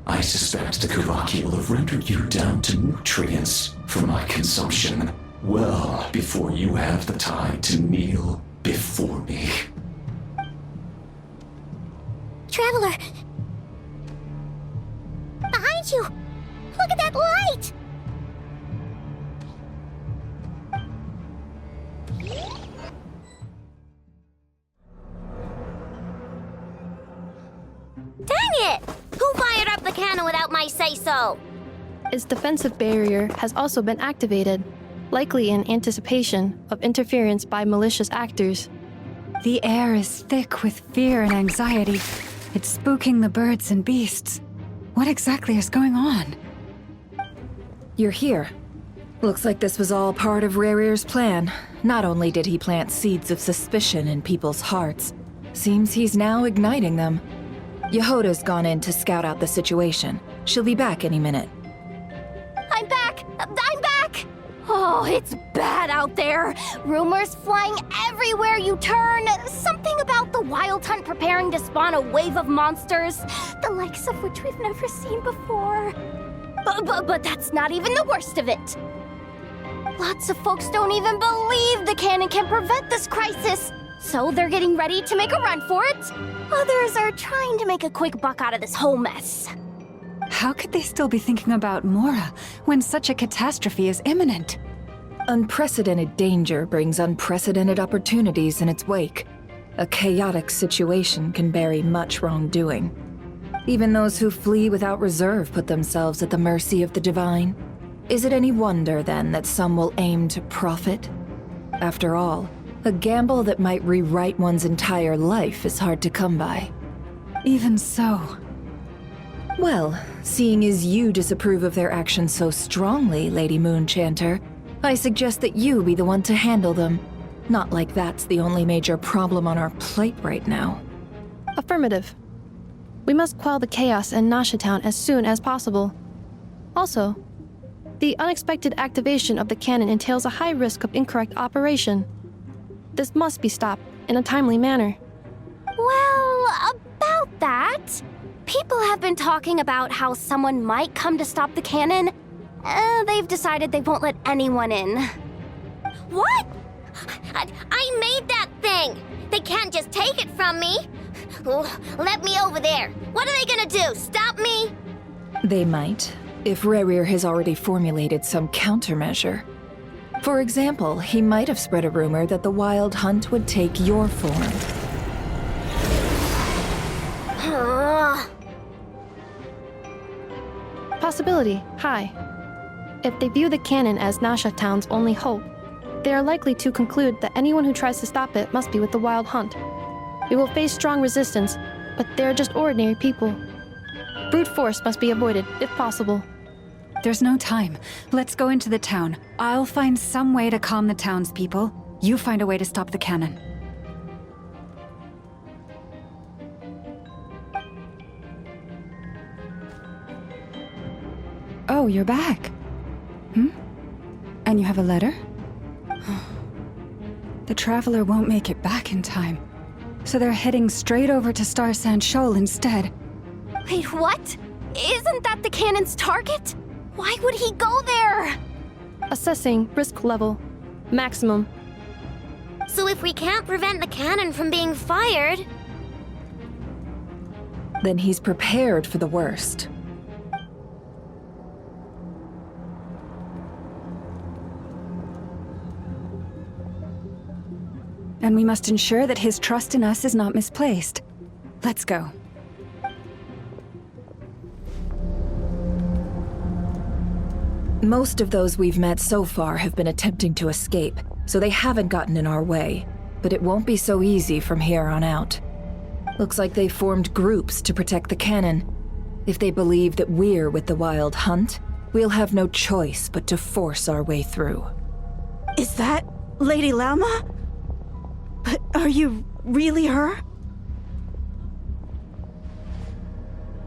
I suspect the Kuvaki will have rendered you down to nutrients for my consumption well before you have the time to kneel before me. Traveler! Behind you! Look at that light! Dang it! Who fired up the cannon without my say-so? Its defensive barrier has also been activated, likely in anticipation of interference by malicious actors. The air is thick with fear and anxiety. It's spooking the birds and beasts. What exactly is going on? You're here. Looks like this was all part of Rarir's plan. Not only did he plant seeds of suspicion in people's hearts, seems he's now igniting them. Yehoda's gone in to scout out the situation. She'll be back any minute. I'm back! I'm back! Oh, it's bad out there. Rumors flying everywhere you turn. Something about the Wild Hunt preparing to spawn a wave of monsters, the likes of which we've never seen before. But that's not even the worst of it. Lots of folks don't even believe the cannon can prevent this crisis, so they're getting ready to make a run for it. Others are trying to make a quick buck out of this whole mess. How could they still be thinking about Mora when such a catastrophe is imminent? Unprecedented danger brings unprecedented opportunities in its wake. A chaotic situation can bury much wrongdoing. Even those who flee without reserve put themselves at the mercy of the divine. Is it any wonder, then, that some will aim to profit? After all, a gamble that might rewrite one's entire life is hard to come by. Even so. Well, seeing as you disapprove of their actions so strongly, Lady Moonchanter, I suggest that you be the one to handle them. Not like that's the only major problem on our plate right now. Affirmative. We must quell the chaos in Nasha Town as soon as possible. Also, the unexpected activation of the cannon entails a high risk of incorrect operation. This must be stopped in a timely manner. Well, about that, people have been talking about how someone might come to stop the cannon. They've decided they won't let anyone in. What? I made that thing! They can't just take it from me! Oh, let me over there! What are they gonna do, stop me? They might, if Rarir has already formulated some countermeasure. For example, he might have spread a rumor that the Wild Hunt would take your form. Possibility high. If they view the cannon as Nasha Town's only hope, they are likely to conclude that anyone who tries to stop it must be with the Wild Hunt. We will face strong resistance, but they are just ordinary people. Brute force must be avoided, if possible. There's no time. Let's go into the town. I'll find some way to calm the townspeople. You find a way to stop the cannon. Oh, you're back. And you have a letter? The Traveler won't make it back in time. So they're heading straight over to Star Sand Shoal instead. Wait, what? Isn't that the cannon's target? Why would he go there? Assessing risk level. Maximum. So if we can't prevent the cannon from being fired... Then he's prepared for the worst. And we must ensure that his trust in us is not misplaced. Let's go. Most of those we've met so far have been attempting to escape, so they haven't gotten in our way. But it won't be so easy from here on out. Looks like they formed groups to protect the cannon. If they believe that we're with the Wild Hunt, we'll have no choice but to force our way through. Is that Lady Lama? But are you really her?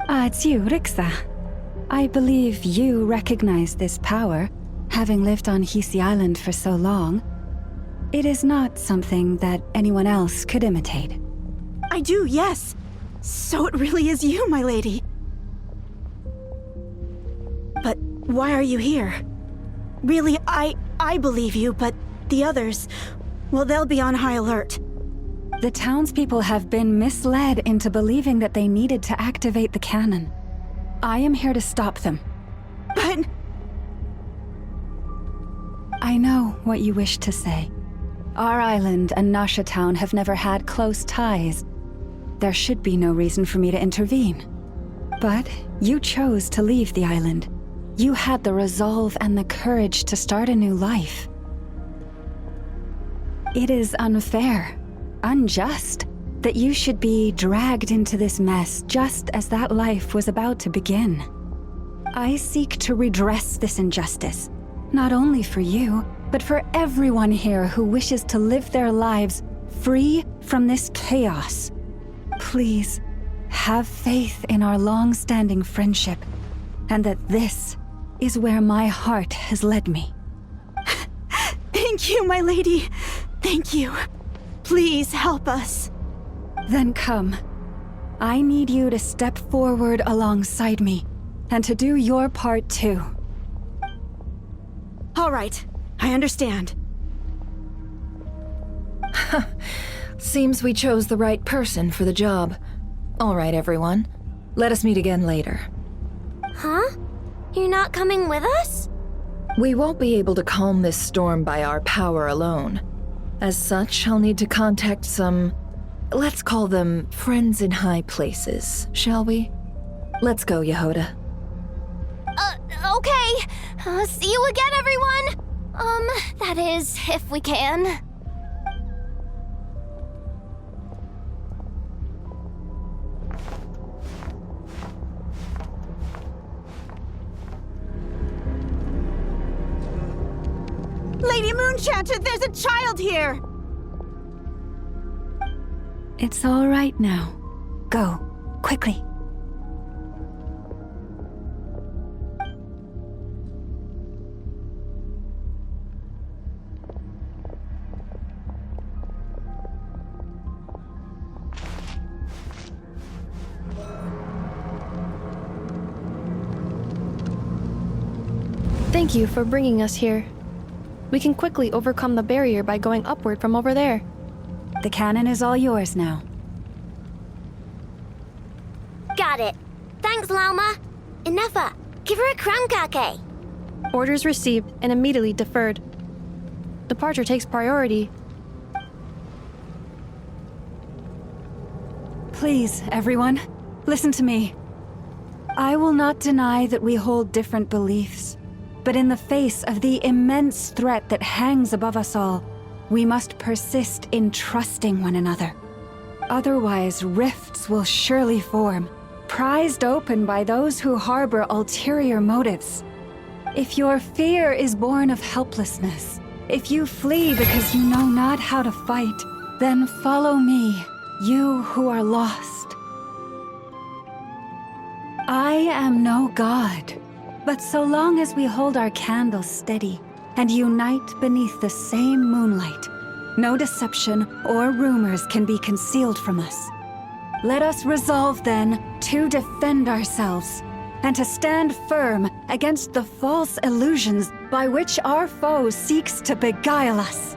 It's you, Rixa. I believe you recognize this power, having lived on Hisi Island for so long. It is not something that anyone else could imitate. I do, yes. So it really is you, my lady. But why are you here? Really, I believe you, but the others, well, they'll be on high alert. The townspeople have been misled into believing that they needed to activate the cannon. I am here to stop them. But... I know what you wish to say. Our island and Nasha Town have never had close ties. There should be no reason for me to intervene. But you chose to leave the island. You had the resolve and the courage to start a new life. It is unfair, unjust, that you should be dragged into this mess just as that life was about to begin. I seek to redress this injustice, not only for you, but for everyone here who wishes to live their lives free from this chaos. Please, have faith in our long-standing friendship, and that this is where my heart has led me. Thank you, my lady. Thank you. Please help us. Then come. I need you to step forward alongside me, and to do your part too. All right, I understand. Seems we chose the right person for the job. All right, everyone. Let us meet again later. Huh? You're not coming with us? We won't be able to calm this storm by our power alone. As such, I'll need to contact some... let's call them friends in high places, shall we? Let's go, Yehoda. Okay. See you again, everyone! That is, if we can. Lady Moonchanter, there's a child here! It's all right now. Go, quickly. Thank you for bringing us here. We can quickly overcome the barrier by going upward from over there. The cannon is all yours now. Got it. Thanks, Lauma. Inefa, give her a crown kake. Orders received and immediately deferred. Departure takes priority. Please, everyone, listen to me. I will not deny that we hold different beliefs, but in the face of the immense threat that hangs above us all, we must persist in trusting one another. Otherwise, rifts will surely form, prized open by those who harbor ulterior motives. If your fear is born of helplessness, if you flee because you know not how to fight, then follow me, you who are lost. I am no god, but so long as we hold our candles steady and unite beneath the same moonlight, no deception or rumors can be concealed from us. Let us resolve, then, to defend ourselves, and to stand firm against the false illusions by which our foe seeks to beguile us.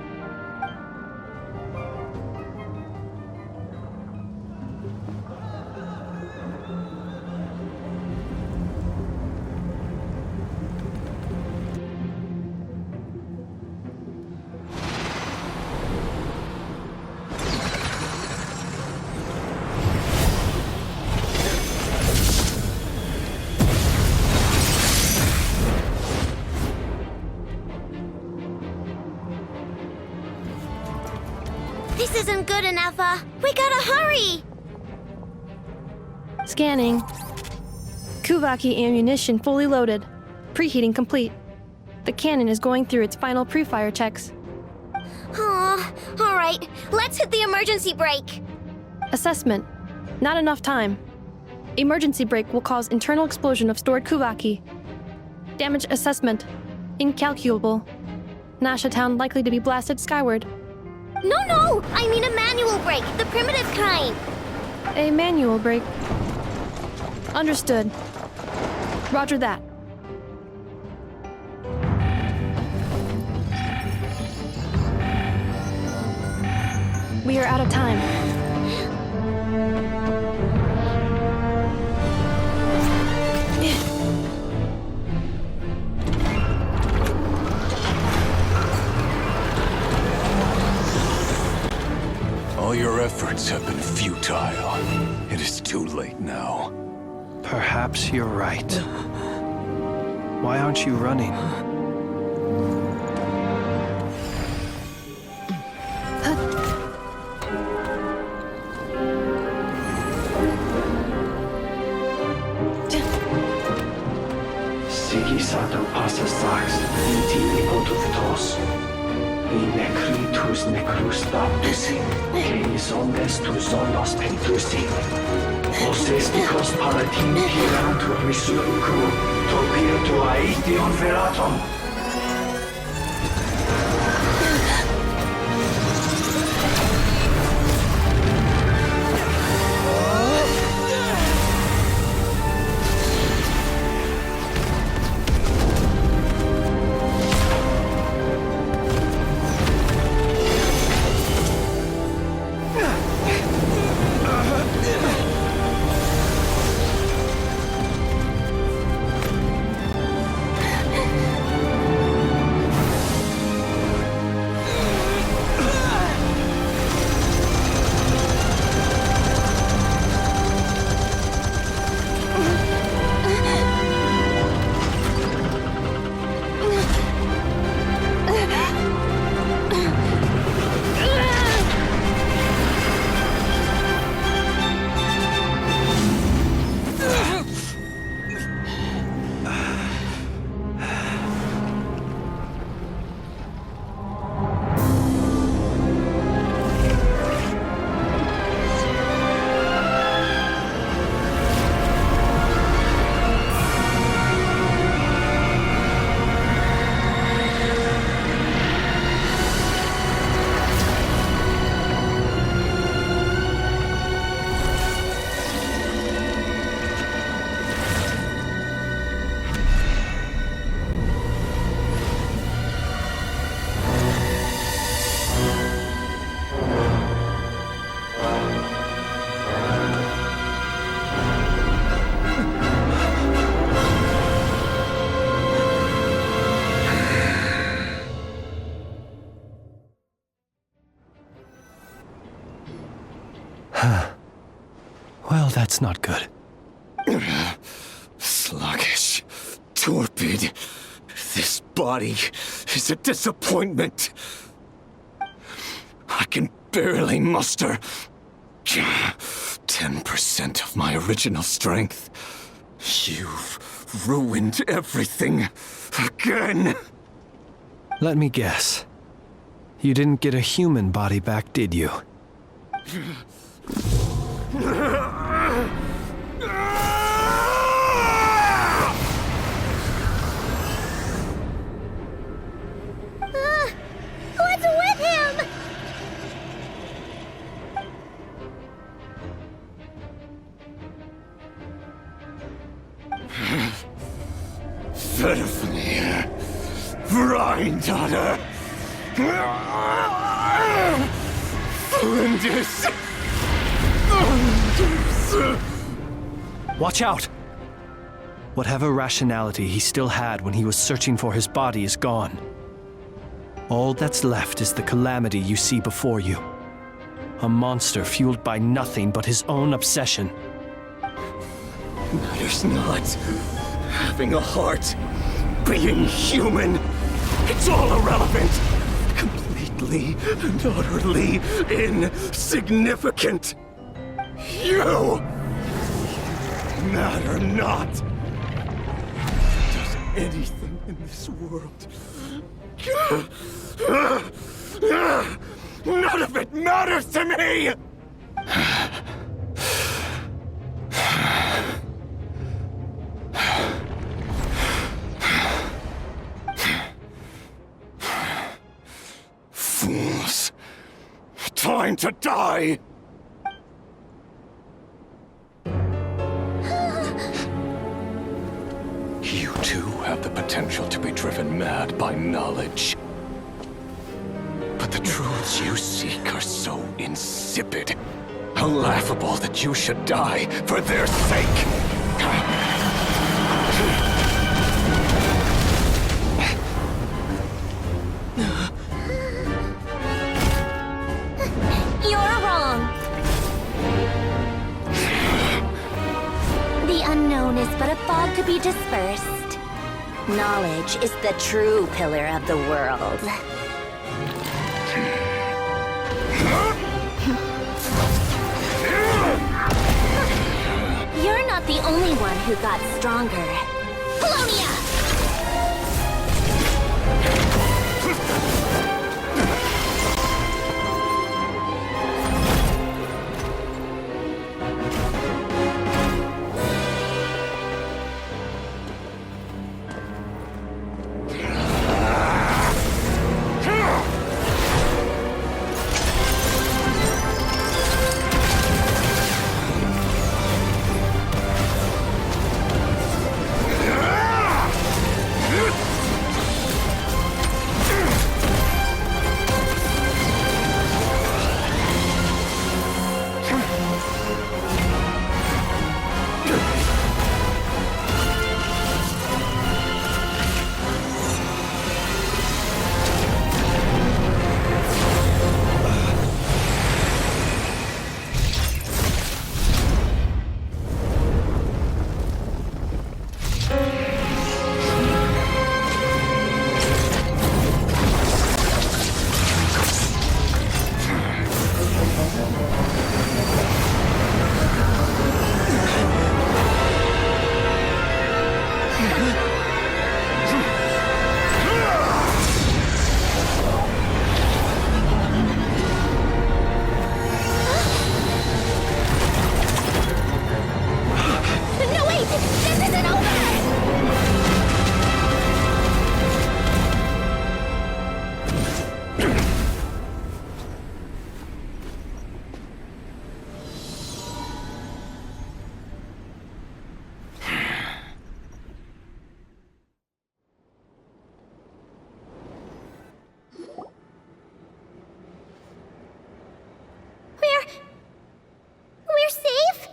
This isn't good enough, we gotta hurry! Scanning. Kuvaki ammunition fully loaded. Preheating complete. The cannon is going through its final pre-fire checks. Aw, alright, let's hit the emergency brake. Assessment. Not enough time. Emergency brake will cause internal explosion of stored Kuvaki. Damage assessment. Incalculable. Nasha Town likely to be blasted skyward. No, I mean a manual brake, the primitive kind. A manual brake. Understood. Roger that. We are out of time. All your efforts have been futile. It is too late now. Perhaps you're right. Why aren't you running? Sigisatam passa sax, viti ipotuftos. Necritus necrus baptusi, que ondes tu zonos pentusi. Oses picos palatin pirantur resurcu, topir tua ition veratum. Well, that's not good. Sluggish, torpid. This body is a disappointment. I can barely muster 10% of my original strength. You've ruined everything again. Let me guess. You didn't get a human body back, did you? What's with him? Verfnir, Vrindaughter, Flinders. Watch out! Whatever rationality he still had when he was searching for his body is gone. All that's left is the calamity you see before you. A monster fueled by nothing but his own obsession. Matters not. Having a heart, being human, it's all irrelevant. Completely and utterly insignificant. You matter not. Does anything in this world? None of it matters to me! Fools. Time to die! You too have the potential to be driven mad by knowledge. But But the truths you seek are so insipid. How laughable that you should die for their sake. You're wrong. The unknown is but a fog to be dispersed. Knowledge is the true pillar of the world. You're not the only one who got stronger. Polonia! We're safe?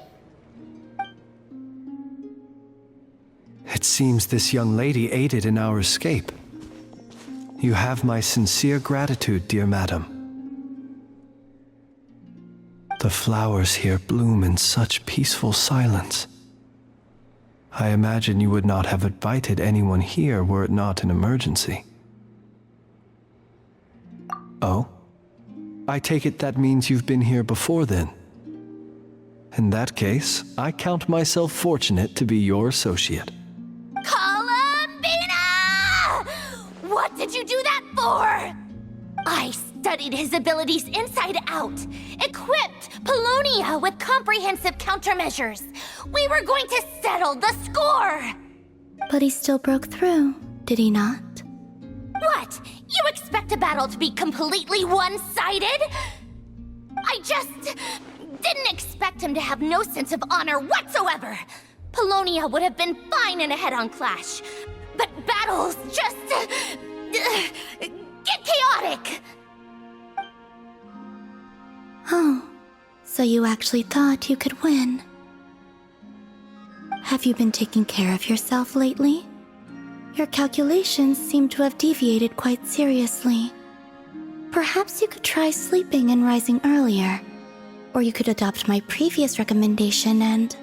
It seems this young lady aided in our escape. You have my sincere gratitude, dear madam. The flowers here bloom in such peaceful silence. I imagine you would not have invited anyone here were it not an emergency. Oh? I take it that means you've been here before then. In that case, I count myself fortunate to be your associate. Columbina! What did you do that for? I studied his abilities inside out, equipped Polonia with comprehensive countermeasures. We were going to settle the score! But he still broke through, did he not? What? You expect a battle to be completely one-sided? I just didn't expect him to have no sense of honor whatsoever. Polonia would have been fine in a head-on clash, but battles just get chaotic. Oh, so you actually thought you could win. Have you been taking care of yourself lately? Your calculations seem to have deviated quite seriously. Perhaps you could try sleeping and rising earlier. Or you could adopt my previous recommendation and...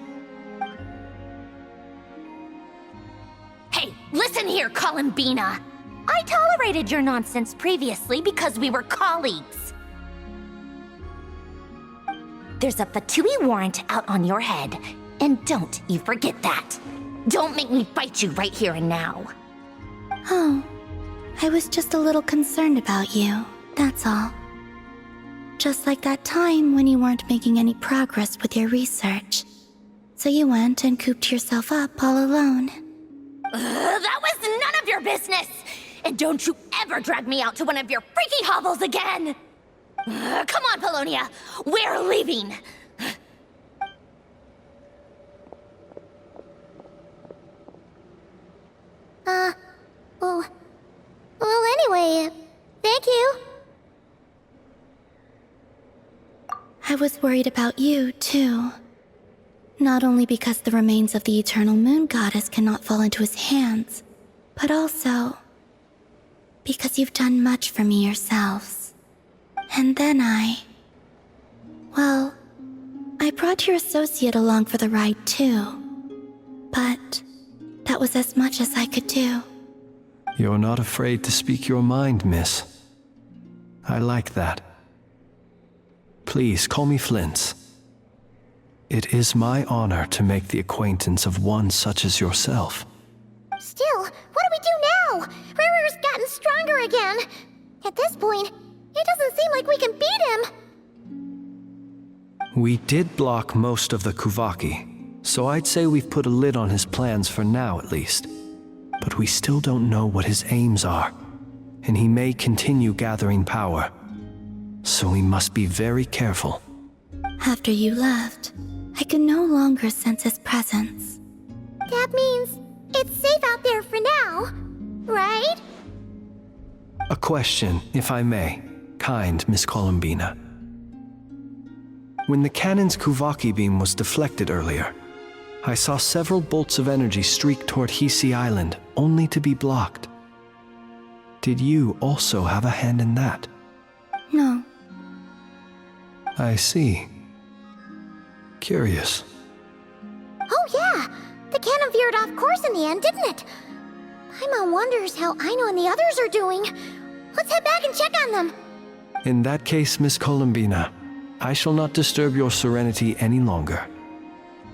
Hey, listen here, Columbina. I tolerated your nonsense previously because we were colleagues. There's a Fatui warrant out on your head, and don't you forget that. Don't make me fight you right here and now. Oh, I was just a little concerned about you, that's all. Just like that time when you weren't making any progress with your research. So you went and cooped yourself up all alone. That was none of your business! And don't you ever drag me out to one of your freaky hovels again! Come on, Polonia! We're leaving! Well, anyway, thank you. I was worried about you, too. Not only because the remains of the Eternal Moon Goddess cannot fall into his hands, but also because you've done much for me yourselves. And then well, I brought your associate along for the ride too. But that was as much as I could do. You're not afraid to speak your mind, miss. I like that. Please call me Flint. It is my honor to make the acquaintance of one such as yourself. Still, what do we do now? Riri's gotten stronger again. At this point, it doesn't seem like we can beat him. We did block most of the Kuvaki, so I'd say we've put a lid on his plans for now at least. But we still don't know what his aims are, and he may continue gathering power. So we must be very careful. After you left, I could no longer sense his presence. That means it's safe out there for now, right? A question, if I may, kind Miss Columbina. When the cannon's Kuvaki beam was deflected earlier, I saw several bolts of energy streak toward Hisi Island, only to be blocked. Did you also have a hand in that? No. I see. Curious. Oh yeah! The cannon veered off course in the end, didn't it? Paimon wonders how Aino and the others are doing. Let's head back and check on them. In that case, Miss Columbina, I shall not disturb your serenity any longer.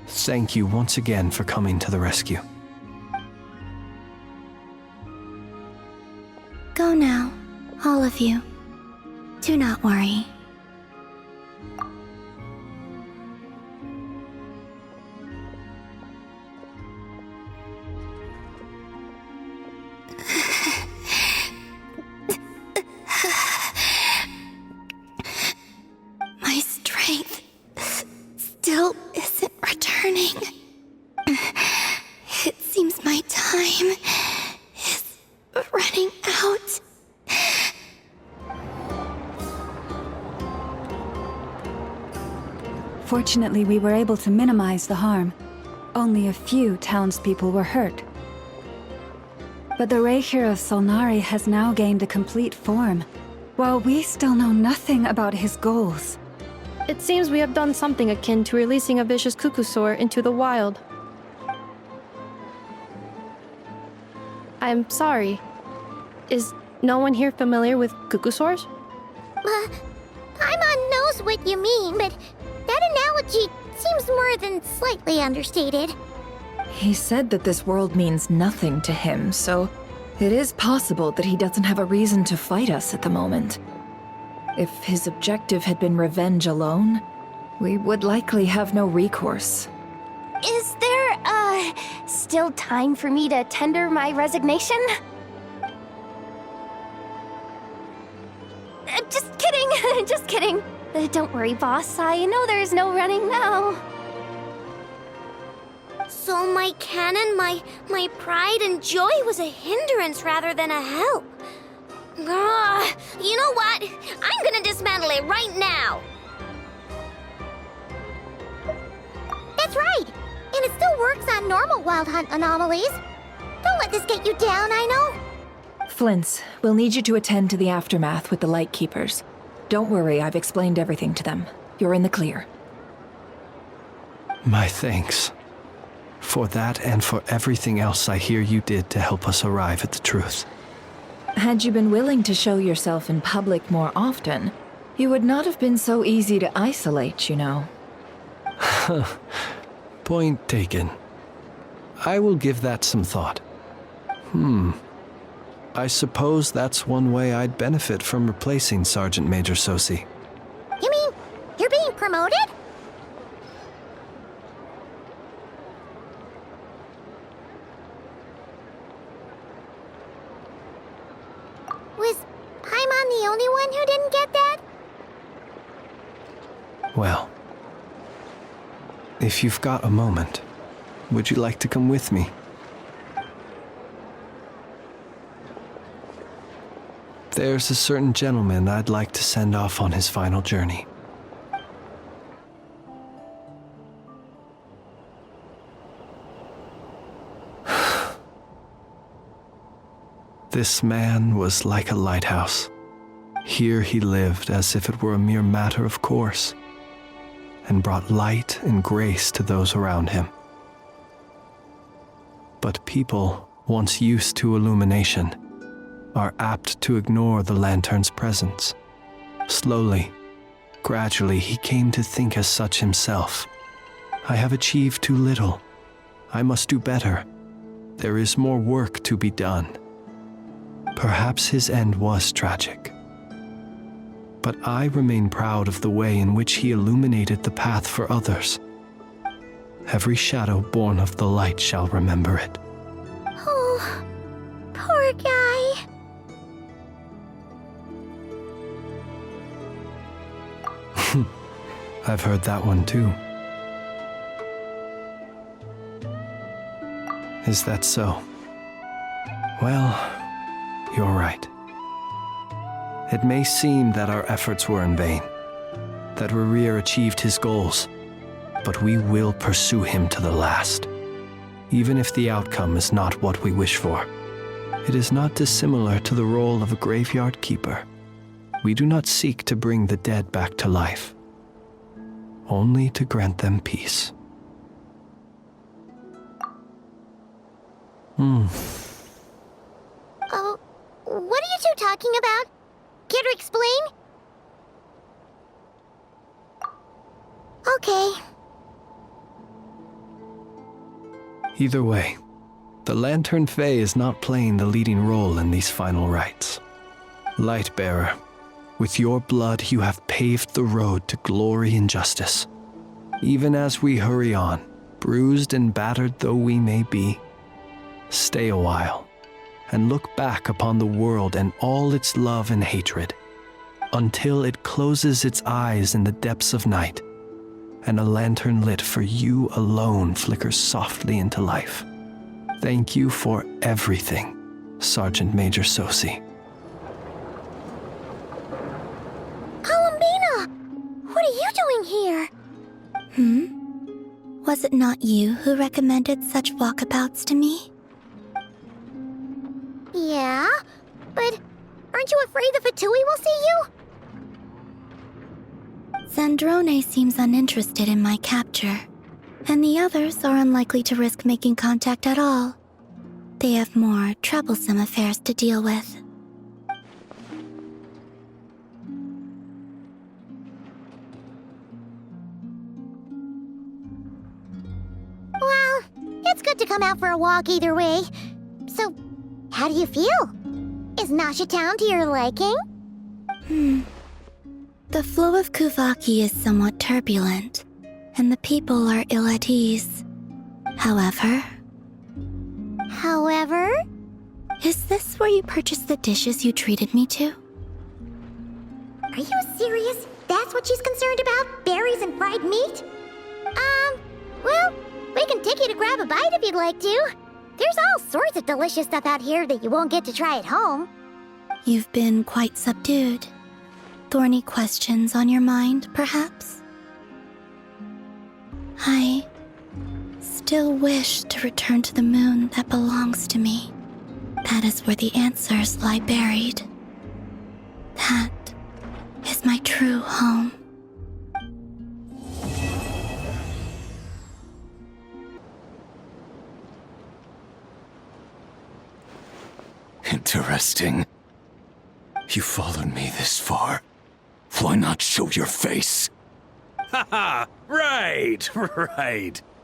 Thank you once again for coming to the rescue. Go now, all of you. Do not worry. My strength still isn't returning. It seems my time is running out. Fortunately, we were able to minimize the harm. Only a few townspeople were hurt. But the Reikir of Solnari has now gained a complete form, while we still know nothing about his goals. It seems we have done something akin to releasing a vicious Kukusaur into the wild. I'm sorry. Is no one here familiar with Kukusaurs? Paimon knows what you mean, but that analogy seems more than slightly understated. He said that this world means nothing to him, so it is possible that he doesn't have a reason to fight us at the moment. If his objective had been revenge alone, we would likely have no recourse. Is there, still time for me to tender my resignation? Just kidding, just kidding. Don't worry, boss. I know there's no running now. So my cannon, my pride and joy was a hindrance rather than a help. Ugh, you know what? I'm gonna dismantle it right now. That's right. And it still works on normal Wild Hunt anomalies. Don't let this get you down, I know. Flint's, we'll need you to attend to the aftermath with the Lightkeepers. Don't worry, I've explained everything to them. You're in the clear. My thanks. For that and for everything else I hear you did to help us arrive at the truth. Had you been willing to show yourself in public more often, you would not have been so easy to isolate, you know. Point taken. I will give that some thought. I suppose that's one way I'd benefit from replacing Sergeant Major Sosi. You mean you're being promoted? Was Paimon the only one who didn't get that? Well, if you've got a moment, would you like to come with me? There's a certain gentleman I'd like to send off on his final journey. This man was like a lighthouse. Here he lived as if it were a mere matter of course, and brought light and grace to those around him. But people, once used to illumination, are apt to ignore the lantern's presence. Slowly, gradually, he came to think as such himself. I have achieved too little. I must do better. There is more work to be done. Perhaps his end was tragic. But I remain proud of the way in which he illuminated the path for others. Every shadow born of the light shall remember it. Oh, poor guy. I've heard that one too. Is that so? Well, you're right. It may seem that our efforts were in vain, that Rerir achieved his goals, but we will pursue him to the last, even if the outcome is not what we wish for. It is not dissimilar to the role of a graveyard keeper. We do not seek to bring the dead back to life, only to grant them peace. Oh, what are you two talking about? Care to explain? Okay. Either way, the Lantern Fae is not playing the leading role in these final rites. Lightbearer, with your blood you have paved the road to glory and justice. Even as we hurry on, bruised and battered though we may be, stay a while and look back upon the world and all its love and hatred, until it closes its eyes in the depths of night, and a lantern lit for you alone flickers softly into life. Thank you for everything, Sergeant Major Sosi. Columbina! What are you doing here? Was it not you who recommended such walkabouts to me? Yeah, but aren't you afraid the Fatui will see you? Zandrone seems uninterested in my capture, and the others are unlikely to risk making contact at all. They have more troublesome affairs to deal with. Well, it's good to come out for a walk either way. So, how do you feel? Is Nasha Town to your liking? The flow of Kuvaki is somewhat turbulent, and the people are ill at ease. However... Is this where you purchased the dishes you treated me to? Are you serious? That's what she's concerned about? Berries and fried meat? Well, we can take you to grab a bite if you'd like to. There's all sorts of delicious stuff out here that you won't get to try at home. You've been quite subdued. Thorny questions on your mind, perhaps? I still wish to return to the moon that belongs to me. That is where the answers lie buried. That is my true home. Interesting. You followed me this far. Why not show your face? Haha! Right!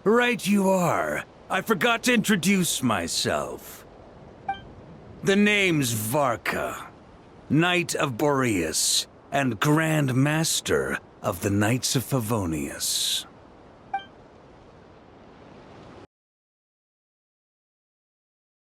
Right you are. I forgot to introduce myself. The name's Varka, Knight of Boreas, and Grand Master of the Knights of Favonius.